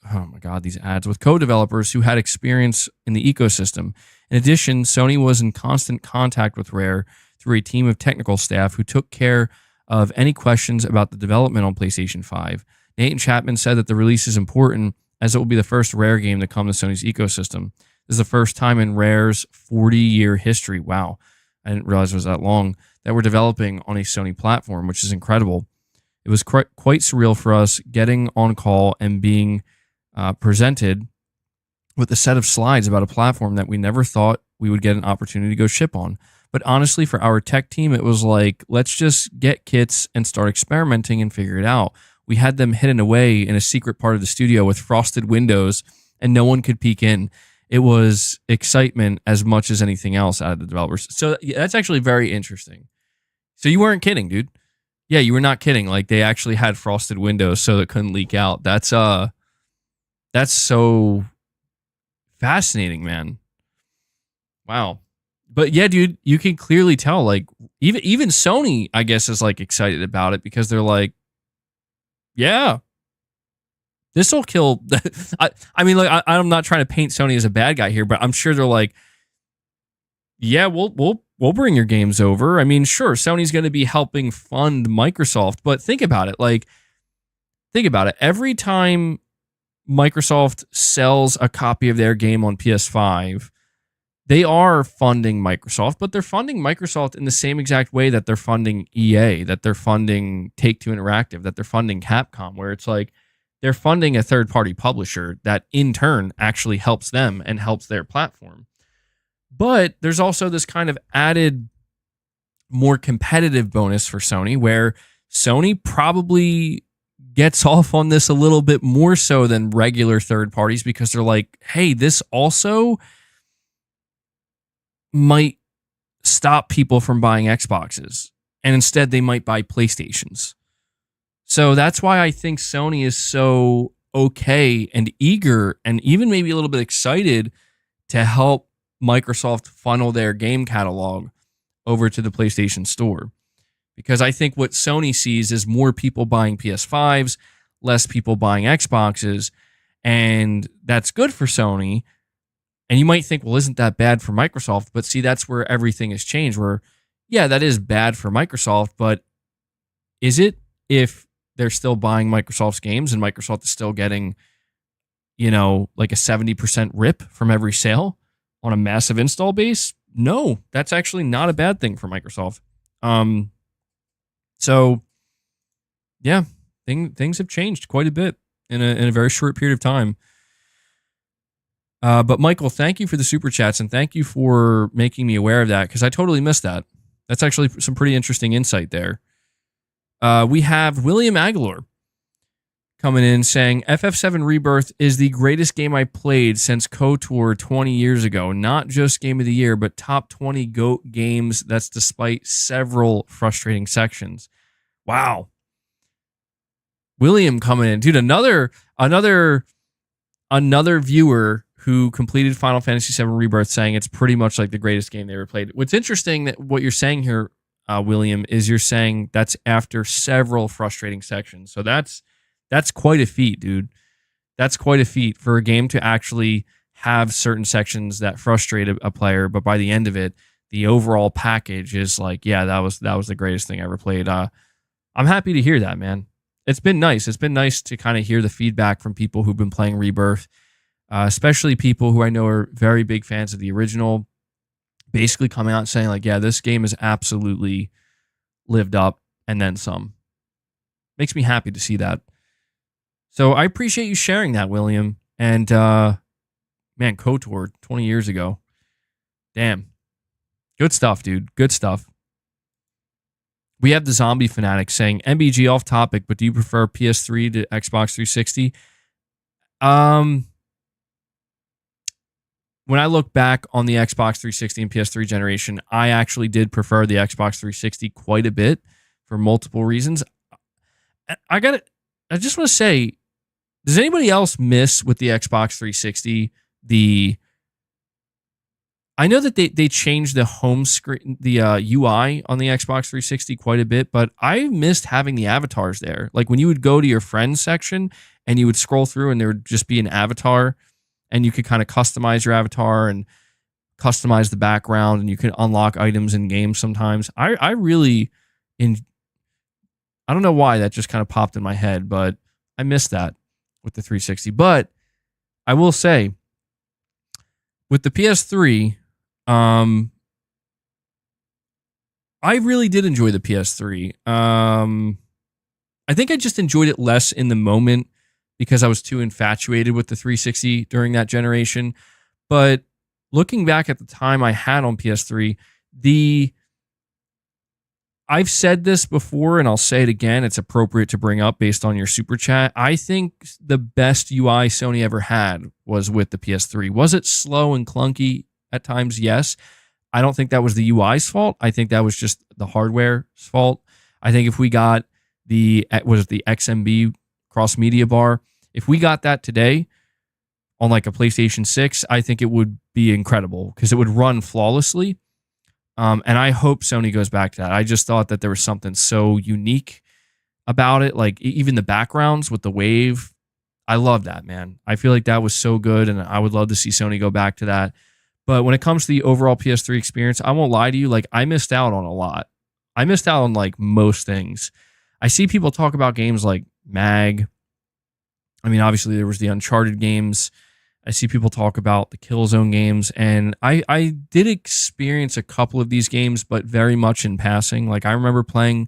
who had experience in the ecosystem. In addition, Sony was in constant contact with Rare through a team of technical staff who took care of any questions about the development on PlayStation 5. Nate and Chapman said that the release is important as it will be the first Rare game to come to Sony's ecosystem. This is the first time in Rare's 40-year history. Wow. I didn't realize it was that long that we're developing on a Sony platform, which is incredible. It was quite surreal for us getting on call and being presented with a set of slides about a platform that we never thought we would get an opportunity to go ship on. But honestly, for our tech team, it was like, let's just get kits and start experimenting and figure it out. We had them hidden away in a secret part of the studio with frosted windows, and no one could peek in. It was excitement as much as anything else out of the developers. So that's actually very interesting. So you weren't kidding, dude. Yeah, you were not kidding. Like, they actually had frosted windows so it couldn't leak out. That's so fascinating, man. Wow. But yeah, dude, you can clearly tell, like, even Sony, I guess, is like excited about it because they're like, yeah, this will kill. I mean, like, I'm not trying to paint Sony as a bad guy here, but I'm sure they're like, yeah, we'll bring your games over. I mean, sure, Sony's going to be helping fund Microsoft, but think about it. Like, think about it. Every time Microsoft sells a copy of their game on PS5, they are funding Microsoft, but they're funding Microsoft in the same exact way that they're funding EA, that they're funding Take-Two Interactive, that they're funding Capcom, where it's like they're funding a third-party publisher that in turn actually helps them and helps their platform. But there's also this kind of added, more competitive bonus for Sony, where Sony probably gets off on this a little bit more so than regular third parties because they're like, hey, this also might stop people from buying Xboxes, and instead they might buy PlayStations. So that's why I think Sony is so okay and eager and even maybe a little bit excited to help Microsoft funnel their game catalog over to the PlayStation Store. Because I think what Sony sees is more people buying PS5s, less people buying Xboxes, and that's good for Sony. And you might think, well, isn't that bad for Microsoft? But see, that's where everything has changed, where, yeah, that is bad for Microsoft, but is it if they're still buying Microsoft's games and Microsoft is still getting, like a 70% rip from every sale on a massive install base? No, that's actually not a bad thing for Microsoft. So, yeah, things have changed quite a bit in a very short period of time. But Michael, thank you for the super chats and thank you for making me aware of that because I totally missed that. That's actually some pretty interesting insight there. We have William Aguilar coming in saying, FF7 Rebirth is the greatest game I played since KOTOR 20 years ago. Not just game of the year, but top 20 GOAT games. That's despite several frustrating sections. Wow. William coming in. Dude, another viewer who completed Final Fantasy VII Rebirth saying it's pretty much like the greatest game they ever played. What's interesting that what you're saying here, William, is you're saying that's after several frustrating sections. So that's quite a feat, dude. That's quite a feat for a game to actually have certain sections that frustrate a player, but by the end of it, the overall package is like, yeah, that was the greatest thing I ever played. I'm happy to hear that, man. It's been nice. It's been nice to kind of hear the feedback from people who've been playing Rebirth, especially people who I know are very big fans of the original, basically coming out and saying like, yeah, this game has absolutely lived up and then some. Makes me happy to see that. So I appreciate you sharing that, William. And man, KOTOR 20 years ago. Damn. Good stuff, dude. Good stuff. We have the Zombie Fanatic saying, MBG off topic, but do you prefer PS3 to Xbox 360? When I look back on the Xbox 360 and PS3 generation, I actually did prefer the Xbox 360 quite a bit for multiple reasons. I just want to say, does anybody else miss with the Xbox 360 I know that they changed the home screen, the UI on the Xbox 360 quite a bit, but I missed having the avatars there. Like when you would go to your friends section and you would scroll through and there would just be an avatar and you could kind of customize your avatar and customize the background and you could unlock items in games sometimes. I really, I don't know why that just kind of popped in my head, but I missed that with the 360. But I will say, with the PS3, I really did enjoy the PS3. I think I just enjoyed it less in the moment because I was too infatuated with the 360 during that generation. But looking back at the time I had on PS3, I've said this before and I'll say it again. It's appropriate to bring up based on your super chat. I think the best UI Sony ever had was with the PS3. Was it slow and clunky at times? Yes. I don't think that was the UI's fault. I think that was just the hardware's fault. I think if we got the XMB cross media bar, if we got that today on like a PlayStation 6, I think it would be incredible because it would run flawlessly. And I hope Sony goes back to that. I just thought that there was something so unique about it. Like even the backgrounds with the wave, I love that, man. I feel like that was so good, and I would love to see Sony go back to that. But when it comes to the overall PS3 experience, I won't lie to you. Like I missed out on a lot. I missed out on like most things. I see people talk about games like MAG. I mean, obviously there was the Uncharted games. I see people talk about the Killzone games, and I did experience a couple of these games, but very much in passing. Like I remember playing,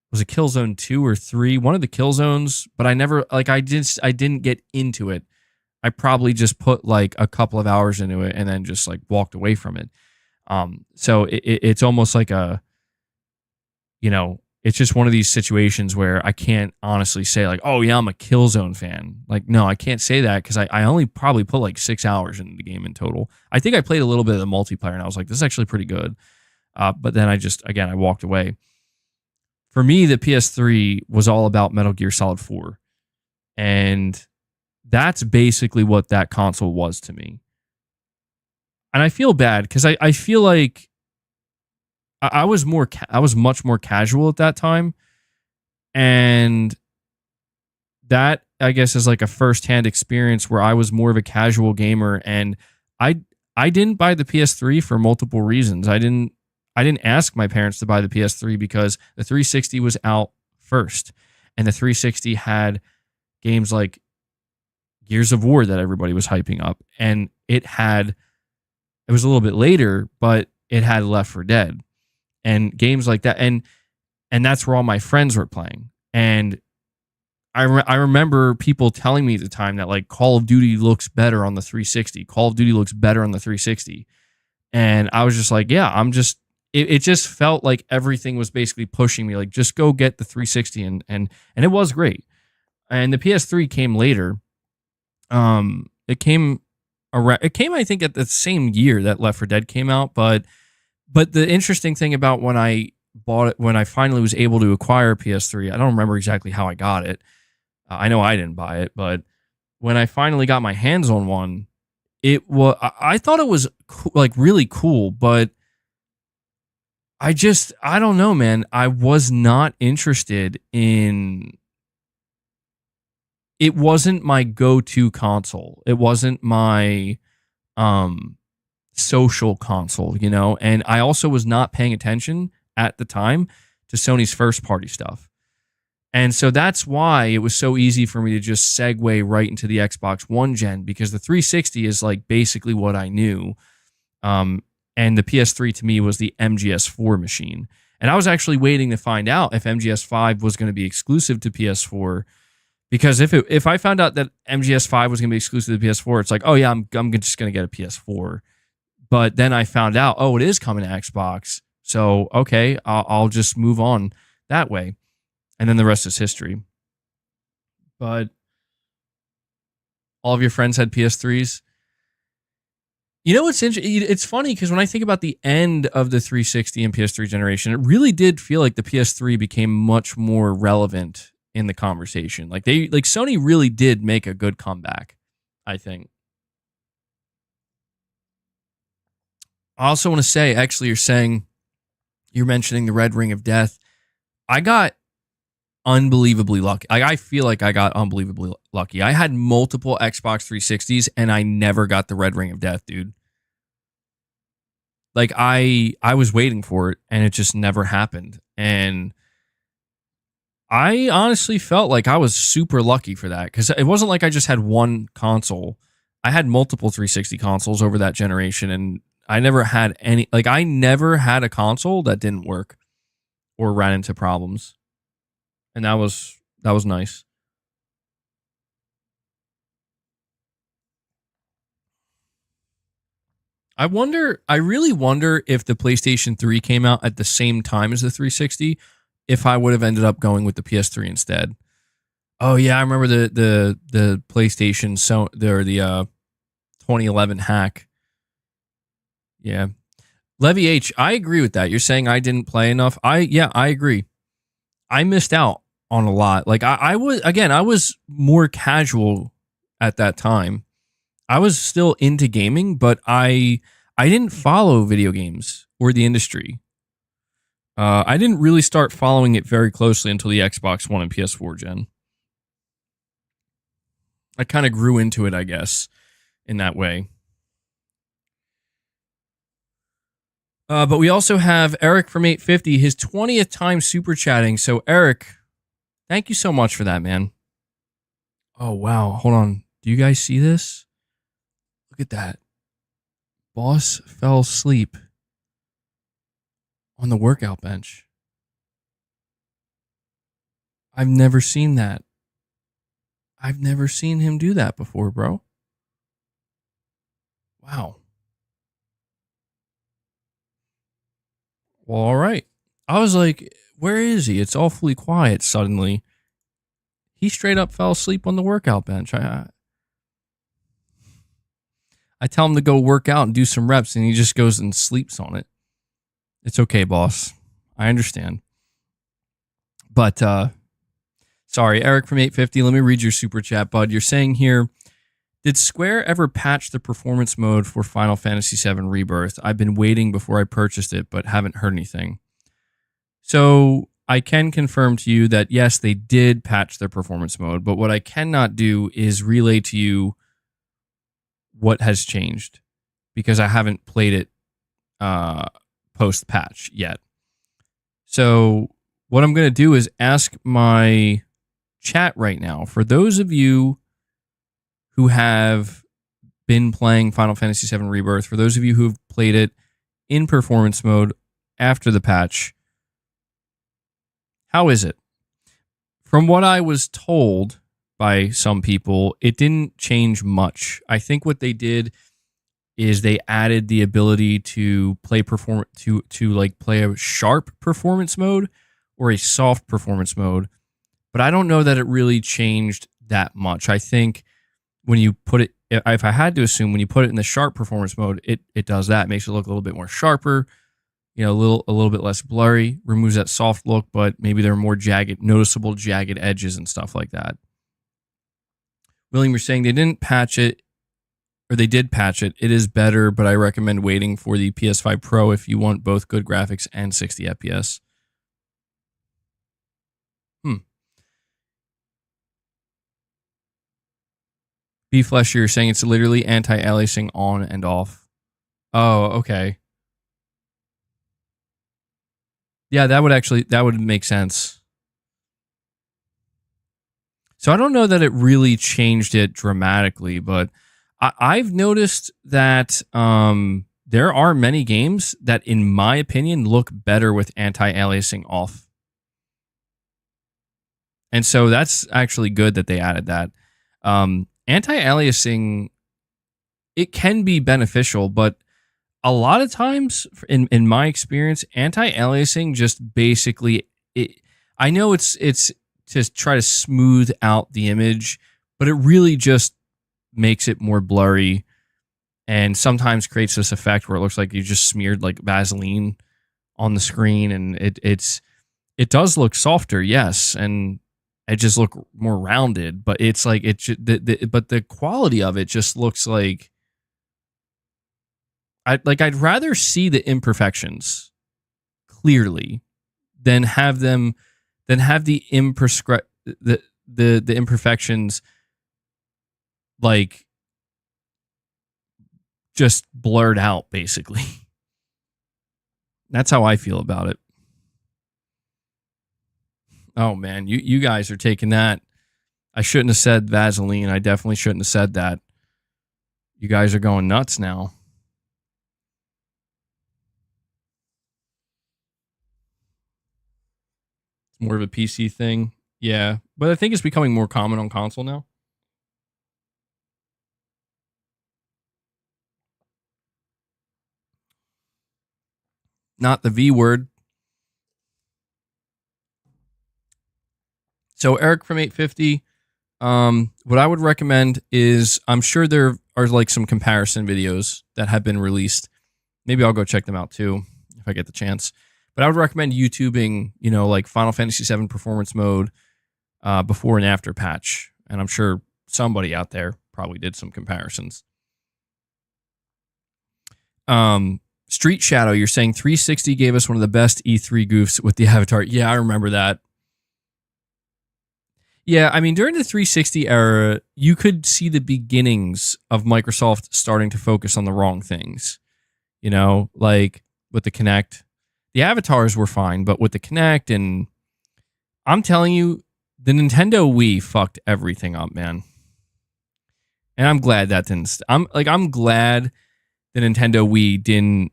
was it Killzone 2 or 3? One of the Killzones, but I never, like I didn't get into it. I probably just put like a couple of hours into it and then just like walked away from it. So it's almost like it's just one of these situations where I can't honestly say like, oh yeah, I'm a Killzone fan. Like, no, I can't say that because I only probably put like 6 hours into the game in total. I think I played a little bit of the multiplayer and I was like, this is actually pretty good. But then I walked away. For me, the PS3 was all about Metal Gear Solid 4. And that's basically what that console was to me. And I feel bad because I feel like I was much more casual at that time, and that I guess is like a firsthand experience where I was more of a casual gamer, and I didn't buy the PS3 for multiple reasons. I didn't ask my parents to buy the PS3 because the 360 was out first, and the 360 had games like Gears of War that everybody was hyping up, and it was a little bit later, but it had Left 4 Dead. And games like that, and that's where all my friends were playing. And I remember people telling me at the time that like Call of Duty looks better on the 360. Call of Duty looks better on the 360. And I was just like, yeah, it just felt like everything was basically pushing me like, just go get the 360, and it was great. And the PS3 came later. It came I think at the same year that Left 4 Dead came out, but the interesting thing about when I bought it, when I finally was able to acquire a PS3, I don't remember exactly how I got it. I know I didn't buy it, but when I finally got my hands on one, I thought it was like really cool, but I don't know, man. I was not interested in. It wasn't my go-to console. It wasn't my social console, and I also was not paying attention at the time to Sony's first party stuff. And so that's why it was so easy for me to just segue right into the Xbox One gen, because the 360 is like basically what I knew. And the PS3 to me was the MGS4 machine. And I was actually waiting to find out if MGS5 was going to be exclusive to PS4, because if I found out that MGS5 was going to be exclusive to PS4, it's like, oh yeah, I'm just going to get a PS4. But then I found out, oh, it is coming to Xbox. So, okay, I'll just move on that way. And then the rest is history. But all of your friends had PS3s. What's interesting? It's funny because when I think about the end of the 360 and PS3 generation, it really did feel like the PS3 became much more relevant in the conversation. Like Sony really did make a good comeback, I think. I also want to say, actually, you're mentioning the Red Ring of Death. I got unbelievably lucky. I feel like I got unbelievably lucky. I had multiple Xbox 360s and I never got the Red Ring of Death, dude. Like I was waiting for it and it just never happened. And I honestly felt like I was super lucky for that, because it wasn't like I just had one console. I had multiple 360 consoles over that generation, and I never had any, like, I never had a console that didn't work or ran into problems. And that was nice. I really wonder if the PlayStation 3 came out at the same time as the 360, if I would have ended up going with the PS3 instead. Oh yeah, I remember the PlayStation, so the 2011 hack. Yeah. Levy H, I agree with that. You're saying I didn't play enough. I agree. I missed out on a lot. Like I was more casual at that time. I was still into gaming, but I didn't follow video games or the industry. I didn't really start following it very closely until the Xbox One and PS4 gen. I kind of grew into it, I guess, in that way. But we also have Eric from 850, his 20th time super chatting. So, Eric, thank you so much for that, man. Oh, wow. Hold on. Do you guys see this? Look at that. Boss fell asleep on the workout bench. I've never seen that. I've never seen him do that before, bro. Wow. Well, all right. I was like, where is he? It's awfully quiet suddenly. He straight up fell asleep on the workout bench. I tell him to go work out and do some reps, and he just goes and sleeps on it. It's okay, boss. I understand. But, sorry, Eric from 850, let me read your super chat, bud. You're saying here, did Square ever patch the performance mode for Final Fantasy VII Rebirth? I've been waiting before I purchased it, but haven't heard anything. So I can confirm to you that, yes, they did patch their performance mode, but what I cannot do is relay to you what has changed, because I haven't played it post-patch yet. So what I'm going to do is ask my chat right now, for those of you who have been playing Final Fantasy VII Rebirth, for those of you who have played it in performance mode after the patch, how is it? From what I was told by some people, it didn't change much. I think what they did is they added the ability to play play a sharp performance mode or a soft performance mode, but I don't know that it really changed that much. I think when you put it, if I had to assume, when you put it in the sharp performance mode, it does that. It makes it look a little bit more sharper, a little bit less blurry, removes that soft look, but maybe there are more noticeable jagged edges and stuff like that. William, you're saying they didn't patch it, or they did patch it. It is better, but I recommend waiting for the PS5 Pro if you want both good graphics and 60 FPS. B-Flesh, you're saying it's literally anti-aliasing on and off. Oh, okay. Yeah, that would make sense. So I don't know that it really changed it dramatically, but I've noticed that there are many games that, in my opinion, look better with anti-aliasing off. And so that's actually good that they added that. Anti-aliasing, it can be beneficial, but a lot of times, in my experience, anti-aliasing just basically, I know it's to try to smooth out the image, but it really just makes it more blurry, and sometimes creates this effect where it looks like you just smeared like Vaseline on the screen, and it does look softer, yes, and it just look more rounded, but it's like but the quality of it just looks like I'd rather see the imperfections clearly than have the imperfections like just blurred out, basically. That's how I feel about it. Oh man, you guys are taking that. I shouldn't have said Vaseline. I definitely shouldn't have said that. You guys are going nuts now. It's more of a PC thing. Yeah, but I think it's becoming more common on console now. Not the V word. So Eric from 850, what I would recommend is, I'm sure there are like some comparison videos that have been released. Maybe I'll go check them out too if I get the chance. But I would recommend YouTubing, you know, like Final Fantasy VII Performance Mode before and after patch. And I'm sure somebody out there probably did some comparisons. Street Shadow, you're saying 360 gave us one of the best E3 goofs with the avatar. Yeah, I remember that. Yeah, I mean, during the 360 era, you could see the beginnings of Microsoft starting to focus on the wrong things. You know, like with the Kinect. The avatars were fine, but with the Kinect, and I'm telling you, the Nintendo Wii fucked everything up, man. And I'm glad that didn't. I'm glad the Nintendo Wii didn't,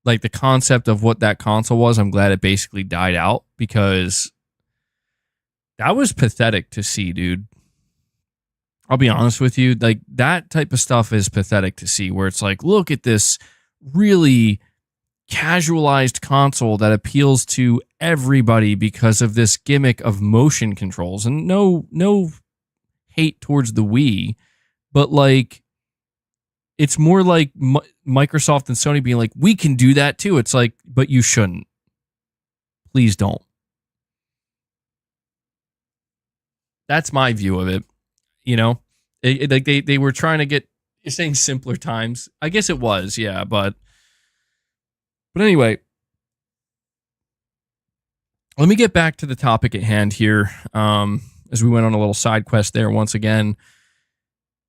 like, the concept of what that console was. I'm glad it basically died out, because that was pathetic to see, dude. I'll be honest with you. Like, that type of stuff is pathetic to see, where it's like, look at this really casualized console that appeals to everybody because of this gimmick of motion controls. And no hate towards the Wii, but like, it's more like Microsoft and Sony being like, we can do that too. It's like, but you shouldn't. Please don't. That's my view of it. You know, like they were trying to get, you're saying simpler times. I guess it was, yeah, but anyway, let me get back to the topic at hand here. As we went on a little side quest there once again,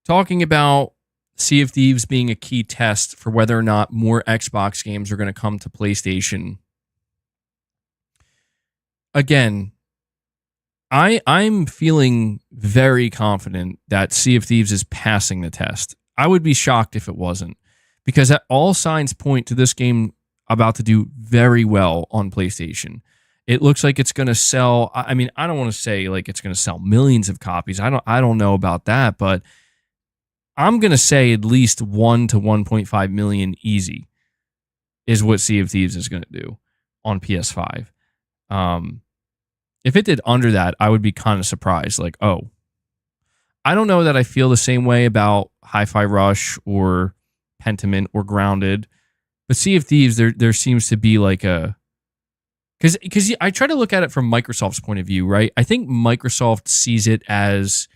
talking about Sea of Thieves being a key test for whether or not more Xbox games are going to come to PlayStation. Again, I'm feeling very confident that Sea of Thieves is passing the test. I would be shocked if it wasn't, because all signs point to this game about to do very well on PlayStation. It looks like it's going to sell. I mean, I don't want to say like it's going to sell millions of copies. I don't know about that, but I'm going to say at least 1 to 1.5 million easy is what Sea of Thieves is going to do on PS5. If it did under that, I would be kind of surprised. Like, oh, I don't know that I feel the same way about Hi-Fi Rush or Pentiment or Grounded, but Sea of Thieves, there seems to be like a, because I try to look at it from Microsoft's point of view, right? I think Microsoft sees it as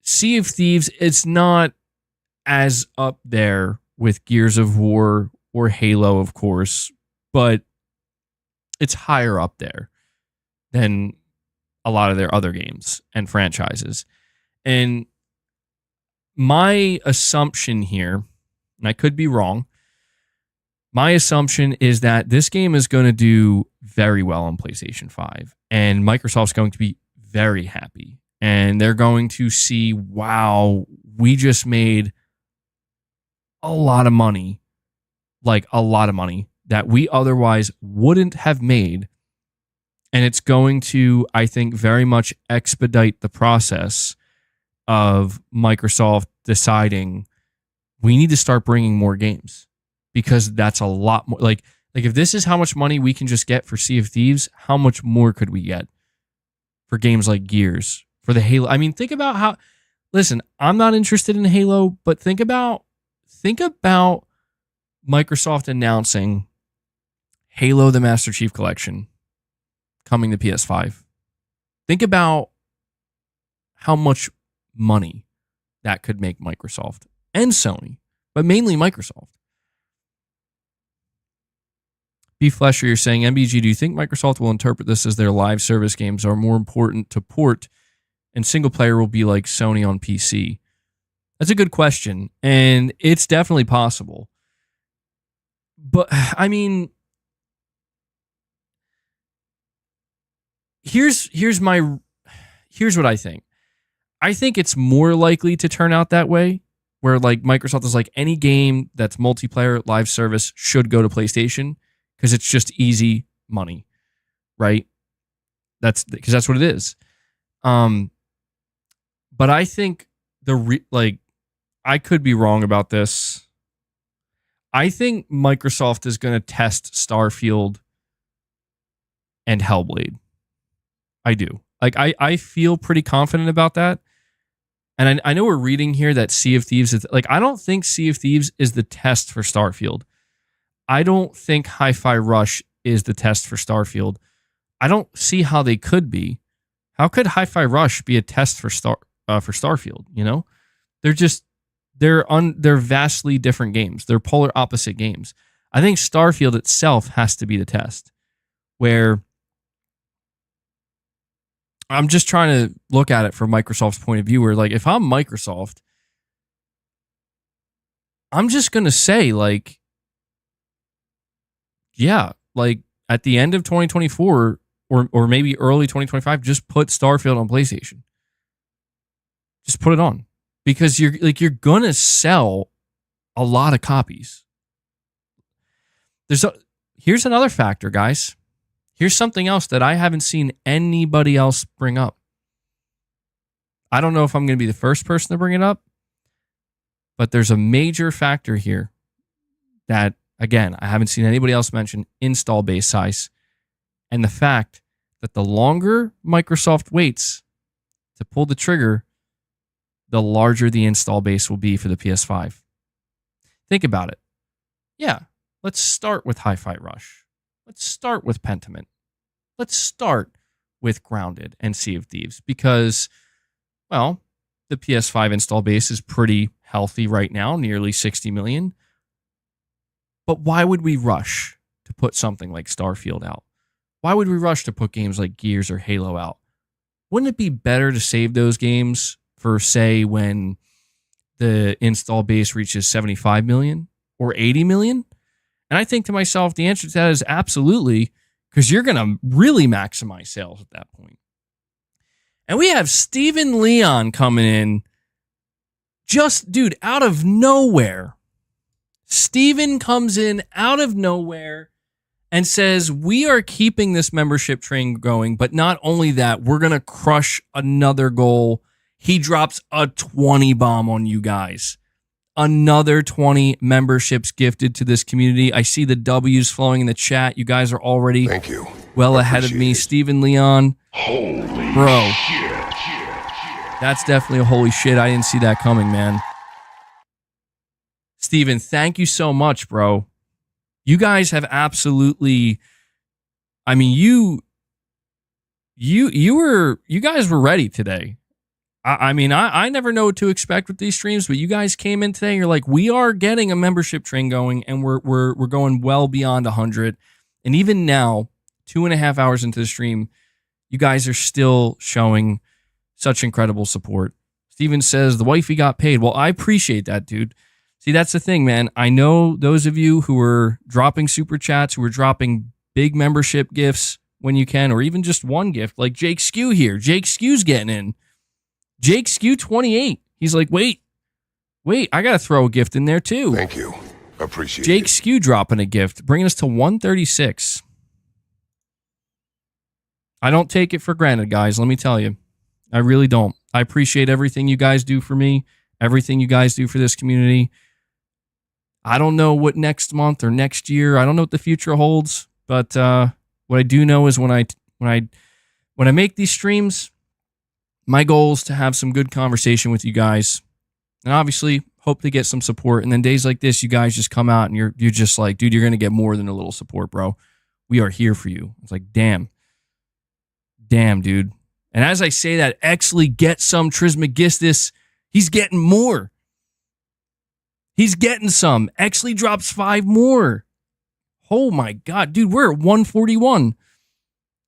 Sea of Thieves. It's not as up there with Gears of War or Halo, of course, but it's higher up there than a lot of their other games and franchises. And my assumption here, and I could be wrong, my assumption is that this game is going to do very well on PlayStation 5, and Microsoft's going to be very happy, and they're going to see, wow, we just made a lot of money, like a lot of money that we otherwise wouldn't have made. And it's going to, I think, very much expedite the process of Microsoft deciding we need to start bringing more games, because that's a lot more. Like if this is how much money we can just get for Sea of Thieves, how much more could we get for games like Gears, for the Halo? I mean, think about how, listen, I'm not interested in Halo, but think about Microsoft announcing Halo the Master Chief Collection coming to PS5. Think about how much money that could make Microsoft and Sony, but mainly Microsoft. B Flesher, you're saying, MBG, do you think Microsoft will interpret this as their live service games are more important to port and single player will be like Sony on PC? That's a good question, and it's definitely possible. But, I mean, here's what I think. I think it's more likely to turn out that way, where like Microsoft is like, any game that's multiplayer live service should go to PlayStation because it's just easy money, right? That's because that's what it is. But I think I could be wrong about this. I think Microsoft is going to test Starfield and Hellblade. I do. Like, I feel pretty confident about that. And I know we're reading here that Sea of Thieves is like, I don't think Sea of Thieves is the test for Starfield. I don't think Hi-Fi Rush is the test for Starfield. I don't see how they could be. How could Hi-Fi Rush be a test for Starfield? You know, they're vastly different games. They're polar opposite games. I think Starfield itself has to be the test, where I'm just trying to look at it from Microsoft's point of view, where like, if I'm Microsoft, I'm just going to say like, yeah, like at the end of 2024 or maybe early 2025, just put Starfield on PlayStation. Just put it on, because you're going to sell a lot of copies. Here's another factor, guys. Here's something else that I haven't seen anybody else bring up. I don't know if I'm going to be the first person to bring it up, but there's a major factor here that, again, I haven't seen anybody else mention: install base size. And the fact that the longer Microsoft waits to pull the trigger, the larger the install base will be for the PS5. Think about it. Yeah, let's start with Hi-Fi Rush. Let's start with Pentiment. Let's start with Grounded and Sea of Thieves, because, well, the PS5 install base is pretty healthy right now, nearly 60 million. But why would we rush to put something like Starfield out? Why would we rush to put games like Gears or Halo out? Wouldn't it be better to save those games for, say, when the install base reaches 75 million or 80 million? And I think to myself, the answer to that is absolutely, because you're going to really maximize sales at that point. And we have Steven Leon coming in, just, dude, out of nowhere. Steven comes in out of nowhere and says, we are keeping this membership train going, but not only that, we're going to crush another goal. He drops a 20 bomb on you guys. Another 20 memberships gifted to this community. I see the W's flowing in the chat. You guys are already Thank you. well ahead of me. Steven Leon, Holy bro, shit. that's definitely a holy shit. I didn't see that coming, man. Steven, thank you so much, bro. You guys have absolutely, I mean, you guys were ready today. I mean, I never know what to expect with these streams, but you guys came in today. You're like, we are getting a membership train going, and we're going well beyond 100. And even now, 2.5 hours into the stream, you guys are still showing such incredible support. Steven says the wifey got paid. Well, I appreciate that, dude. See, that's the thing, man. I know those of you who are dropping super chats, who are dropping big membership gifts when you can, or even just one gift, like Jake Skew here. Jake Skew's getting in. Jake Skew 28. He's like, wait, I got to throw a gift in there too. Thank you. Appreciate Jake it. Skew dropping a gift, bringing us to 136. I don't take it for granted, guys. Let me tell you. I really don't. I appreciate everything you guys do for me, everything you guys do for this community. I don't know what next month or next year, I don't know what the future holds, but what I do know is when I make these streams, my goal is to have some good conversation with you guys, and obviously hope to get some support. And then days like this, you guys just come out and you're just like, dude, you're going to get more than a little support, bro. We are here for you. It's like, damn, dude. And as I say that, Exley gets some Trismegistus. He's getting more. He's getting some. Exley drops 5 more. Oh my God, dude, we're at 141.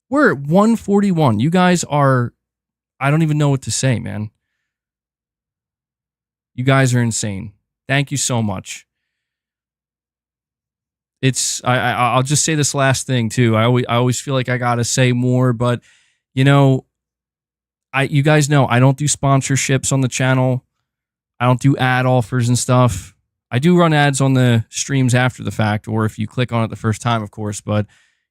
We're at 141. You guys are, I don't even know what to say, man. You guys are insane. Thank you so much. I'll just say this last thing too. I always feel like I gotta say more, but you know, you guys know I don't do sponsorships on the channel. I don't do ad offers and stuff. I do run ads on the streams after the fact, or if you click on it the first time, of course. But,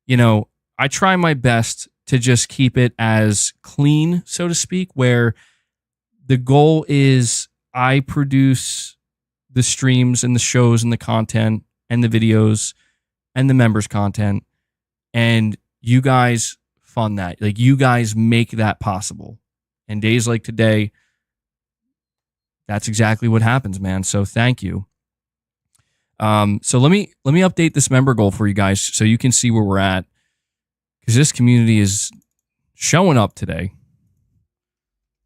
you know, I try my best to just keep it as clean, so to speak, where the goal is I produce the streams and the shows and the content and the videos and the members content, and you guys fund that. Like, you guys make that possible. And days like today, that's exactly what happens, man. So thank you. So let me update this member goal for you guys so you can see where we're at, because this community is showing up today.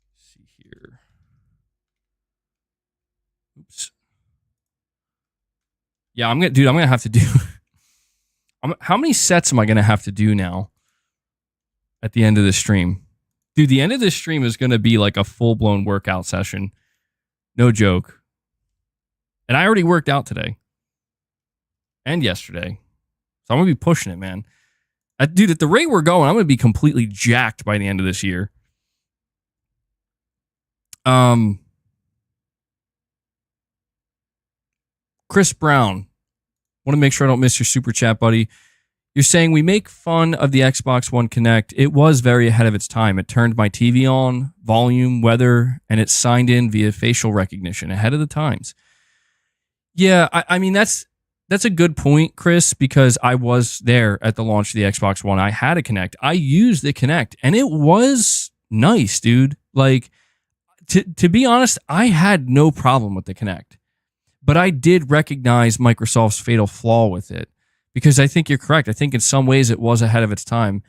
Let's see here. Oops. Yeah, I'm gonna have to do. How many sets am I gonna have to do now? At the end of the stream, dude, the end of this stream is gonna be like a full blown workout session. No joke. And I already worked out today. And yesterday. So I'm going to be pushing it, man. Dude, at the rate we're going, I'm going to be completely jacked by the end of this year. Chris Brown. Want to make sure I don't miss your super chat, buddy. You're saying we make fun of the Xbox One Kinect. It was very ahead of its time. It turned my TV on, volume, weather, and it signed in via facial recognition ahead of the times. Yeah, I mean, that's a good point, Chris, because I was there at the launch of the Xbox One. I had a Kinect. I used the Kinect, and it was nice, dude. Like, to be honest, I had no problem with the Kinect. But I did recognize Microsoft's fatal flaw with it, because I think you're correct. I think in some ways it was ahead of its time.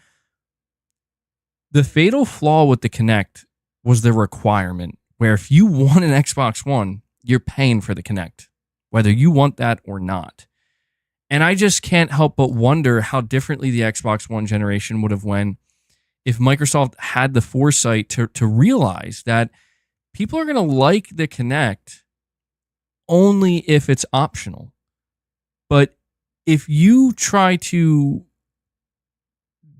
The fatal flaw with the Kinect was the requirement, where if you want an Xbox One, you're paying for the Kinect, whether you want that or not. And I just can't help but wonder how differently the Xbox One generation would have went if Microsoft had the foresight to realize that people are going to like the Kinect only if it's optional. But if you try to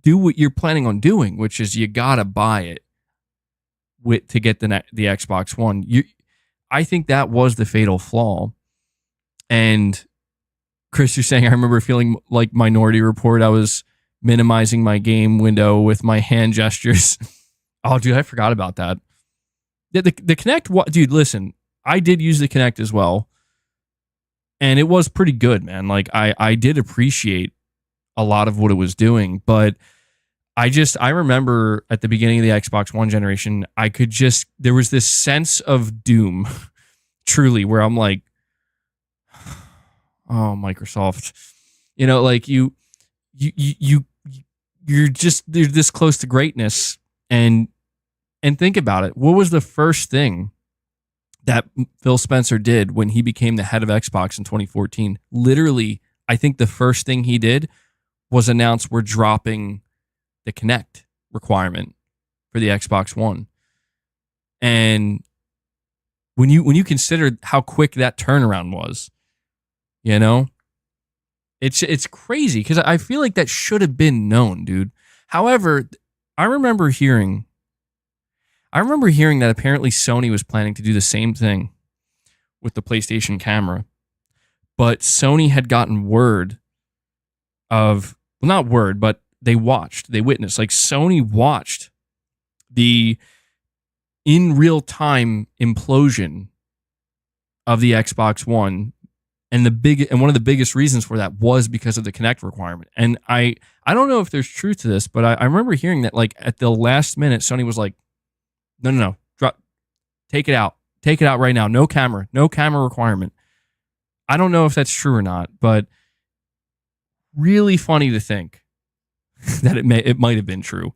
do what you're planning on doing, which is you got to buy it to get the Xbox One, I think that was the fatal flaw. And Chris, you're saying, I remember feeling like Minority Report. I was minimizing my game window with my hand gestures. Oh, dude, I forgot about that. The Kinect, dude, listen, I did use the Kinect as well. And it was pretty good, man. Like, I did appreciate a lot of what it was doing. But I remember at the beginning of the Xbox One generation, there was this sense of doom, truly, where I'm like, oh, Microsoft, you know, like you're this close to greatness. And think about it. What was the first thing that Phil Spencer did when he became the head of Xbox in 2014? Literally, I think the first thing he did was announce we're dropping the Kinect requirement for the Xbox One. And when you consider how quick that turnaround was, you know, it's crazy, because I feel like that should have been known, dude. However, I remember hearing that apparently Sony was planning to do the same thing with the PlayStation camera, but Sony had gotten word of, well, not word, but they witnessed, like Sony watched the in real time implosion of the Xbox One. And one of the biggest reasons for that was because of the Kinect requirement. And I don't know if there's truth to this, but I remember hearing that, like, at the last minute, Sony was like, no, take it out right now. No camera requirement. I don't know if that's true or not, but really funny to think that it might have been true.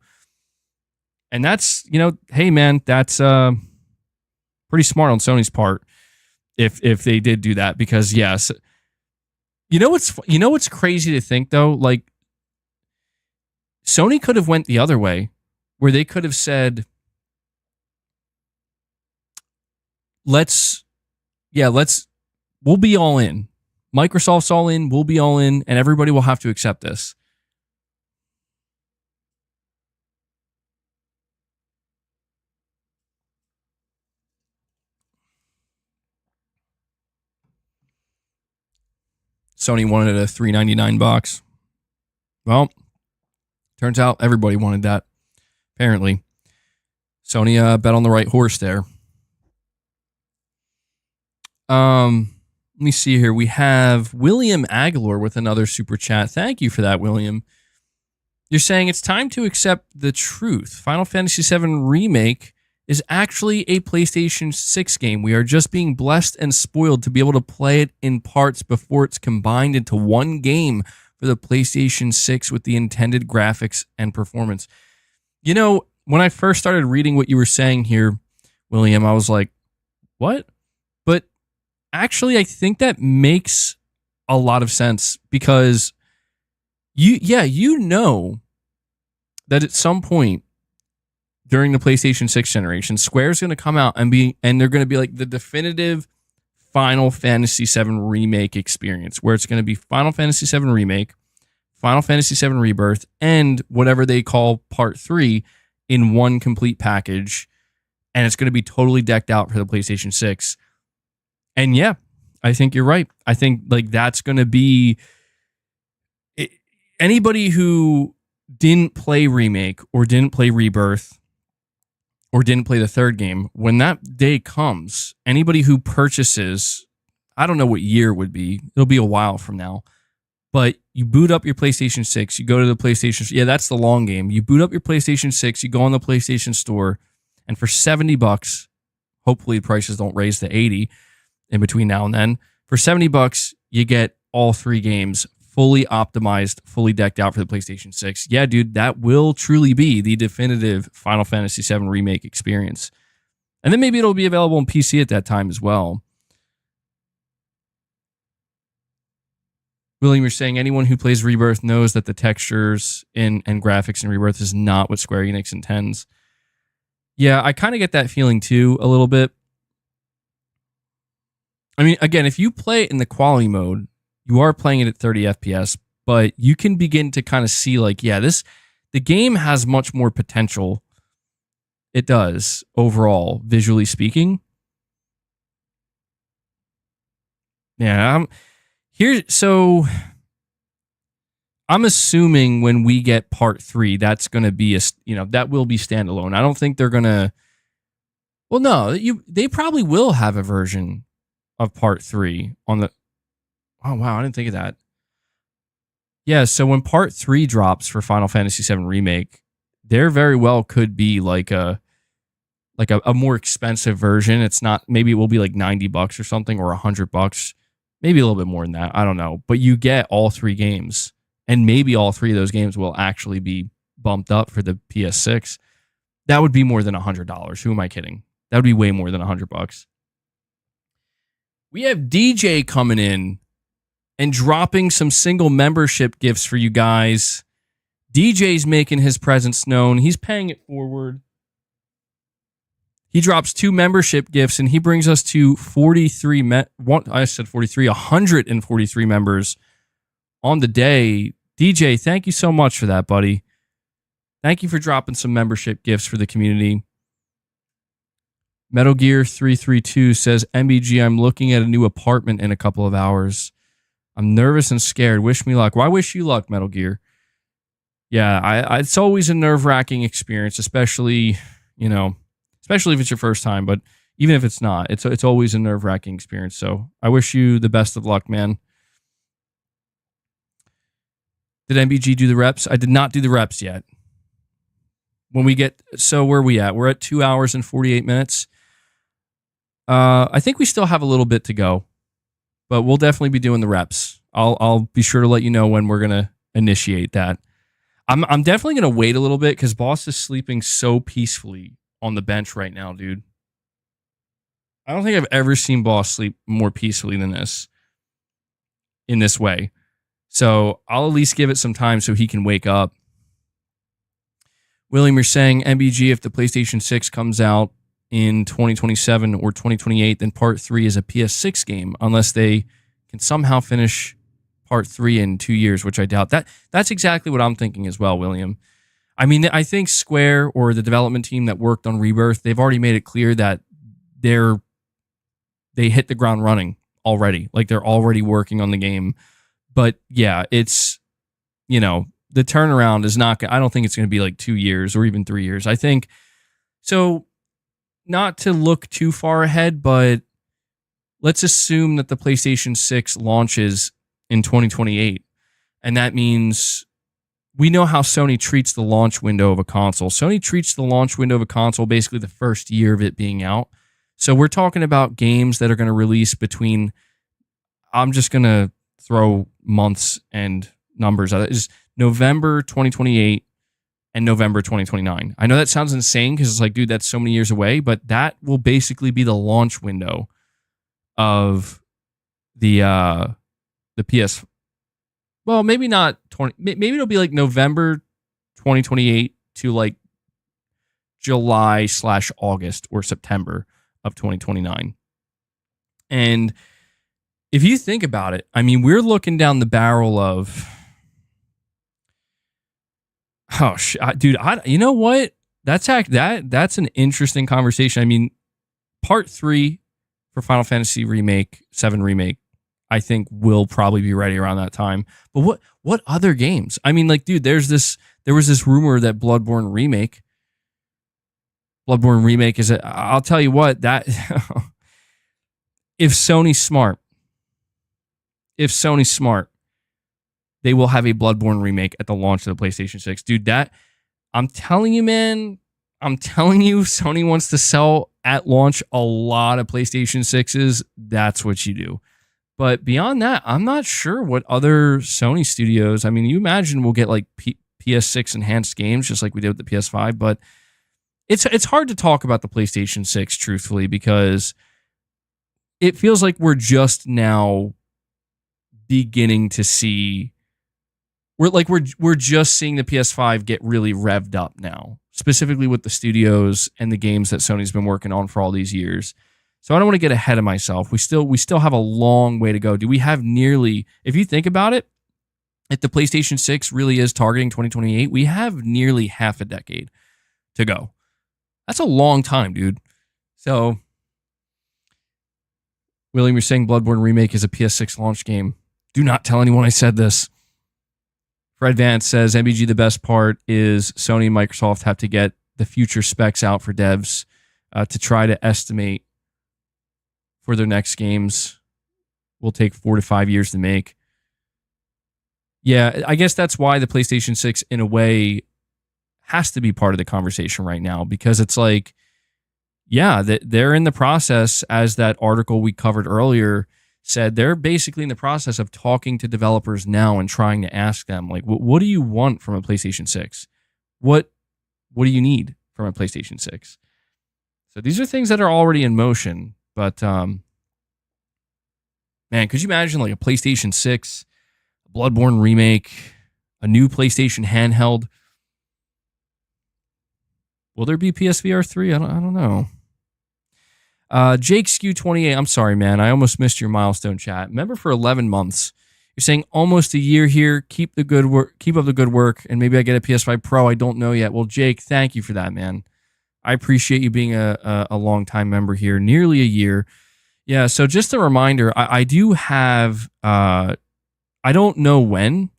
And that's, you know, hey man, that's pretty smart on Sony's part if they did do that, because yes, you know what's crazy to think though, like Sony could have went the other way, where they could have said, we'll be all in. Microsoft's all in, we'll be all in, and everybody will have to accept this. Sony wanted a $399 box. Well, turns out everybody wanted that. Apparently, Sony bet on the right horse there. Let me see here. We have William Aguilar with another super chat. Thank you for that, William. You're saying it's time to accept the truth. Final Fantasy VII Remake is actually a PlayStation 6 game. We are just being blessed and spoiled to be able to play it in parts before it's combined into one game for the PlayStation 6 with the intended graphics and performance. You know, when I first started reading what you were saying here, William, I was like, what? But actually, I think that makes a lot of sense because you know that at some point during the PlayStation 6 generation, Square's going to come out and they're going to be like the definitive Final Fantasy VII Remake experience, where it's going to be Final Fantasy VII Remake, Final Fantasy VII Rebirth, and whatever they call Part 3 in one complete package, and it's going to be totally decked out for the PlayStation 6. And yeah, I think you're right. I think like that's going to be anybody who didn't play Remake or didn't play Rebirth or didn't play the third game, when that day comes, anybody who purchases, I don't know what year it would be. It'll be a while from now. But you boot up your PlayStation 6, you go to the PlayStation, yeah, that's the long game. You boot up your PlayStation 6, you go on the PlayStation Store, and for $70, hopefully prices don't raise to 80 in between now and then. For $70, you get all three games fully optimized, fully decked out for the PlayStation 6. Yeah, dude, that will truly be the definitive Final Fantasy VII Remake experience. And then maybe it'll be available on PC at that time as well. William, you're saying anyone who plays Rebirth knows that the textures and graphics in Rebirth is not what Square Enix intends. Yeah, I kind of get that feeling too, a little bit. I mean, again, if you play it in the quality mode, you are playing it at 30 FPS, but you can begin to kind of see like, yeah, the game has much more potential. It does, overall, visually speaking. Yeah, so I'm assuming when we get Part 3, that's going to be that will be standalone. I don't think they're going to. Well, no, they probably will have a version of Part 3 on the. Oh wow, I didn't think of that. Yeah, so when Part 3 drops for Final Fantasy VII Remake, there very well could be like a more expensive version. It's not. Maybe it will be like $90 or something, or $100. Maybe a little bit more than that. I don't know. But you get all three games. And maybe all three of those games will actually be bumped up for the PS6. That would be more than $100. Who am I kidding? That would be way more than $100. We have DJ coming in and dropping some single membership gifts for you guys. DJ's making his presence known. He's paying it forward. He drops 2 membership gifts, and he brings us to 143 members on the day. DJ, thank you so much for that, buddy. Thank you for dropping some membership gifts for the community. Metal Gear 332 says, MBG, I'm looking at a new apartment in a couple of hours. I'm nervous and scared. Wish me luck. Well, I wish you luck, Metal Gear. Yeah, it's always a nerve-wracking experience, especially if it's your first time, but even if it's not, it's always a nerve-wracking experience. So I wish you the best of luck, man. Did MBG do the reps? I did not do the reps yet. Where are we at? We're at 2 hours and 48 minutes. I think we still have a little bit to go, but we'll definitely be doing the reps. I'll be sure to let you know when we're going to initiate that. I'm definitely going to wait a little bit because Boss is sleeping so peacefully on the bench right now, dude. I don't think I've ever seen Boss sleep more peacefully than this. In this way. So I'll at least give it some time so he can wake up. William, you're saying, MBG, if the PlayStation 6 comes out in 2027 or 2028, then Part 3 is a PS6 game, unless they can somehow finish Part 3 in 2 years, which I doubt. That's exactly what I'm thinking as well, William. I mean, I think Square or the development team that worked on Rebirth, they've already made it clear that they hit the ground running already. Like they're already working on the game. But yeah, it's, the turnaround is not, I don't think it's going to be like 2 years or even 3 years. I think, so not to look too far ahead, but let's assume that the PlayStation 6 launches in 2028. And that means we know how Sony treats the launch window of a console. Sony treats the launch window of a console basically the first year of it being out. So we're talking about games that are going to release between, I'm just going to throw months and numbers out. It's November 2028 and November 2029. I know that sounds insane because it's like, dude, that's so many years away, but that will basically be the launch window of the PS. Well, maybe not 20. Maybe it'll be like November 2028 to like July/August or September of 2029. And if you think about it, I mean, we're looking down the barrel of, dude, you know what? That's an interesting conversation. I mean, part 3 for Final Fantasy Remake 7 Remake, I think will probably be ready around that time. But what other games? I mean, like, dude, there was this rumor that Bloodborne Remake is I'll tell you what, that if Sony's smart, they will have a Bloodborne remake at the launch of the PlayStation 6. Dude, that, I'm telling you, man, Sony wants to sell at launch a lot of PlayStation 6s. That's what you do. But beyond that, I'm not sure what other Sony studios, I mean, you imagine we'll get like PS6 enhanced games just like we did with the PS5, but it's hard to talk about the PlayStation 6 truthfully because it feels like we're just now beginning to see, we're just seeing the PS5 get really revved up now, specifically with the studios and the games that Sony's been working on for all these years. So I don't want to get ahead of myself. We still have a long way to go. Do we have nearly, if you think about it, if the PlayStation 6 really is targeting 2028, we have nearly half a decade to go. That's a long time, dude. So, William, you're saying Bloodborne Remake is a PS6 launch game. Do not tell anyone I said this. Fred Vance says, MBG, the best part is Sony and Microsoft have to get the future specs out for devs to try to estimate for their next games. Will take 4 to 5 years to make. Yeah, I guess that's why the PlayStation 6, in a way, has to be part of the conversation right now, because it's like, yeah, they're in the process, as that article we covered earlier said, they're basically in the process of talking to developers now and trying to ask them, like, what do you want from a PlayStation 6? What do you need from a PlayStation 6? So these are things that are already in motion, but man, could you imagine like a PlayStation 6, a Bloodborne remake, a new PlayStation handheld? Will there be PSVR 3? I don't know. Jake Skew 28. I'm sorry, man. I almost missed your milestone chat. Member for 11 months. You're saying almost a year here. Keep the good work. Keep up the good work, and maybe I get a PS5 Pro. I don't know yet. Well, Jake, thank you for that, man. I appreciate you being a long time member here. Nearly a year. Yeah. So just a reminder, I do have. I don't know when.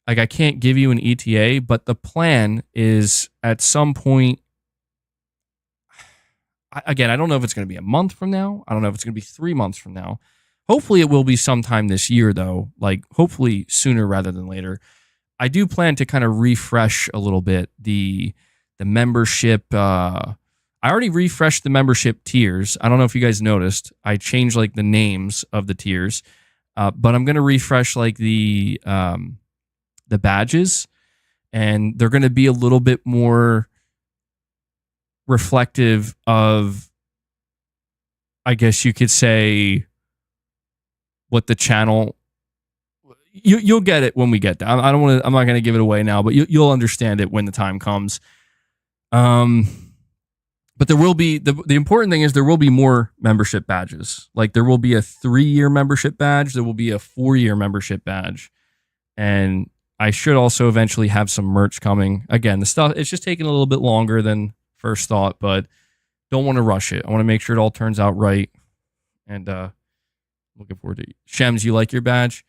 Like, I can't give you an ETA, but the plan is at some point. Again, I don't know if it's going to be a month from now. I don't know if it's going to be 3 months from now. Hopefully, it will be sometime this year, though. Like, hopefully sooner rather than later. I do plan to kind of refresh a little bit the membership. I already refreshed the membership tiers. I don't know if you guys noticed. I changed like the names of the tiers, but I'm going to refresh like the badges, and they're going to be a little bit more reflective of, I guess you could say, what the channel. You'll get it when we get there. I don't want to. I'm not going to give it away now, but you'll understand it when the time comes. But there will be the important thing is there will be more membership badges. Like, there will be a 3-year membership badge. There will be a 4-year membership badge, and I should also eventually have some merch coming. Again, the stuff, it's just taking a little bit longer than first thought, but don't want to rush it. I want to make sure it all turns out right. And looking forward to it. Shems, you like your badge?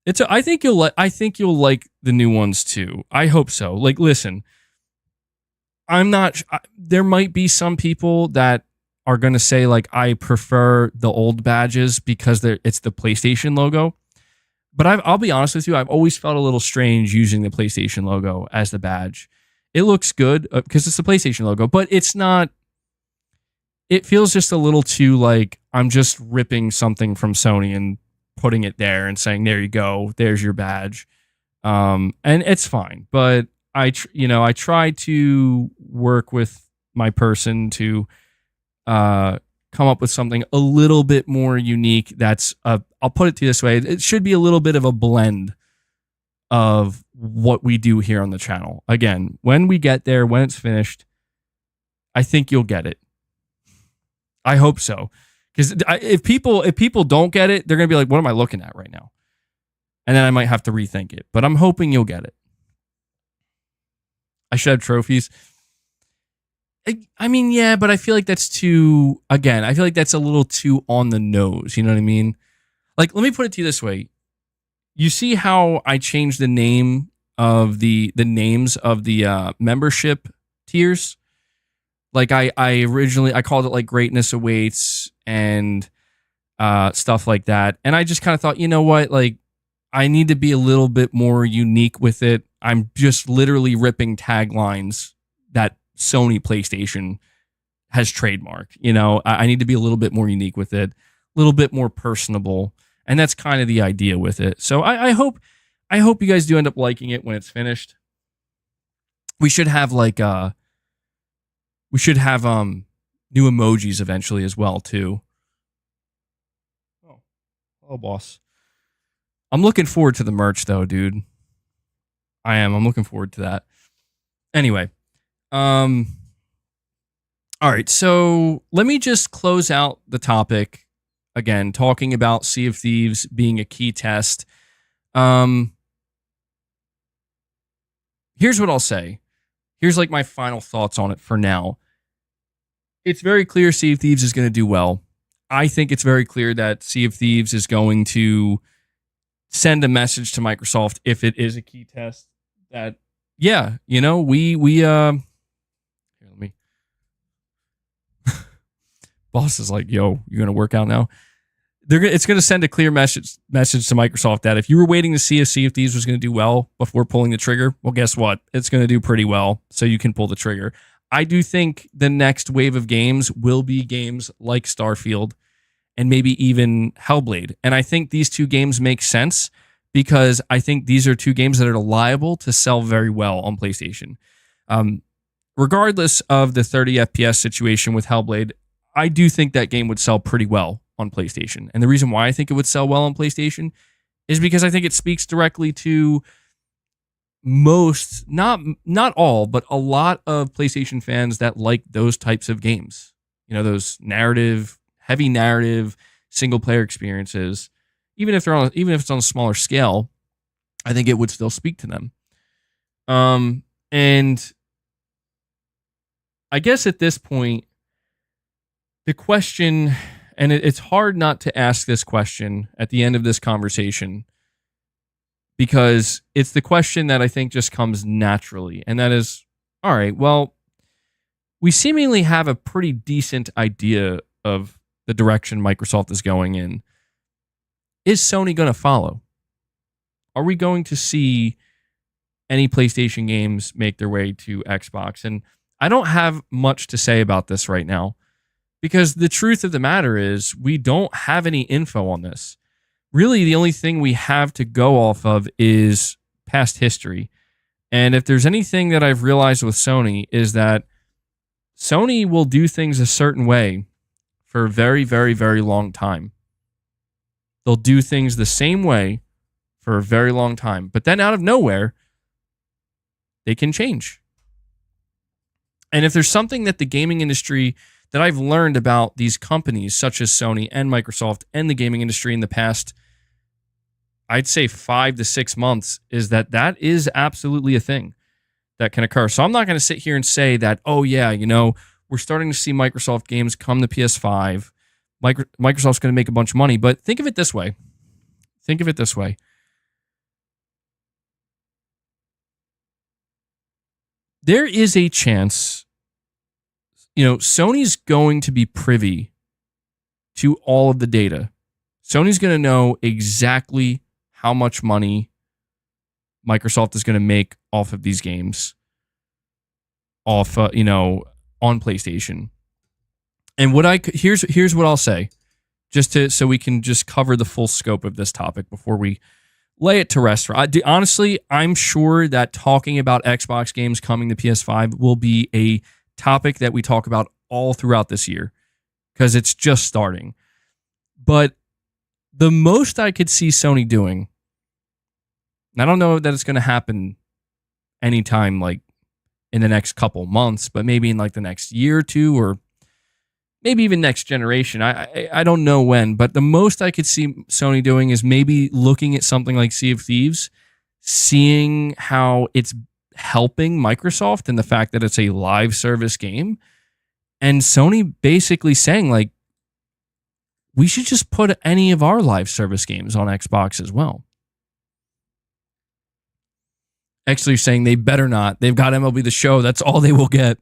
I think you'll like the new ones too. I hope so. Like, listen, there might be some people that are going to say like I prefer the old badges because it's the PlayStation logo. But I'll be honest with you, I've always felt a little strange using the PlayStation logo as the badge. It looks good because it's the PlayStation logo, but it's not. It feels just a little too like I'm just ripping something from Sony and putting it there and saying, there you go, there's your badge. And it's fine. But I try to work with my person to come up with something a little bit more unique. I'll put it to you this way. It should be a little bit of a blend of what we do here on the channel. Again, when we get there, when it's finished, I think you'll get it. I hope so. Because if people don't get it, they're going to be like, what am I looking at right now? And then I might have to rethink it. But I'm hoping you'll get it. I should have trophies. I mean, yeah, but I feel like that's too, again, I feel like that's a little too on the nose. You know what I mean? Like, let me put it to you this way. You see how I changed the name of the names of the membership tiers? Like I originally, I called it like Greatness Awaits and stuff like that. And I just kind of thought, you know what? Like, I need to be a little bit more unique with it. I'm just literally ripping taglines that Sony PlayStation has trademarked. You know, I need to be a little bit more unique with it, a little bit more personable. And that's kind of the idea with it. So I hope you guys do end up liking it when it's finished. We should have like new emojis eventually as well too. Oh, boss. I'm looking forward to the merch though, dude. I am. I'm looking forward to that. Anyway, all right. So let me just close out the topic again, talking about Sea of Thieves being a key test. Here's what I'll say. Here's like my final thoughts on it for now. It's very clear Sea of Thieves is going to do well. I think it's very clear that Sea of Thieves is going to send a message to Microsoft if it is a key test that, yeah, you know, we here, let me. Boss is like, yo, you're going to work out now? It's going to send a clear message to Microsoft that if you were waiting to see if Sea of Thieves was going to do well before pulling the trigger, well, guess what? It's going to do pretty well, so you can pull the trigger. I do think the next wave of games will be games like Starfield and maybe even Hellblade. And I think these two games make sense because I think these are two games that are liable to sell very well on PlayStation. Regardless of the 30 FPS situation with Hellblade, I do think that game would sell pretty well on PlayStation. And the reason why I think it would sell well on PlayStation is because I think it speaks directly to most, not all, but a lot of PlayStation fans that like those types of games. You know, those heavy narrative, single player experiences. Even if it's on a smaller scale, I think it would still speak to them. And I guess at this point, the question, and it's hard not to ask this question at the end of this conversation, because it's the question that I think just comes naturally. And that is, all right, well, we seemingly have a pretty decent idea of the direction Microsoft is going in. Is Sony going to follow? Are we going to see any PlayStation games make their way to Xbox? And I don't have much to say about this right now, because the truth of the matter is we don't have any info on this. Really, the only thing we have to go off of is past history. And if there's anything that I've realized with Sony is that Sony will do things a certain way for a very, very, very long time. They'll do things the same way for a very long time. But then out of nowhere, they can change. And if there's something that the gaming industry that I've learned about these companies such as Sony and Microsoft and the gaming industry in the past, I'd say 5 to 6 months, is that is absolutely a thing that can occur. So I'm not going to sit here and say that, oh yeah, you know, we're starting to see Microsoft games come to PS5. Microsoft's going to make a bunch of money. But think of it this way. there is a chance, Sony's going to be privy to all of the data. Sony's going to know exactly how much money Microsoft is going to make off of these games, on PlayStation. And here's what I'll say, so we can just cover the full scope of this topic before we lay it to rest. Honestly, I'm sure that talking about Xbox games coming to PS5 will be a topic that we talk about all throughout this year because it's just starting. But the most I could see Sony doing, and I don't know that it's going to happen anytime like in the next couple months, but maybe in like the next year or two, or maybe even next generation. I don't know when, but the most I could see Sony doing is maybe looking at something like Sea of Thieves, seeing how it's helping Microsoft and the fact that it's a live service game, and Sony basically saying like, we should just put any of our live service games on Xbox as well. Actually saying they better not. They've got MLB The Show. That's all they will get.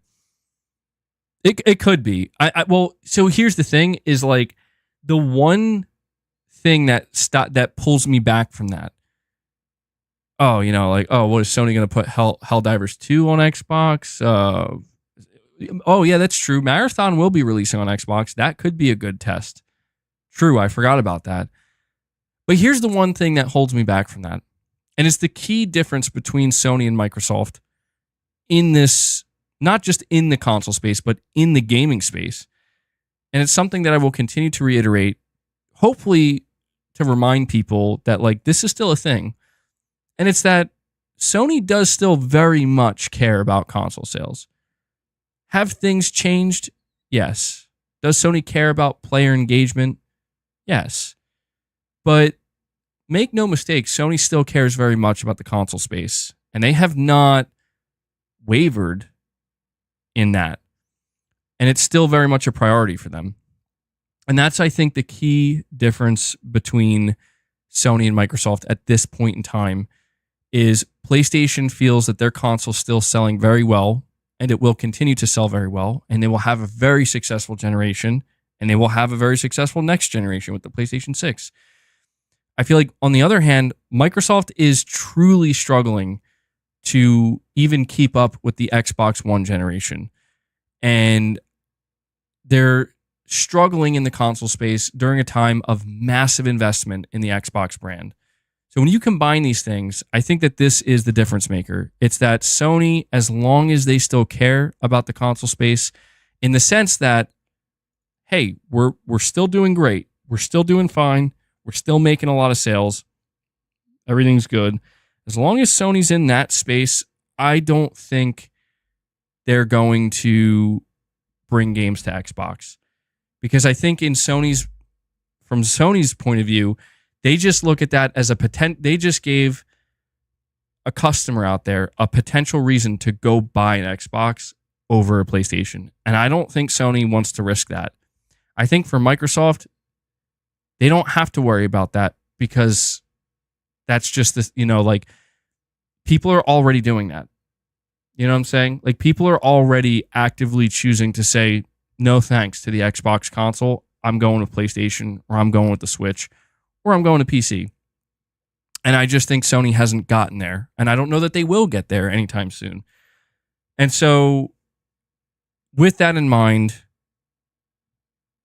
It could be. Well, so here's the thing is like the one thing that pulls me back from that. Oh, what is Sony going to put Helldivers 2 on Xbox? Oh, yeah, that's true. Marathon will be releasing on Xbox. That could be a good test. True, I forgot about that. But here's the one thing that holds me back from that. And it's the key difference between Sony and Microsoft in this, not just in the console space, but in the gaming space. And it's something that I will continue to reiterate, hopefully to remind people that like this is still a thing. And it's that Sony does still very much care about console sales. Have things changed? Yes. Does Sony care about player engagement? Yes. But make no mistake, Sony still cares very much about the console space. And they have not wavered in that. And it's still very much a priority for them. And that's, I think, the key difference between Sony and Microsoft at this point in time is PlayStation feels that their console is still selling very well, and it will continue to sell very well, and they will have a very successful generation, and they will have a very successful next generation with the PlayStation 6. I feel like, on the other hand, Microsoft is truly struggling to even keep up with the Xbox One generation. And they're struggling in the console space during a time of massive investment in the Xbox brand. So when you combine these things, I think that this is the difference maker. It's that Sony, as long as they still care about the console space, in the sense that, hey, we're still doing great. We're still doing fine. We're still making a lot of sales. Everything's good. As long as Sony's in that space, I don't think they're going to bring games to Xbox. Because I think from Sony's point of view, they just look at that as they just gave a customer out there a potential reason to go buy an Xbox over a PlayStation. And I don't think Sony wants to risk that. I think for Microsoft, they don't have to worry about that because that's just this, people are already doing that. You know what I'm saying? Like, people are already actively choosing to say, no thanks to the Xbox console. I'm going with PlayStation, or I'm going with the Switch, or I'm going to PC. And I just think Sony hasn't gotten there. And I don't know that they will get there anytime soon. And so, with that in mind,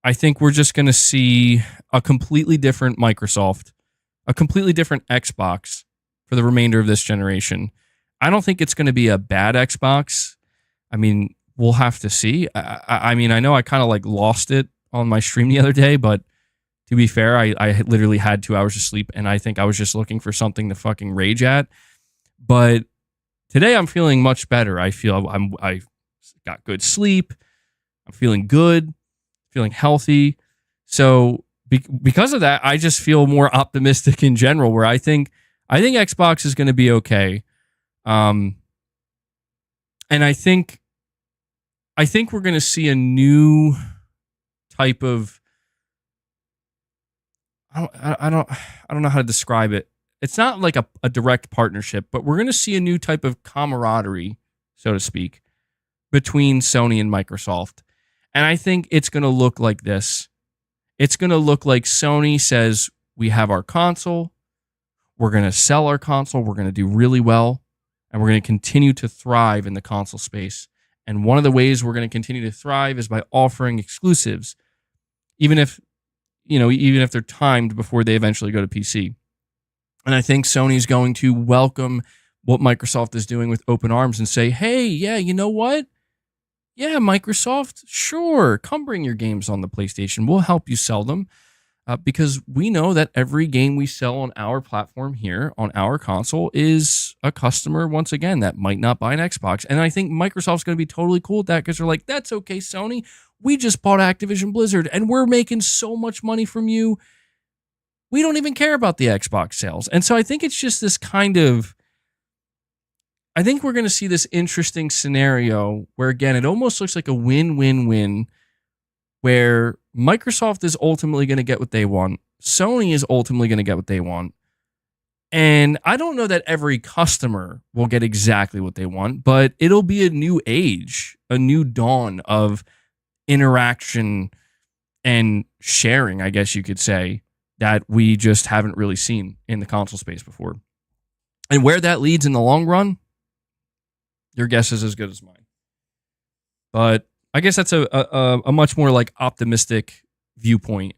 I think we're just going to see a completely different Microsoft, a completely different Xbox for the remainder of this generation. I don't think it's going to be a bad Xbox. I mean, we'll have to see. I mean, I know I kind of like lost it on my stream the other day, but to be fair, I literally had 2 hours of sleep, and I think I was just looking for something to fucking rage at. But today I'm feeling much better. I feel I got good sleep. I'm feeling good, feeling healthy. So because of that, I just feel more optimistic in general, where I think Xbox is going to be okay. And I think we're going to see a new type of, I don't know how to describe it. It's not like a direct partnership, but we're going to see a new type of camaraderie so to speak, between Sony and Microsoft. And I think it's going to look like this. It's going to look like Sony says, we have our console, we're going to sell our console, we're going to do really well, and we're going to continue to thrive in the console space. And one of the ways we're going to continue to thrive is by offering exclusives, even if they're timed before they eventually go to PC. And I think Sony's going to welcome what Microsoft is doing with open arms and say, hey, yeah, you know what? Yeah, Microsoft, sure, come bring your games on the PlayStation. We'll help you sell them because we know that every game we sell on our platform here, on our console, is a customer, once again, that might not buy an Xbox. And I think Microsoft's going to be totally cool with that because they're like, that's okay, Sony. We just bought Activision Blizzard and we're making so much money from you. We don't even care about the Xbox sales. And so I think it's just this kind of, I think we're going to see this interesting scenario where, again, it almost looks like a win-win-win where Microsoft is ultimately going to get what they want. Sony is ultimately going to get what they want. And I don't know that every customer will get exactly what they want, but it'll be a new age, a new dawn of interaction and sharing, I guess you could say, that we just haven't really seen in the console space before. And where that leads in the long run, your guess is as good as mine. But I guess that's a much more like optimistic viewpoint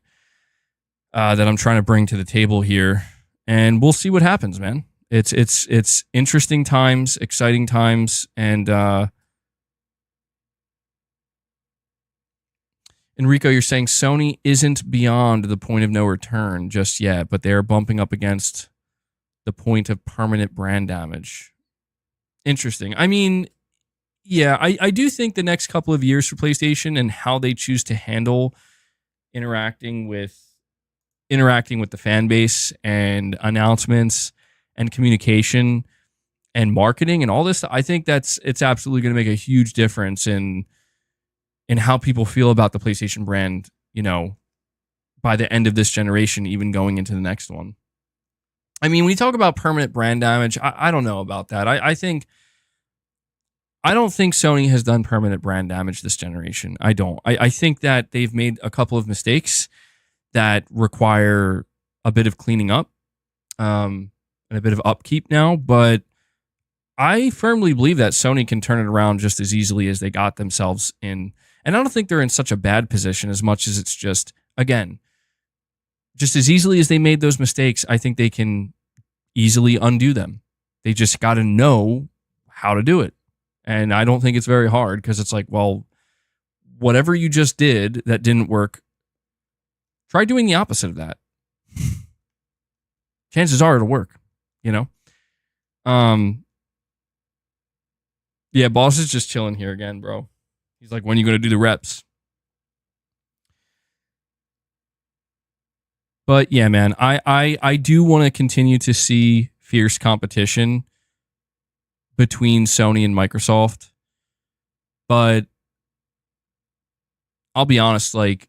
that I'm trying to bring to the table here. And we'll see what happens, man. It's interesting times, exciting times, and Enrico, you're saying Sony isn't beyond the point of no return just yet, but they're bumping up against the point of permanent brand damage. Interesting. I mean, yeah, I do think the next couple of years for PlayStation and how they choose to handle interacting with the fan base and announcements and communication and marketing and all this, I think it's absolutely going to make a huge difference in how people feel about the PlayStation brand, by the end of this generation, even going into the next one. I mean, when you talk about permanent brand damage, I don't know about that. I don't think Sony has done permanent brand damage this generation. I don't. I think that they've made a couple of mistakes that require a bit of cleaning up and a bit of upkeep now. But I firmly believe that Sony can turn it around just as easily as they got themselves in. And I don't think they're in such a bad position as much as it's just, again, just as easily as they made those mistakes, I think they can easily undo them. They just got to know how to do it. And I don't think it's very hard because it's like, well, whatever you just did that didn't work, try doing the opposite of that. Chances are it'll work, Yeah, boss is just chilling here again, bro. He's like, when are you going to do the reps? But yeah, man, I do want to continue to see fierce competition between Sony and Microsoft. But I'll be honest, like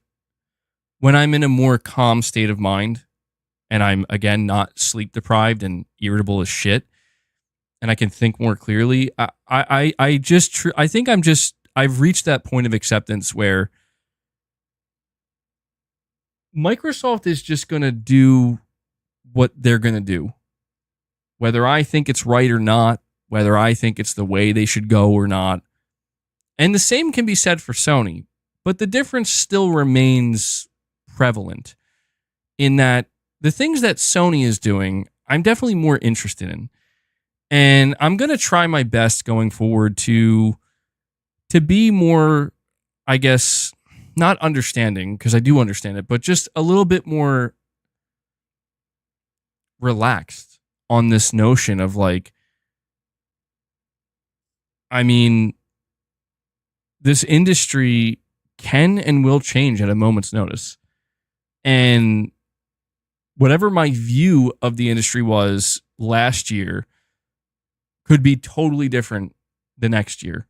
when I'm in a more calm state of mind and I'm, again, not sleep deprived and irritable as shit, and I can think more clearly, I've reached that point of acceptance where Microsoft is just going to do what they're going to do. Whether I think it's right or not, whether I think it's the way they should go or not. And the same can be said for Sony, but the difference still remains prevalent in that the things that Sony is doing, I'm definitely more interested in. And I'm going to try my best going forward to be more, I guess, not understanding, because I do understand it, but just a little bit more relaxed on this notion of like, I mean, this industry can and will change at a moment's notice. And whatever my view of the industry was last year could be totally different the next year.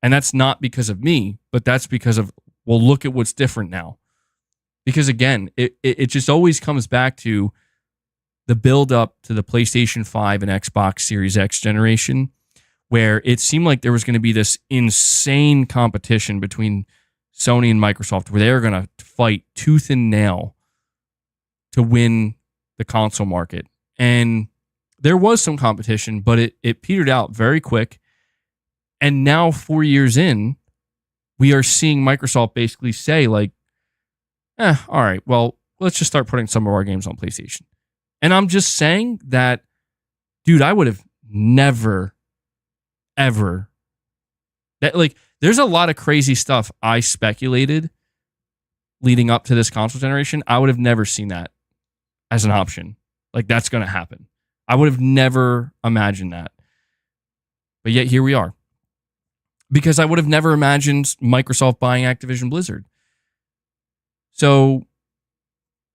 And that's not because of me, but that's because of, well, look at what's different now. Because again, it just always comes back to the build up to the PlayStation 5 and Xbox Series X generation where it seemed like there was going to be this insane competition between Sony and Microsoft where they were going to fight tooth and nail to win the console market. And there was some competition, but it petered out very quick. And now 4 years in, we are seeing Microsoft basically say like, all right, well, let's just start putting some of our games on PlayStation. And I'm just saying that, dude, I would have never, ever, that like, there's a lot of crazy stuff I speculated leading up to this console generation. I would have never seen that as an option. Like, that's going to happen. I would have never imagined that. But yet here we are. Because I would have never imagined Microsoft buying Activision Blizzard. So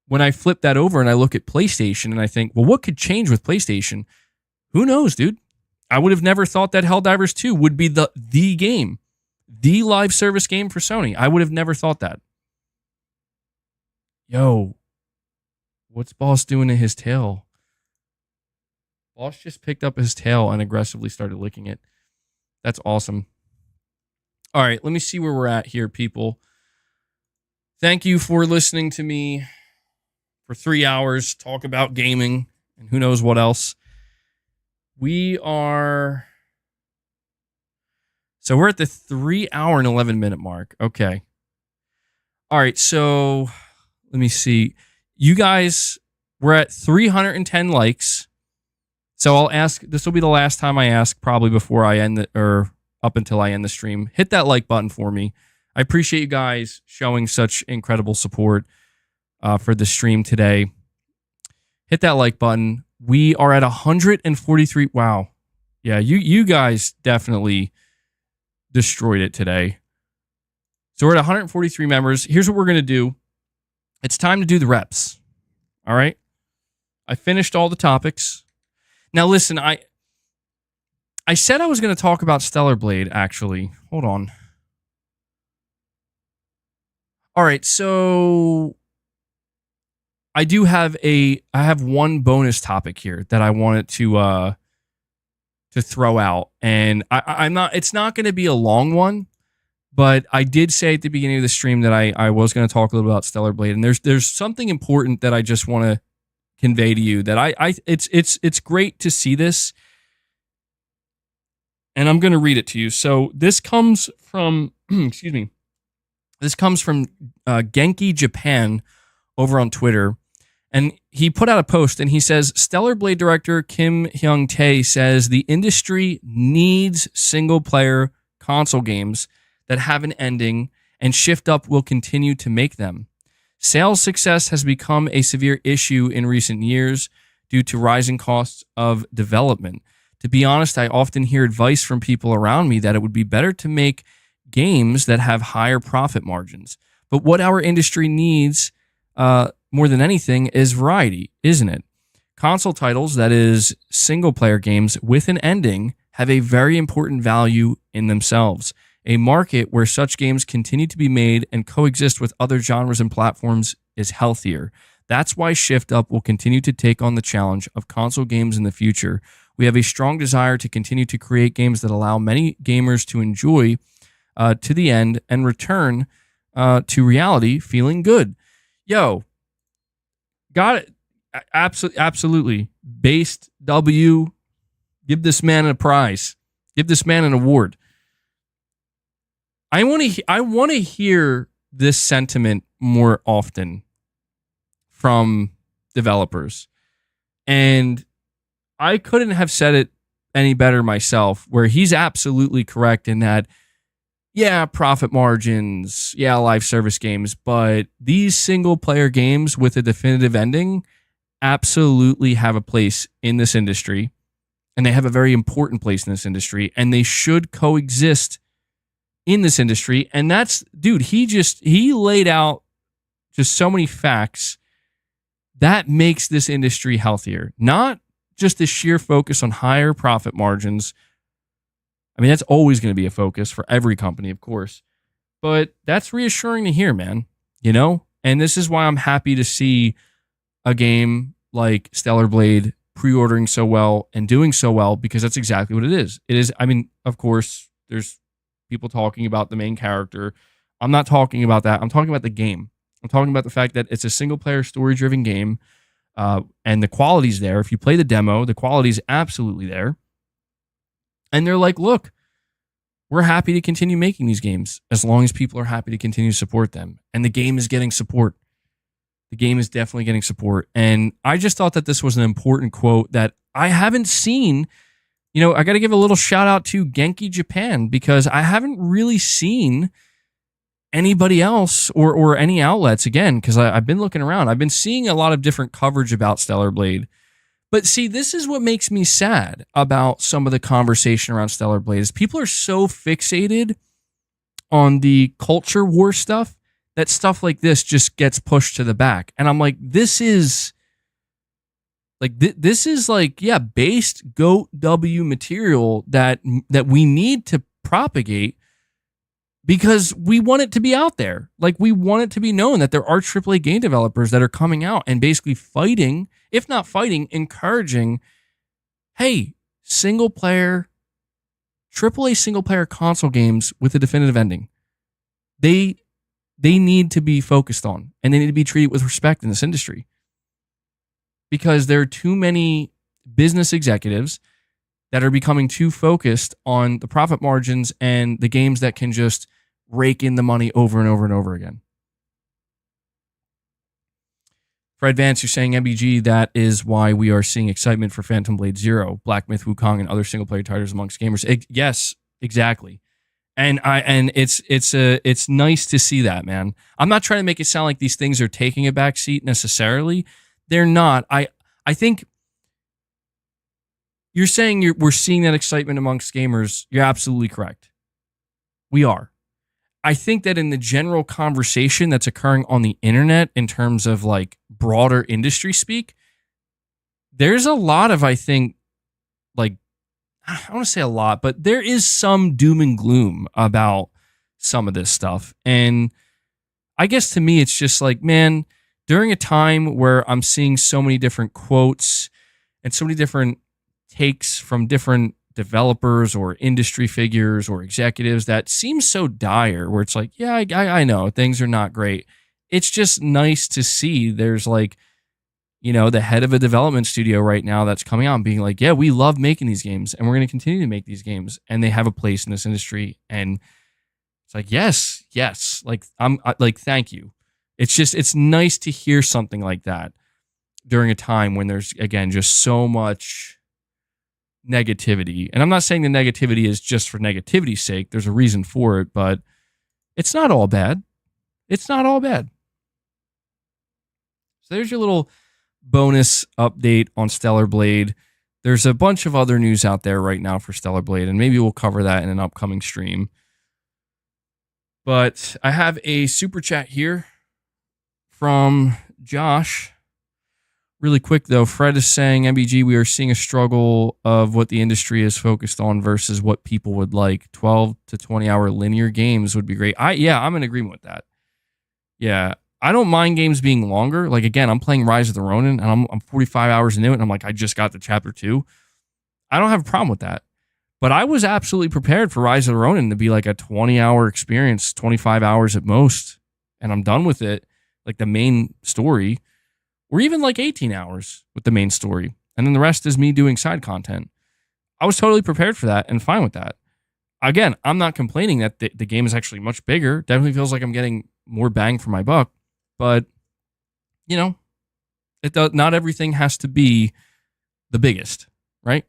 when I flip that over and I look at PlayStation and I think, well, what could change with PlayStation? Who knows, dude? I would have never thought that Helldivers 2 would be the game, the live service game for Sony. I would have never thought that. Yo, what's Boss doing to his tail? Boss just picked up his tail and aggressively started licking it. That's awesome. All right, let me see where we're at here, people. Thank you for listening to me for 3 hours, talk about gaming and who knows what else. We're at the 3 hour and 11 minute mark. Okay. All right, so let me see. You guys, we're at 310 likes. So I'll ask, this will be the last time I ask, probably before I end or up until I end the stream. Hit that like button for me. I appreciate you guys showing such incredible support for the stream today. Hit that like button. We are at 143. Wow. Yeah, you guys definitely destroyed it today. So we're at 143 members. Here's what we're going to do. It's time to do the reps. All right? I finished all the topics. Now listen, I said I was going to talk about Stellar Blade, actually. Hold on. All right, so I have one bonus topic here that I wanted to throw out, and it's not going to be a long one, but I did say at the beginning of the stream that I was going to talk a little about Stellar Blade, and there's something important that I just want to convey to you that it's great to see this, and I'm going to read it to you. So this comes from excuse me. This comes from Genki Japan over on Twitter. And he put out a post and he says, Stellar Blade director Kim Hyung-tae says the industry needs single-player console games that have an ending, and Shift Up will continue to make them. Sales success has become a severe issue in recent years due to rising costs of development. To be honest, I often hear advice from people around me that it would be better to make games that have higher profit margins. But what our industry needs more than anything is variety, isn't it? Console titles, that is single-player games with an ending, have a very important value in themselves. A market where such games continue to be made and coexist with other genres and platforms is healthier. That's why Shift Up will continue to take on the challenge of console games in the future. We have a strong desire to continue to create games that allow many gamers to enjoy to the end and return to reality feeling good. Yo, got it. Absolutely. Based W. Give this man a prize. Give this man an award. I want to hear this sentiment more often from developers. And I couldn't have said it any better myself, where he's absolutely correct in that, yeah, profit margins, yeah, live service games, but these single-player games with a definitive ending absolutely have a place in this industry, and they have a very important place in this industry, and they should coexist in this industry. And that's, dude, he laid out just so many facts that makes this industry healthier. Not just the sheer focus on higher profit margins. I mean, that's always going to be a focus for every company, of course. But that's reassuring to hear, man. You know? And this is why I'm happy to see a game like Stellar Blade pre-ordering so well and doing so well, because that's exactly what it is. It is, I mean, of course, there's people talking about the main character. I'm not talking about that. I'm talking about the game. I'm talking about the fact that it's a single-player, story-driven game, and the quality's there. If you play the demo, the quality's absolutely there. And they're like, look, we're happy to continue making these games as long as people are happy to continue to support them. And the game is getting support. The game is definitely getting support. And I just thought that this was an important quote that I haven't seen. You know, I got to give a little shout out to Genki Japan, because I haven't really seen anybody else or any outlets, again, because I've been looking around. I've been seeing a lot of different coverage about Stellar Blade. But see, this is what makes me sad about some of the conversation around Stellar Blade, is people are so fixated on the culture war stuff that stuff like this just gets pushed to the back. And I'm like, this is like, based GOAT W material that we need to propagate, because we want it to be out there. Like, we want it to be known that there are AAA game developers that are coming out and basically fighting, if not fighting, encouraging, hey, AAA single player console games with a definitive ending. They need to be focused on, and they need to be treated with respect in this industry, because there are too many business executives that are becoming too focused on the profit margins and the games that can just rake in the money over and over and over again. Fred Vance, you're saying MBG, that is why we are seeing excitement for Phantom Blade Zero, Black Myth Wukong, and other single-player titles amongst gamers. Yes, exactly. And it's nice to see that, man. I'm not trying to make it sound like these things are taking a back seat necessarily. They're not. I think you're saying we're seeing that excitement amongst gamers. You're absolutely correct. We are. I think that in the general conversation that's occurring on the internet, in terms of like broader industry speak, there's a lot of, I think, like, I don't want to say a lot, but there is some doom and gloom about some of this stuff. And I guess to me, it's just like, man, during a time where I'm seeing so many different quotes and so many different takes from different developers or industry figures or executives that seem so dire, where it's like, yeah, I know things are not great. It's just nice to see there's like, you know, the head of a development studio right now that's coming out and being like, yeah, we love making these games and we're going to continue to make these games, and they have a place in this industry. And it's like, yes, like thank you. It's just, it's nice to hear something like that during a time when there's, again, just so much negativity. And I'm not saying the negativity is just for negativity's sake. There's a reason for it, but it's not all bad. It's not all bad. So there's your little bonus update on Stellar Blade. There's a bunch of other news out there right now for Stellar Blade, and maybe we'll cover that in an upcoming stream. But I have a super chat here from Josh. Really quick, though, Fred is saying, MBG, we are seeing a struggle of what the industry is focused on versus what people would like. 12 to 20-hour linear games would be great. I'm in agreement with that. Yeah, I don't mind games being longer. Like, again, I'm playing Rise of the Ronin, and I'm 45 hours into it, and I'm like, I just got to chapter 2. I don't have a problem with that. But I was absolutely prepared for Rise of the Ronin to be like a 20-hour experience, 25 hours at most, and I'm done with it, like the main story. Or even like 18 hours with the main story. And then the rest is me doing side content. I was totally prepared for that and fine with that. Again, I'm not complaining that the game is actually much bigger. Definitely feels like I'm getting more bang for my buck. But, you know, not everything has to be the biggest, right?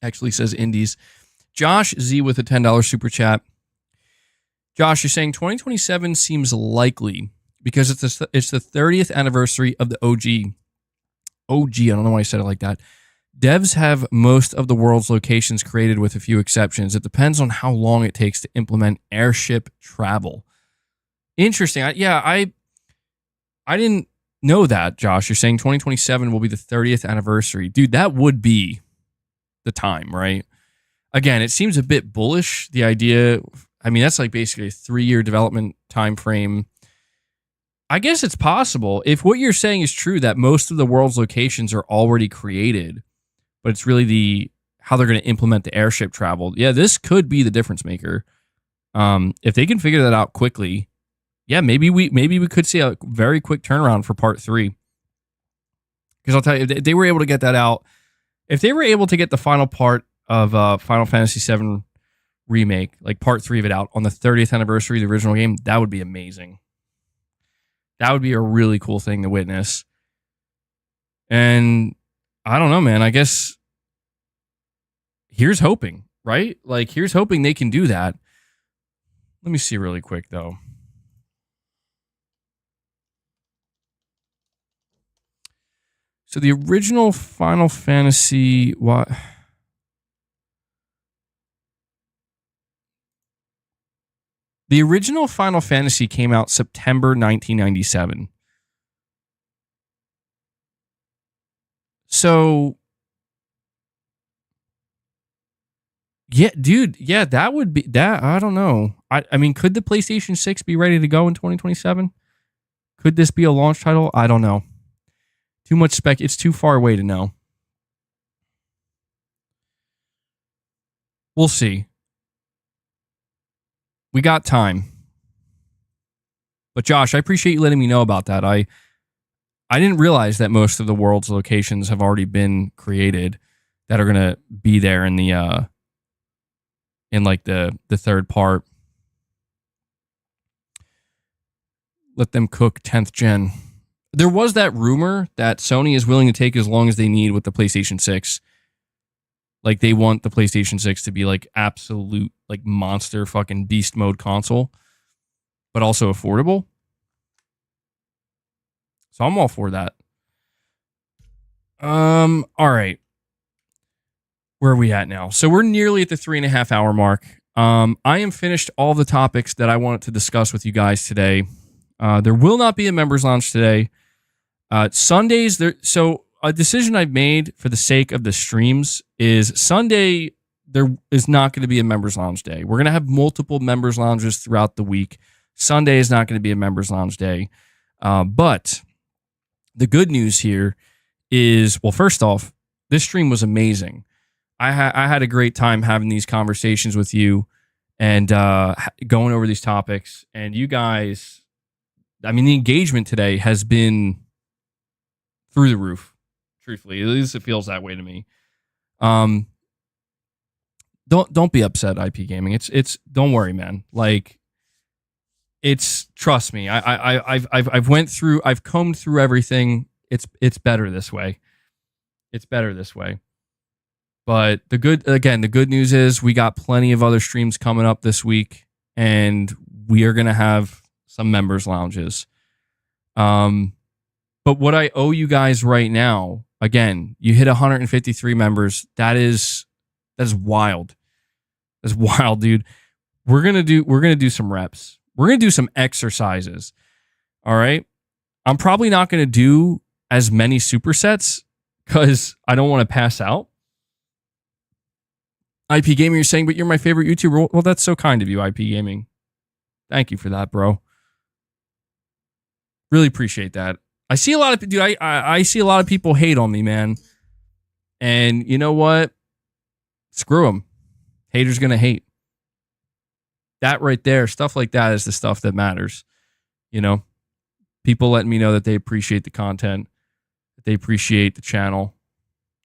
Actually says indies. Josh Z with a $10 super chat. Josh, you're saying 2027 seems likely because it's the 30th anniversary of the OG. I don't know why I said it like that. Devs have most of the world's locations created with a few exceptions. It depends on how long it takes to implement airship travel. Interesting. I didn't know that, Josh. You're saying 2027 will be the 30th anniversary. Dude, that would be the time, right? Again, it seems a bit bullish, the idea I mean, that's like basically a 3-year development time frame. I guess it's possible if what you're saying is true, that most of the world's locations are already created, but it's really how they're going to implement the airship travel. Yeah, this could be the difference maker. If they can figure that out quickly, yeah, maybe we could see a very quick turnaround for part 3. Because I'll tell you, if they were able to get that out, if they were able to get the final part of Final Fantasy VII Remake, like part 3 of it out on the 30th anniversary of the original game, that would be amazing. That would be a really cool thing to witness. And I don't know, man. I guess here's hoping, right? Like, here's hoping they can do that. Let me see really quick, though. So the original Final Fantasy... What? The original Final Fantasy came out September 1997. So, yeah, dude, yeah, that would be that. I don't know. I mean, could the PlayStation 6 be ready to go in 2027? Could this be a launch title? I don't know. Too much spec. It's too far away to know. We'll see. We got time. But Josh, I appreciate you letting me know about that. I didn't realize that most of the world's locations have already been created that are going to be there in the third part. Let them cook 10th gen. There was that rumor that Sony is willing to take as long as they need with the PlayStation 6. Like, they want the PlayStation 6 to be like absolute, like, monster fucking beast mode console, but also affordable. So I'm all for that. All right. Where are we at now? So we're nearly at the 3.5 hour mark. I am finished all the topics that I wanted to discuss with you guys today. There will not be a members launch today. Sundays there. So a decision I've made for the sake of the streams is Sunday there is not going to be a members lounge day. We're going to have multiple members lounges throughout the week. Sunday is not going to be a members lounge day. But the good news here is, well, first off, this stream was amazing. I had a great time having these conversations with you and going over these topics. And you guys, I mean, the engagement today has been through the roof. Truthfully, at least it feels that way to me. Don't be upset, IP Gaming. It's don't worry, man. Like, it's, trust me. I've combed through everything. It's better this way. It's better this way. But the good news is we got plenty of other streams coming up this week, and we are gonna have some members lounges. But what I owe you guys right now, again, you hit 153 members. That is wild. That's wild, dude. We're gonna do some reps. We're gonna do some exercises. All right. I'm probably not gonna do as many supersets because I don't want to pass out. IP Gaming, you're saying, but you're my favorite YouTuber. Well, that's so kind of you, IP Gaming. Thank you for that, bro. Really appreciate that. I see a lot of, dude, I see a lot of people hate on me, man. And you know what? Screw them. Haters gonna hate. That right there, stuff like that is the stuff that matters. You know, people letting me know that they appreciate the content, that they appreciate the channel.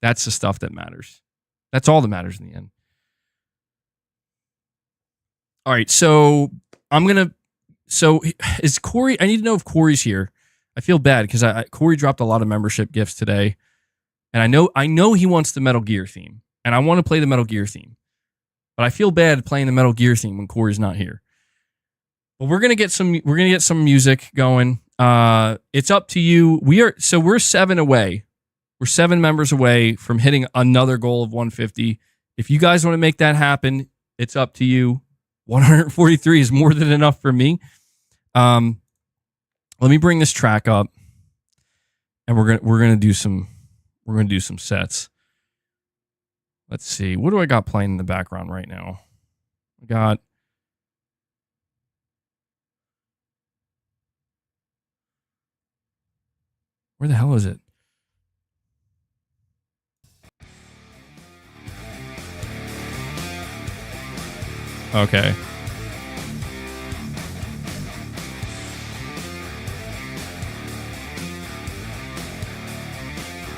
That's the stuff that matters. That's all that matters in the end. All right, so is Corey? I need to know if Corey's here. I feel bad because Corey dropped a lot of membership gifts today, and I know he wants the Metal Gear theme, and I want to play the Metal Gear theme, but I feel bad playing the Metal Gear theme when Corey's not here. But we're gonna get some music going. It's up to you. We're 7 away. We're 7 members away from hitting another goal of 150. If you guys want to make that happen, it's up to you. 143 is more than enough for me. Let me bring this track up, and we're gonna do some sets. Let's see, what do I got playing in the background right now? I got Where the hell is it? Okay.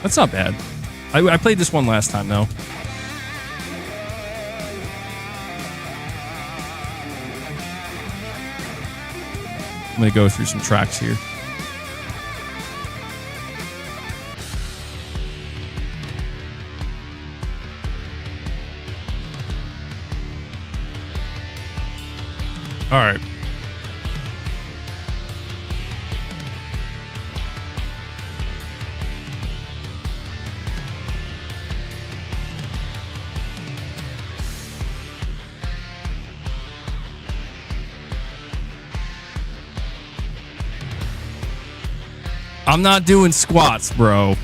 That's not bad. I played this one last time, though. I'm going to go through some tracks here. All right. I'm not doing squats, bro.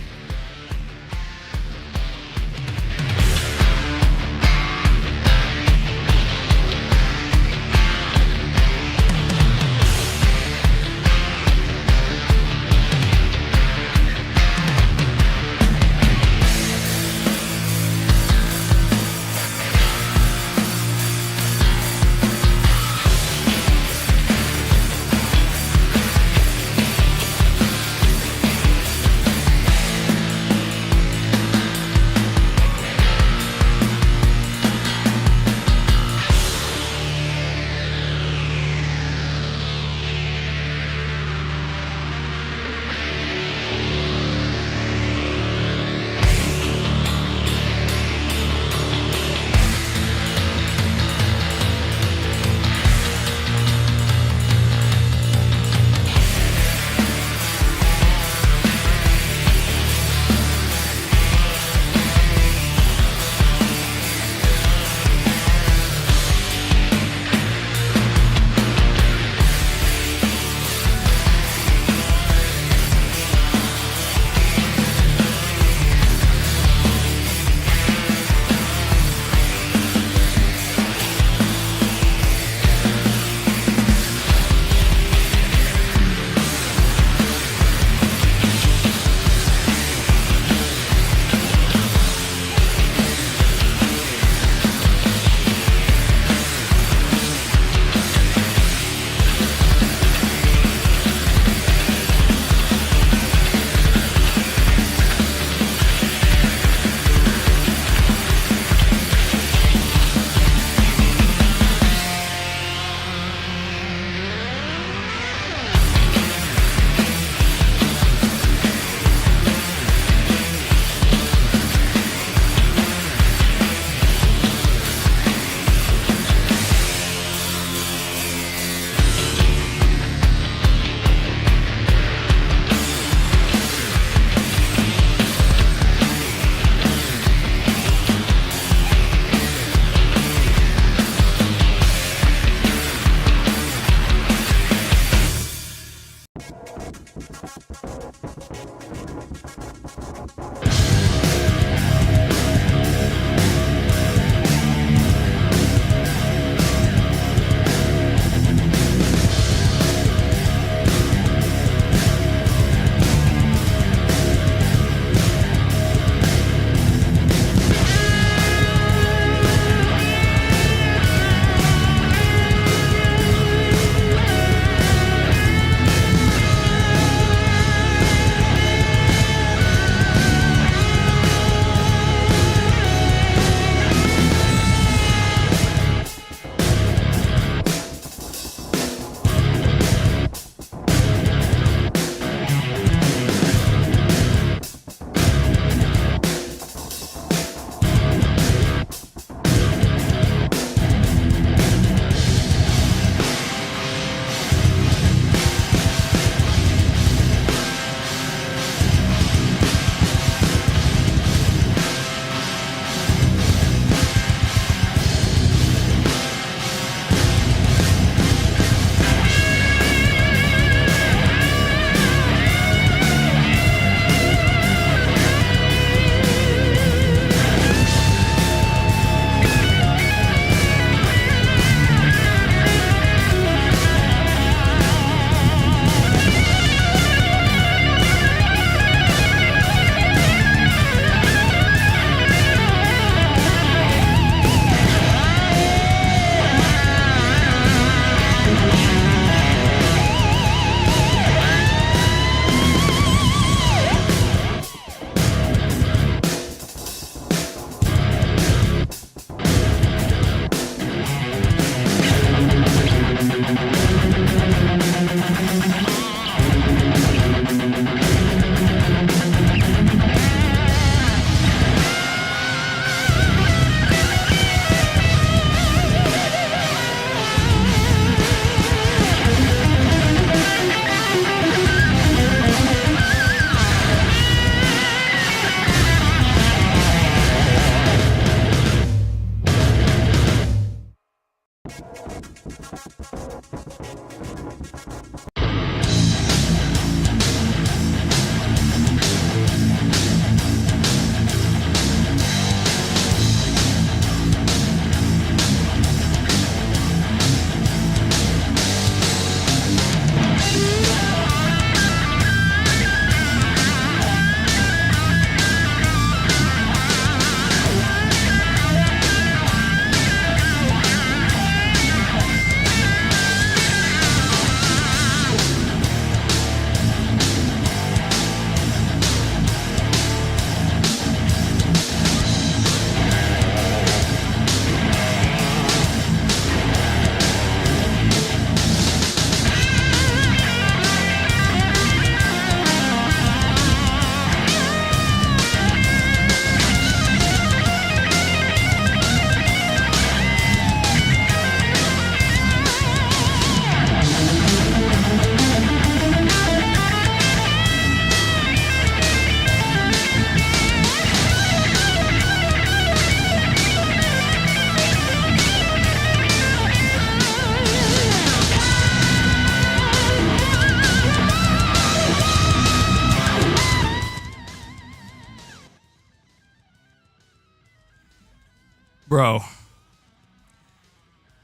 Bro,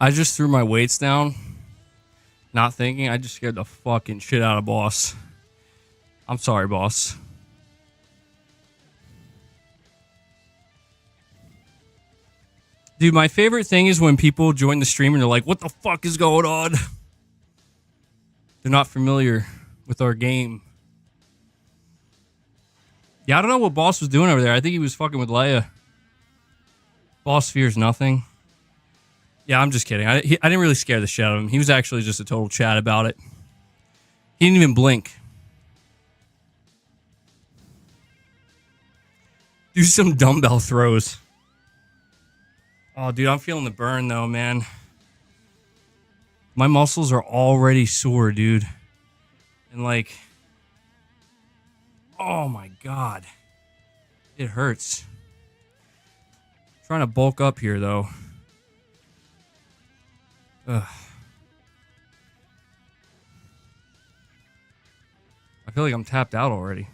I just threw my weights down, not thinking. I just scared the fucking shit out of boss. I'm sorry, boss. Dude, my favorite thing is when people join the stream and they're like, what the fuck is going on? They're not familiar with our game. Yeah, I don't know what boss was doing over there. I think he was fucking with Leia. Boss fears nothing. Yeah, I'm just kidding. I didn't really scare the shit out of him. He was actually just a total chat about it. He didn't even blink. Do some dumbbell throws. Oh, dude, I'm feeling the burn, though, man. My muscles are already sore, dude. And, like... Oh, my God. It hurts. I'm trying to bulk up here, though. Ugh. I feel like I'm tapped out already.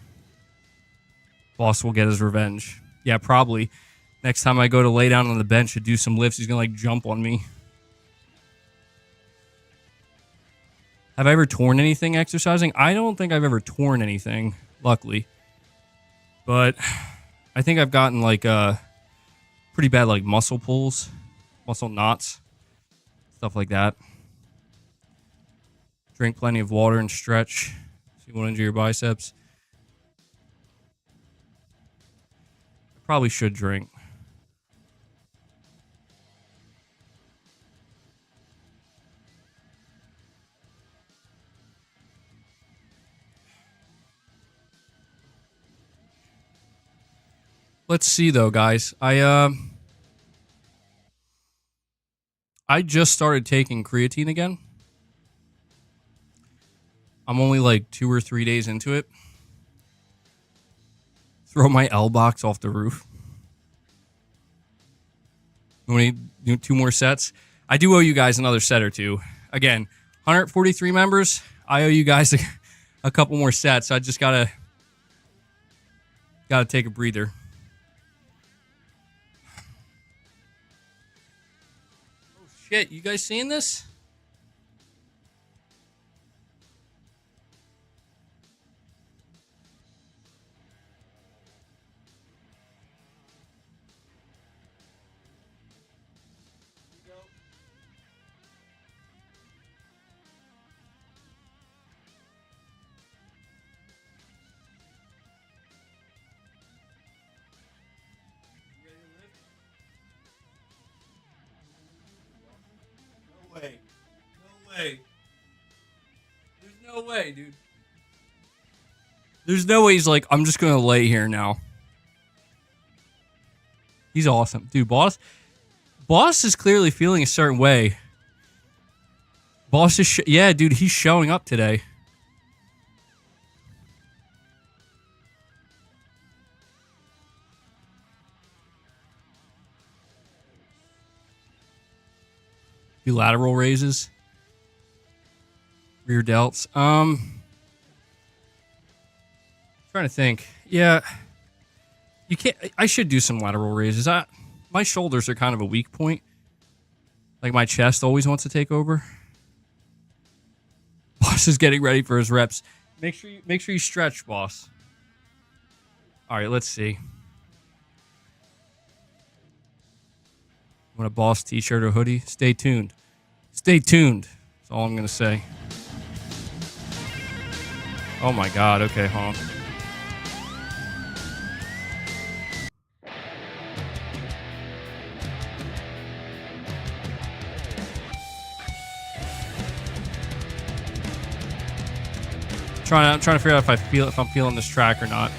Boss will get his revenge. Yeah, probably. Next time I go to lay down on the bench to do some lifts, he's going to, like, jump on me. Have I ever torn anything exercising? I don't think I've ever torn anything, luckily. But I think I've gotten, like, pretty bad, like, muscle pulls, muscle knots, stuff like that. Drink plenty of water and stretch so you won't injure your biceps. I probably should drink. Let's see, though, guys. I just started taking creatine again. I'm only like 2 or 3 days into it. Throw my L box off the roof. You want to do 2 more sets? I do owe you guys another set or 2. Again, 143 members. I owe you guys a couple more sets. I just gotta take a breather. Shit, you guys seeing this? There's no way, dude. There's no way he's like, I'm just gonna lay here now. He's awesome. Dude, Boss is clearly feeling a certain way. Boss is, yeah, dude, he's showing up today. Do lateral raises. Rear delts. Trying to think. Yeah. You can't. I should do some lateral raises. My shoulders are kind of a weak point. Like my chest always wants to take over. Boss is getting ready for his reps. Make sure you stretch, boss. All right, let's see. Want a boss t-shirt or hoodie? Stay tuned. Stay tuned. That's all I'm gonna say. Oh my god, okay, hold on. I'm trying to figure out if I'm feeling this track or not.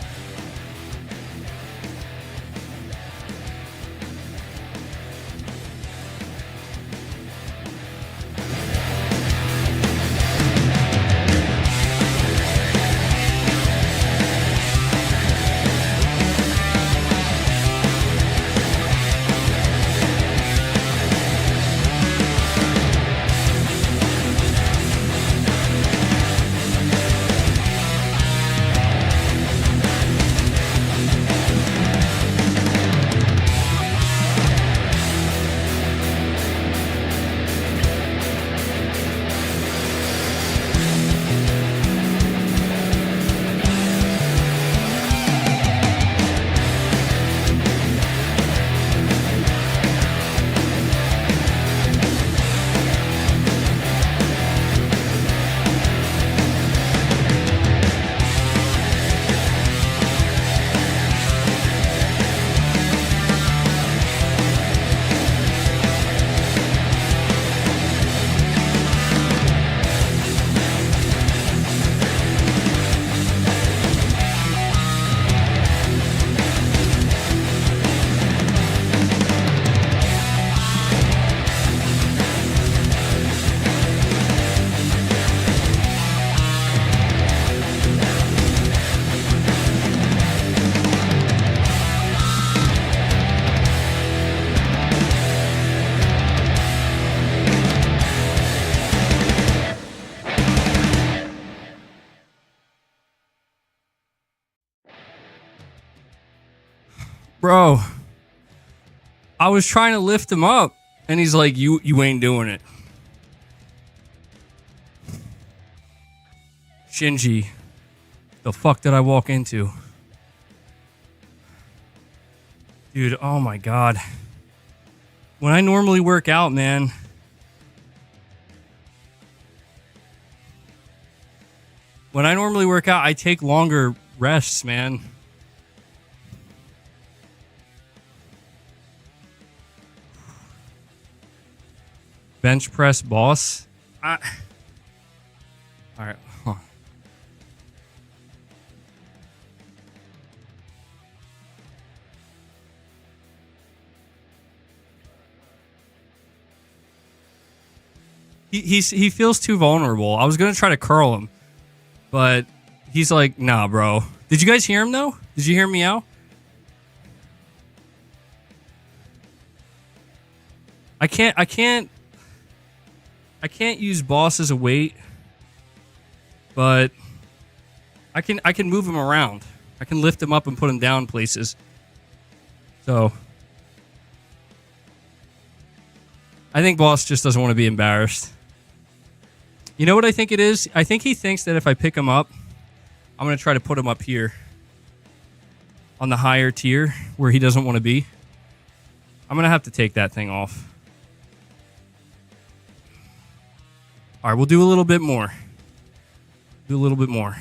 Bro, I was trying to lift him up, and he's like, you ain't doing it. Shinji, the fuck did I walk into? Dude, oh my god. When I normally work out, man, I take longer rests, man. Bench press boss. All right. Huh. He feels too vulnerable. I was gonna try to curl him, but he's like, nah, bro. Did you guys hear him though? Did you hear me out? I can't use boss as a weight, but I can move him around. I can lift him up and put him down places. So I think boss just doesn't want to be embarrassed. You know what I think it is? I think he thinks that if I pick him up, I'm going to try to put him up here on the higher tier where he doesn't want to be. I'm going to have to take that thing off. All right, we'll do a little bit more. Do a little bit more.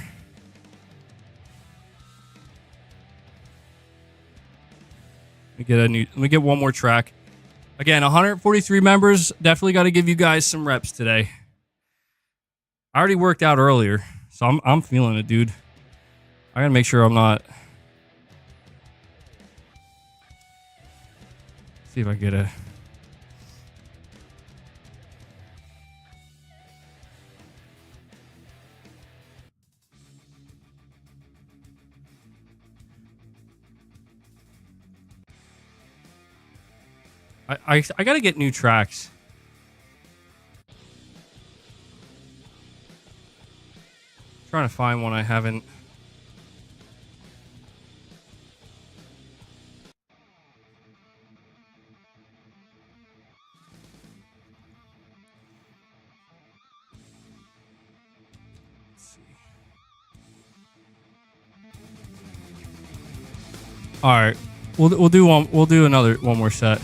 Let me get one more track. Again, 143 members. Definitely got to give you guys some reps today. I already worked out earlier, so I'm feeling it, dude. I gotta make sure I'm not. See if I get a. I gotta get new tracks. Trying to find one I haven't. Let's see. All right, we'll do one. We'll do one more set.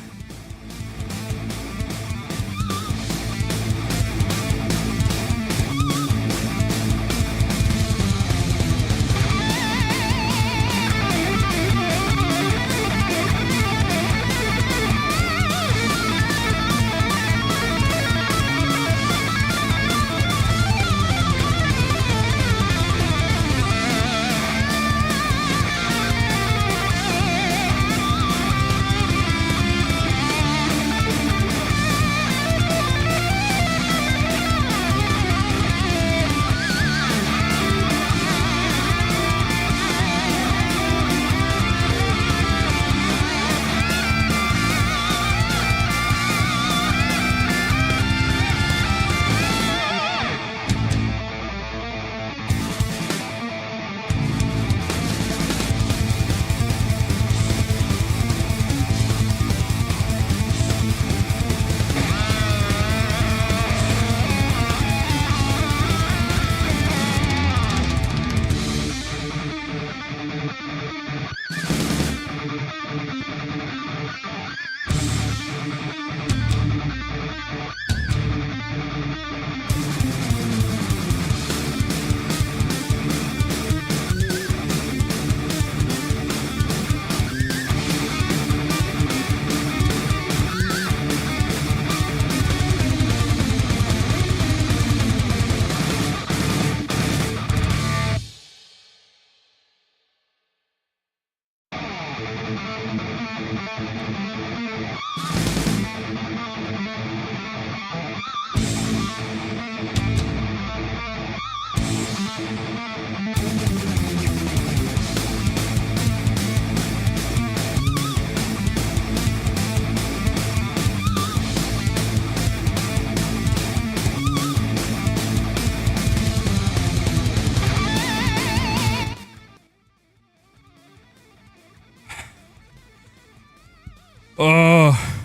Oh,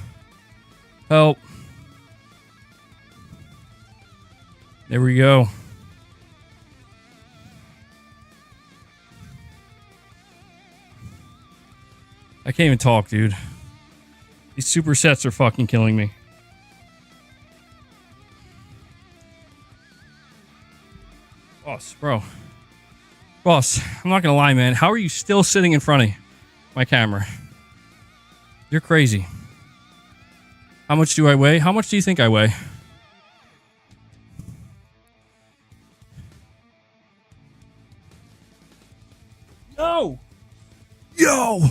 help. There we go. I can't even talk, dude. These supersets are fucking killing me. Boss, bro. Boss, I'm not gonna lie, man. How are you still sitting in front of my camera? You're crazy. How much do I weigh? How much do you think I weigh? No! Yo!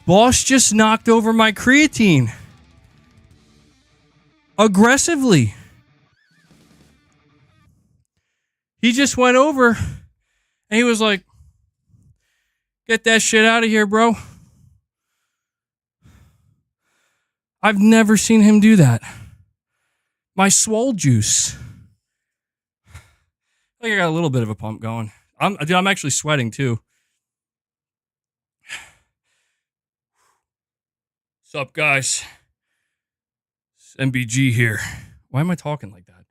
Boss just knocked over my creatine. Aggressively. He just went over and he was like, get that shit out of here, bro. I've never seen him do that. My swole juice. I think I got a little bit of a pump going. I'm actually sweating too. What's up, guys? It's MBG here. Why am I talking like that?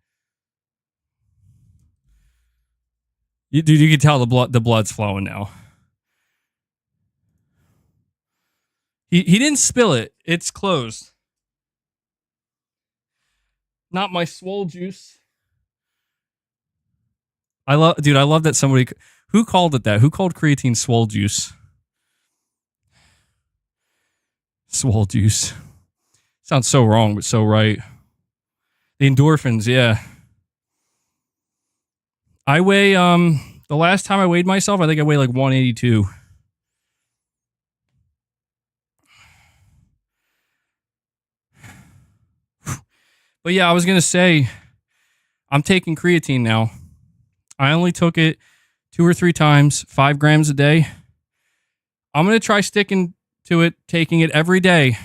Dude, you can tell the blood's flowing now. He didn't spill it. It's closed. Not my swole juice. I love that somebody who called it that. Who called creatine swole juice? Swole juice. Sounds so wrong, but so right. The endorphins, yeah. I weigh, the last time I weighed myself, I think I weighed like 182. But yeah, I was going to say, I'm taking creatine now. I only took it 2 or 3 times, 5 grams a day. I'm going to try sticking to it, taking it every day.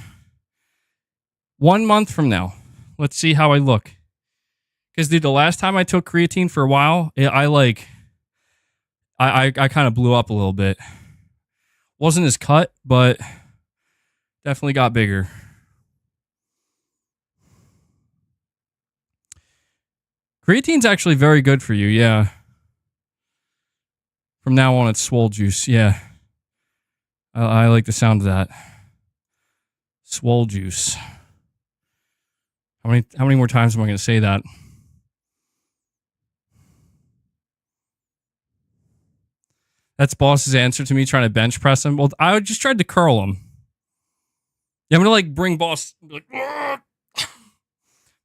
1 month from now. Let's see how I look. Because, dude, the last time I took creatine for a while, I kind of blew up a little bit. Wasn't as cut, but definitely got bigger. Creatine's actually very good for you, yeah. From now on, it's swole juice, yeah. I like the sound of that. Swole juice. How many more times am I going to say that? That's boss's answer to me trying to bench press him. Well, I just tried to curl him. Yeah, I'm going to bring boss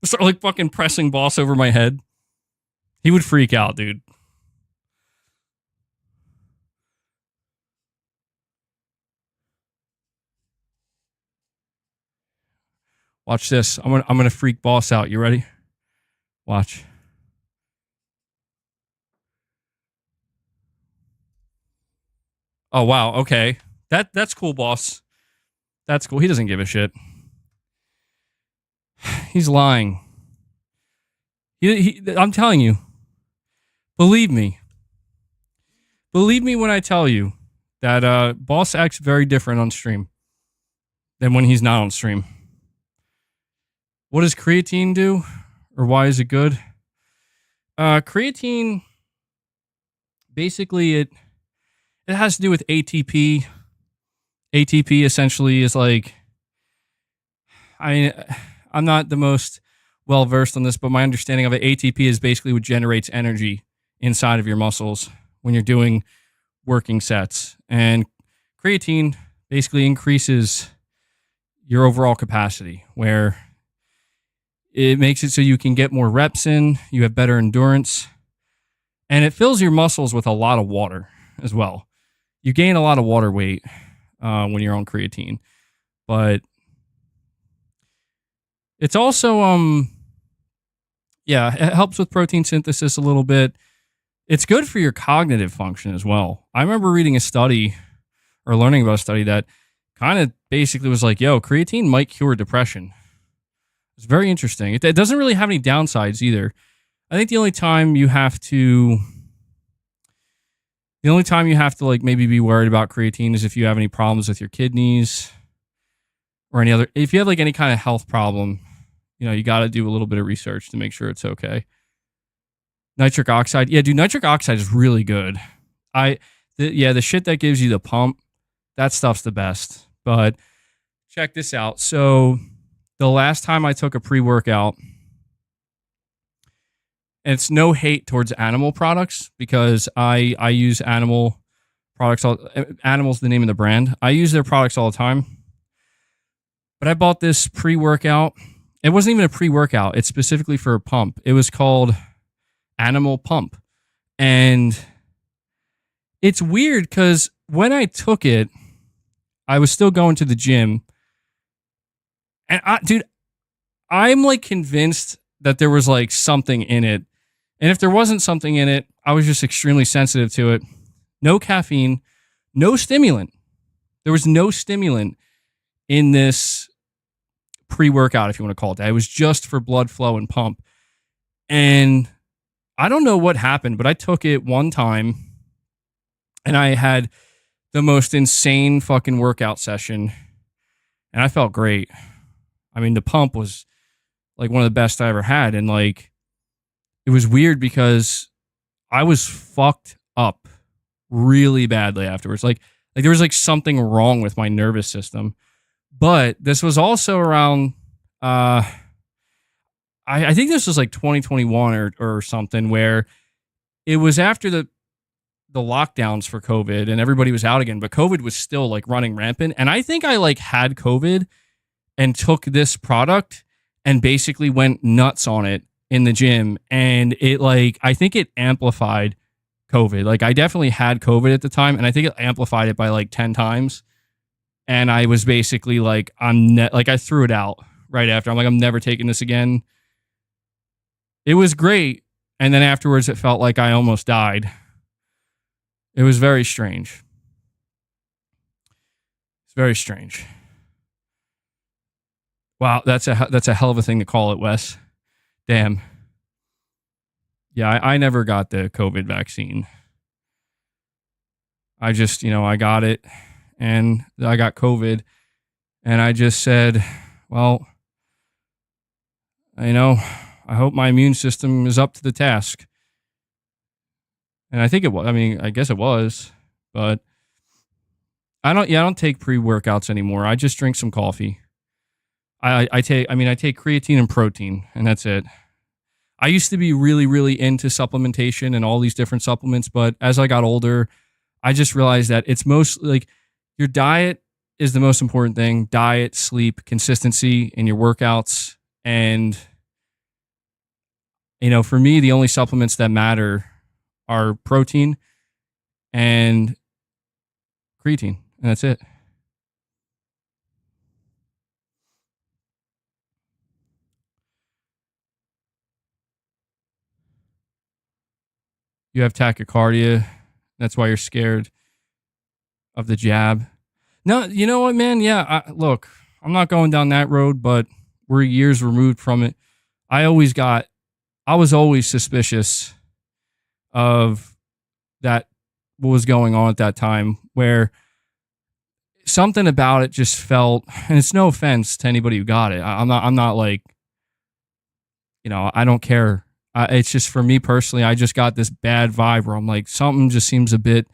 start fucking pressing boss over my head. He would freak out, dude. Watch this. I'm gonna freak boss out. You ready? Watch. Oh wow. Okay. That's cool, boss. That's cool. He doesn't give a shit. He's lying. I'm telling you. Believe me. Believe me when I tell you that boss acts very different on stream than when he's not on stream. What does creatine do? Or why is it good? Creatine, basically, it has to do with ATP. ATP essentially is like, I'm not the most well-versed on this, but my understanding of it, ATP is basically what generates energy inside of your muscles when you're doing working sets. And creatine basically increases your overall capacity, where it makes it so you can get more reps in, you have better endurance, and it fills your muscles with a lot of water as well. You gain a lot of water weight when you're on creatine, but it's also, it helps with protein synthesis a little bit. It's good for your cognitive function as well. I remember reading a study or learning about a study that kind of basically was like, yo, creatine might cure depression. It's very interesting. It doesn't really have any downsides either. I think the only time you have to... The only time you have to like maybe be worried about creatine is if you have any problems with your kidneys or any other, if you have like any kind of health problem, you know, you got to do a little bit of research to make sure it's okay. Nitric oxide. Yeah, dude, nitric oxide is really good. The shit that gives you the pump, that stuff's the best. But check this out. So the last time I took a pre-workout, and it's no hate towards animal products because I use animal products. Animal's the name of the brand. I use their products all the time. But I bought this pre-workout. It wasn't even a pre-workout. It's specifically for a pump. It was called Animal Pump. And it's weird because when I took it, I was still going to the gym. And I'm like convinced that there was like something in it. And if there wasn't something in it, I was just extremely sensitive to it. No caffeine, no stimulant. There was no stimulant in this pre-workout, if you want to call it that. It was just for blood flow and pump. And I don't know what happened, but I took it one time and I had the most insane fucking workout session. And I felt great. I mean, the pump was like one of the best I ever had. And like, it was weird because I was fucked up really badly afterwards. Like there was like something wrong with my nervous system. But this was also around, I think this was like 2021 or something, where it was after the lockdowns for COVID and everybody was out again, but COVID was still like running rampant. And I think I like had COVID and took this product and basically went nuts on it in the gym. And it like, I think it amplified COVID. Like I definitely had COVID at the time and I think it amplified it by like 10 times. And I was basically like, I threw it out right after. I'm like, I'm never taking this again. It was great. And then afterwards, it felt like I almost died. It was very strange. It's very strange. Wow, that's a hell of a thing to call it, Wes. Damn. Yeah, I never got the COVID vaccine. I just, I got it. And I got COVID, and I just said, well, I hope my immune system is up to the task. And I think it was. I mean, I guess it was, but I don't take pre-workouts anymore. I just drink some coffee. I take creatine and protein, and that's it. I used to be really, really into supplementation and all these different supplements, but as I got older, I just realized that it's mostly like, your diet is the most important thing. Diet, sleep, consistency in your workouts. And, for me, the only supplements that matter are protein and creatine. And that's it. You have tachycardia. That's why you're scared of the jab. No, you know what, man? Yeah, look, I'm not going down that road, but we're years removed from it. I was always suspicious of that, what was going on at that time, where something about it just felt, and it's no offense to anybody who got it. I'm not like, I don't care. It's just for me personally, I just got this bad vibe where I'm like, something just seems a bit,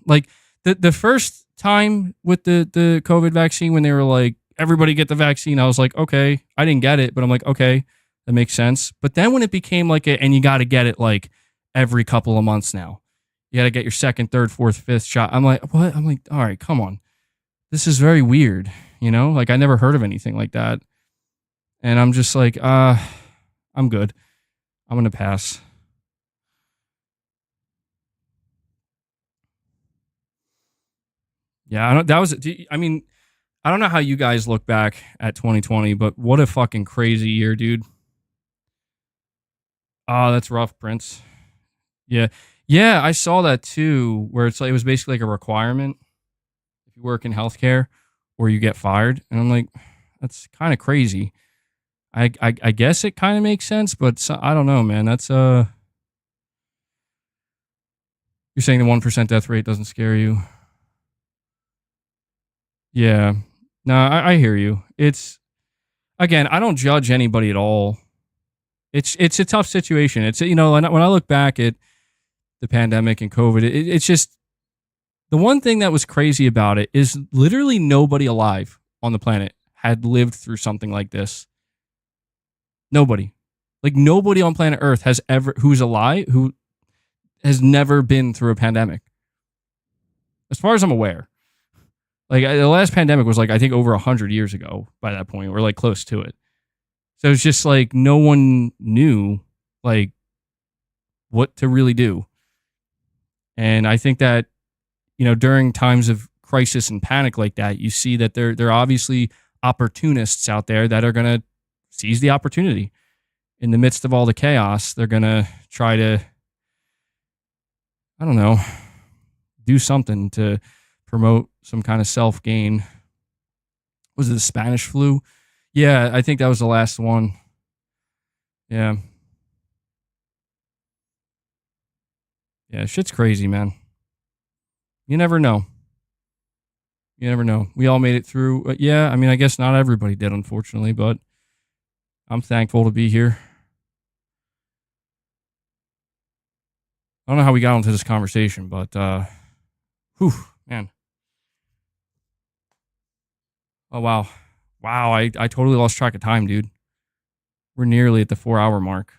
like the first time with the COVID vaccine, when they were like, everybody get the vaccine, I was like, okay, I didn't get it, but I'm like, okay, that makes sense. But then when it became like and you got to get it like every couple of months now, you got to get your second, third, fourth, fifth shot. I'm like, what? I'm like, all right, come on. This is very weird. Like I never heard of anything like that. And I'm just like, I'm good. I'm going to pass. Yeah, I don't know how you guys look back at 2020, but what a fucking crazy year, dude. Oh, that's rough, Prince. Yeah. Yeah, I saw that too, where it's like, it was basically like a requirement if you work in healthcare or you get fired. And I'm like, that's kind of crazy. I guess it kind of makes sense, but I don't know, man. That's You're saying the 1% death rate doesn't scare you? Yeah. No, I hear you. It's, again, I don't judge anybody at all. It's a tough situation. It's, you know, when I look back at the pandemic and COVID, it's just, the one thing that was crazy about it is literally nobody alive on the planet had lived through something like this. Nobody. Like, nobody on planet Earth has ever, who's alive, who has never been through a pandemic. As far as I'm aware. Like, the last pandemic was, like, I think over 100 years ago by that point. We're, like, close to it. So it's just, like, no one knew, like, what to really do. And I think that, you know, during times of crisis and panic like that, you see that there are obviously opportunists out there that are going to seize the opportunity. In the midst of all the chaos, they're going to try to, I don't know, do something to promote some kind of self-gain. Was it the Spanish flu? Yeah, I think that was the last one. Yeah. Yeah, shit's crazy, man. You never know. You never know. We all made it through. Yeah, I mean, I guess not everybody did, unfortunately, but I'm thankful to be here. I don't know how we got into this conversation, but, whew, man. Oh, wow. Wow, I totally lost track of time, dude. We're nearly at the 4-hour mark.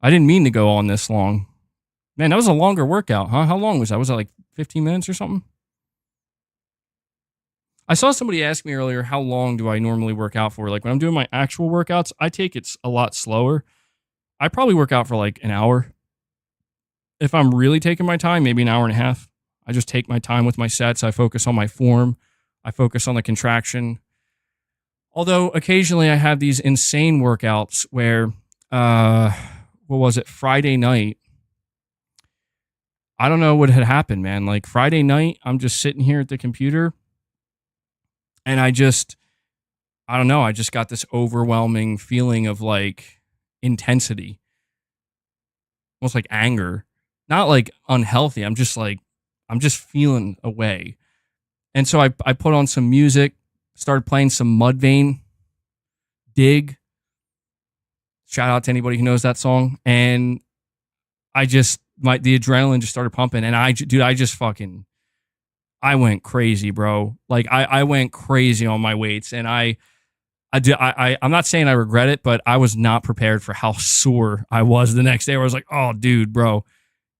I didn't mean to go on this long. Man, that was a longer workout, huh? How long was that? Was that like 15 minutes or something? I saw somebody ask me earlier, how long do I normally work out for? Like, when I'm doing my actual workouts, I take it a lot slower. I probably work out for like an hour. If I'm really taking my time, maybe an hour and a half. I just take my time with my sets. I focus on my form. I focus on the contraction. Although occasionally I have these insane workouts where, what was it, Friday night, I don't know what had happened, man. Like, Friday night, I'm just sitting here at the computer and I don't know, I just got this overwhelming feeling of like intensity, almost like anger, not like unhealthy. I'm just feeling away. And so I put on some music, started playing some Mudvayne, Dig. Shout out to anybody who knows that song. And the adrenaline just started pumping. And I went crazy, bro. Like, I went crazy on my weights. And I'm not saying I regret it, but I was not prepared for how sore I was the next day. Where I was like, oh, dude, bro,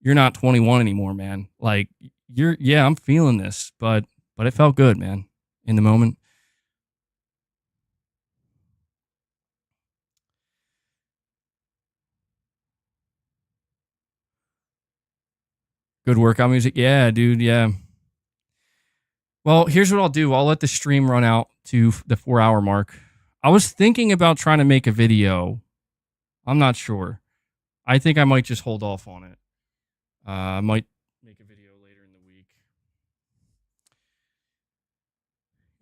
you're not 21 anymore, man. Like, I'm feeling this, but it felt good, man, in the moment. Good workout music. Yeah, dude. Yeah. Well, here's what I'll do. I'll let the stream run out to the 4-hour mark. I was thinking about trying to make a video. I'm not sure. I think I might just hold off on it. I might make a video later in the week.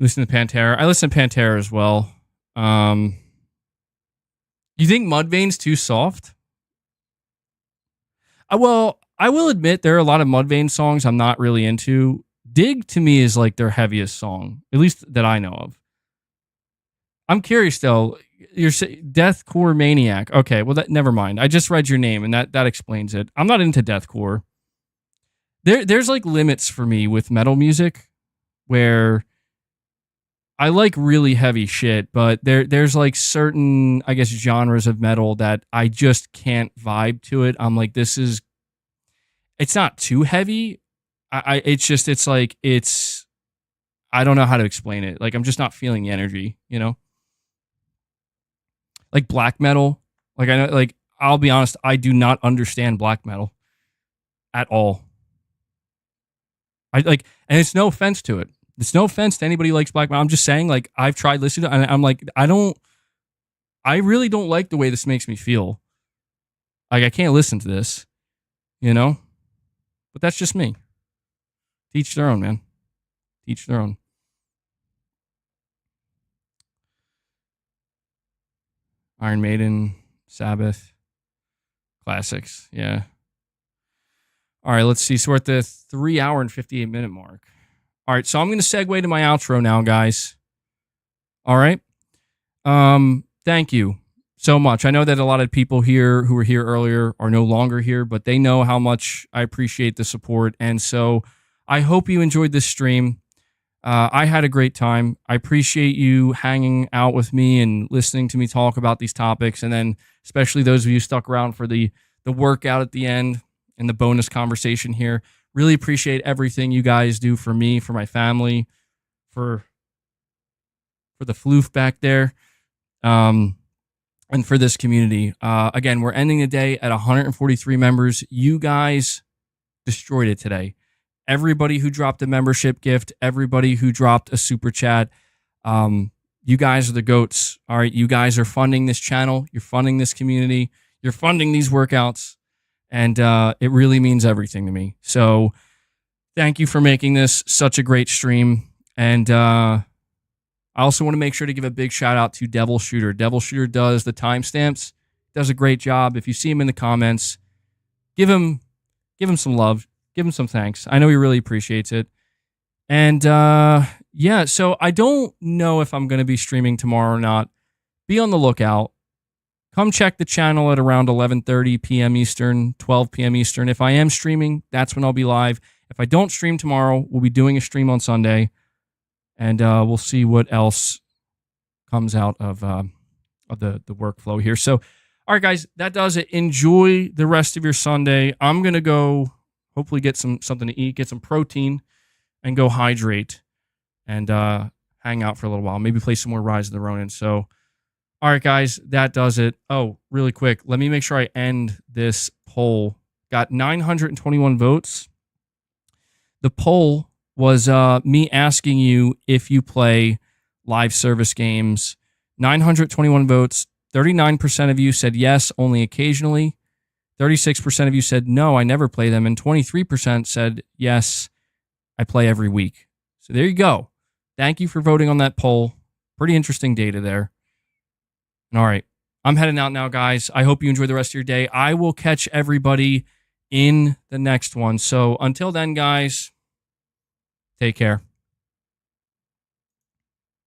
Listen to Pantera. I listen to Pantera as well. You think Mudvayne's too soft? Well, I will admit there are a lot of Mudvayne songs I'm not really into. Dig to me is like their heaviest song, at least that I know of. I'm curious though. You're Deathcore Maniac. Okay, well, never mind. I just read your name and that explains it. I'm not into deathcore. There's like limits for me with metal music where I like really heavy shit, but there's like certain, I guess, genres of metal that I just can't vibe to it. I'm like, it's not too heavy. I don't know how to explain it. Like, I'm just not feeling the energy, you know? Like black metal. Like, I know, like, I'll be honest, I do not understand black metal at all. And it's no offense to it. It's no offense to anybody who likes black metal. I'm just saying, like, I've tried listening to it, and I'm like, I really don't like the way this makes me feel. Like, I can't listen to this, you know? But that's just me. Teach their own, man. Teach their own. Iron Maiden, Sabbath, classics, yeah. All right, let's see. So we're at the 3 hour and 58 minute mark. All right, so I'm going to segue to my outro now, guys. All right. Thank you so much. I know that a lot of people here who were here earlier are no longer here, but they know how much I appreciate the support. And so I hope you enjoyed this stream. I had a great time. I appreciate you hanging out with me and listening to me talk about these topics. And then especially those of you stuck around for the workout at the end and the bonus conversation here. Really appreciate everything you guys do for me, for my family, for the floof back there, and for this community. Again, we're ending the day at 143 members. You guys destroyed it today. Everybody who dropped a membership gift, everybody who dropped a super chat, you guys are the GOATs. All right, you guys are funding this channel. You're funding this community. You're funding these workouts. And it really means everything to me. So thank you for making this such a great stream. And I also want to make sure to give a big shout out to Devil Shooter. Devil Shooter does the timestamps, does a great job. If you see him in the comments, give him some love. Give him some thanks. I know he really appreciates it. And yeah, so I don't know if I'm going to be streaming tomorrow or not. Be on the lookout. Come check the channel at around 11:30 p.m. Eastern, 12 p.m. Eastern. If I am streaming, that's when I'll be live. If I don't stream tomorrow, we'll be doing a stream on Sunday. And we'll see what else comes out of the workflow here. So, all right, guys, that does it. Enjoy the rest of your Sunday. I'm going to go hopefully get something to eat, get some protein, and go hydrate and hang out for a little while. Maybe play some more Rise of the Ronin. So, all right, guys, that does it. Oh, really quick, let me make sure I end this poll. Got 921 votes. The poll was me asking you if you play live service games. 921 votes. 39% of you said yes, only occasionally. 36% of you said no, I never play them. And 23% said yes, I play every week. So there you go. Thank you for voting on that poll. Pretty interesting data there. All right. I'm heading out now, guys. I hope you enjoy the rest of your day. I will catch everybody in the next one. So until then, guys, take care.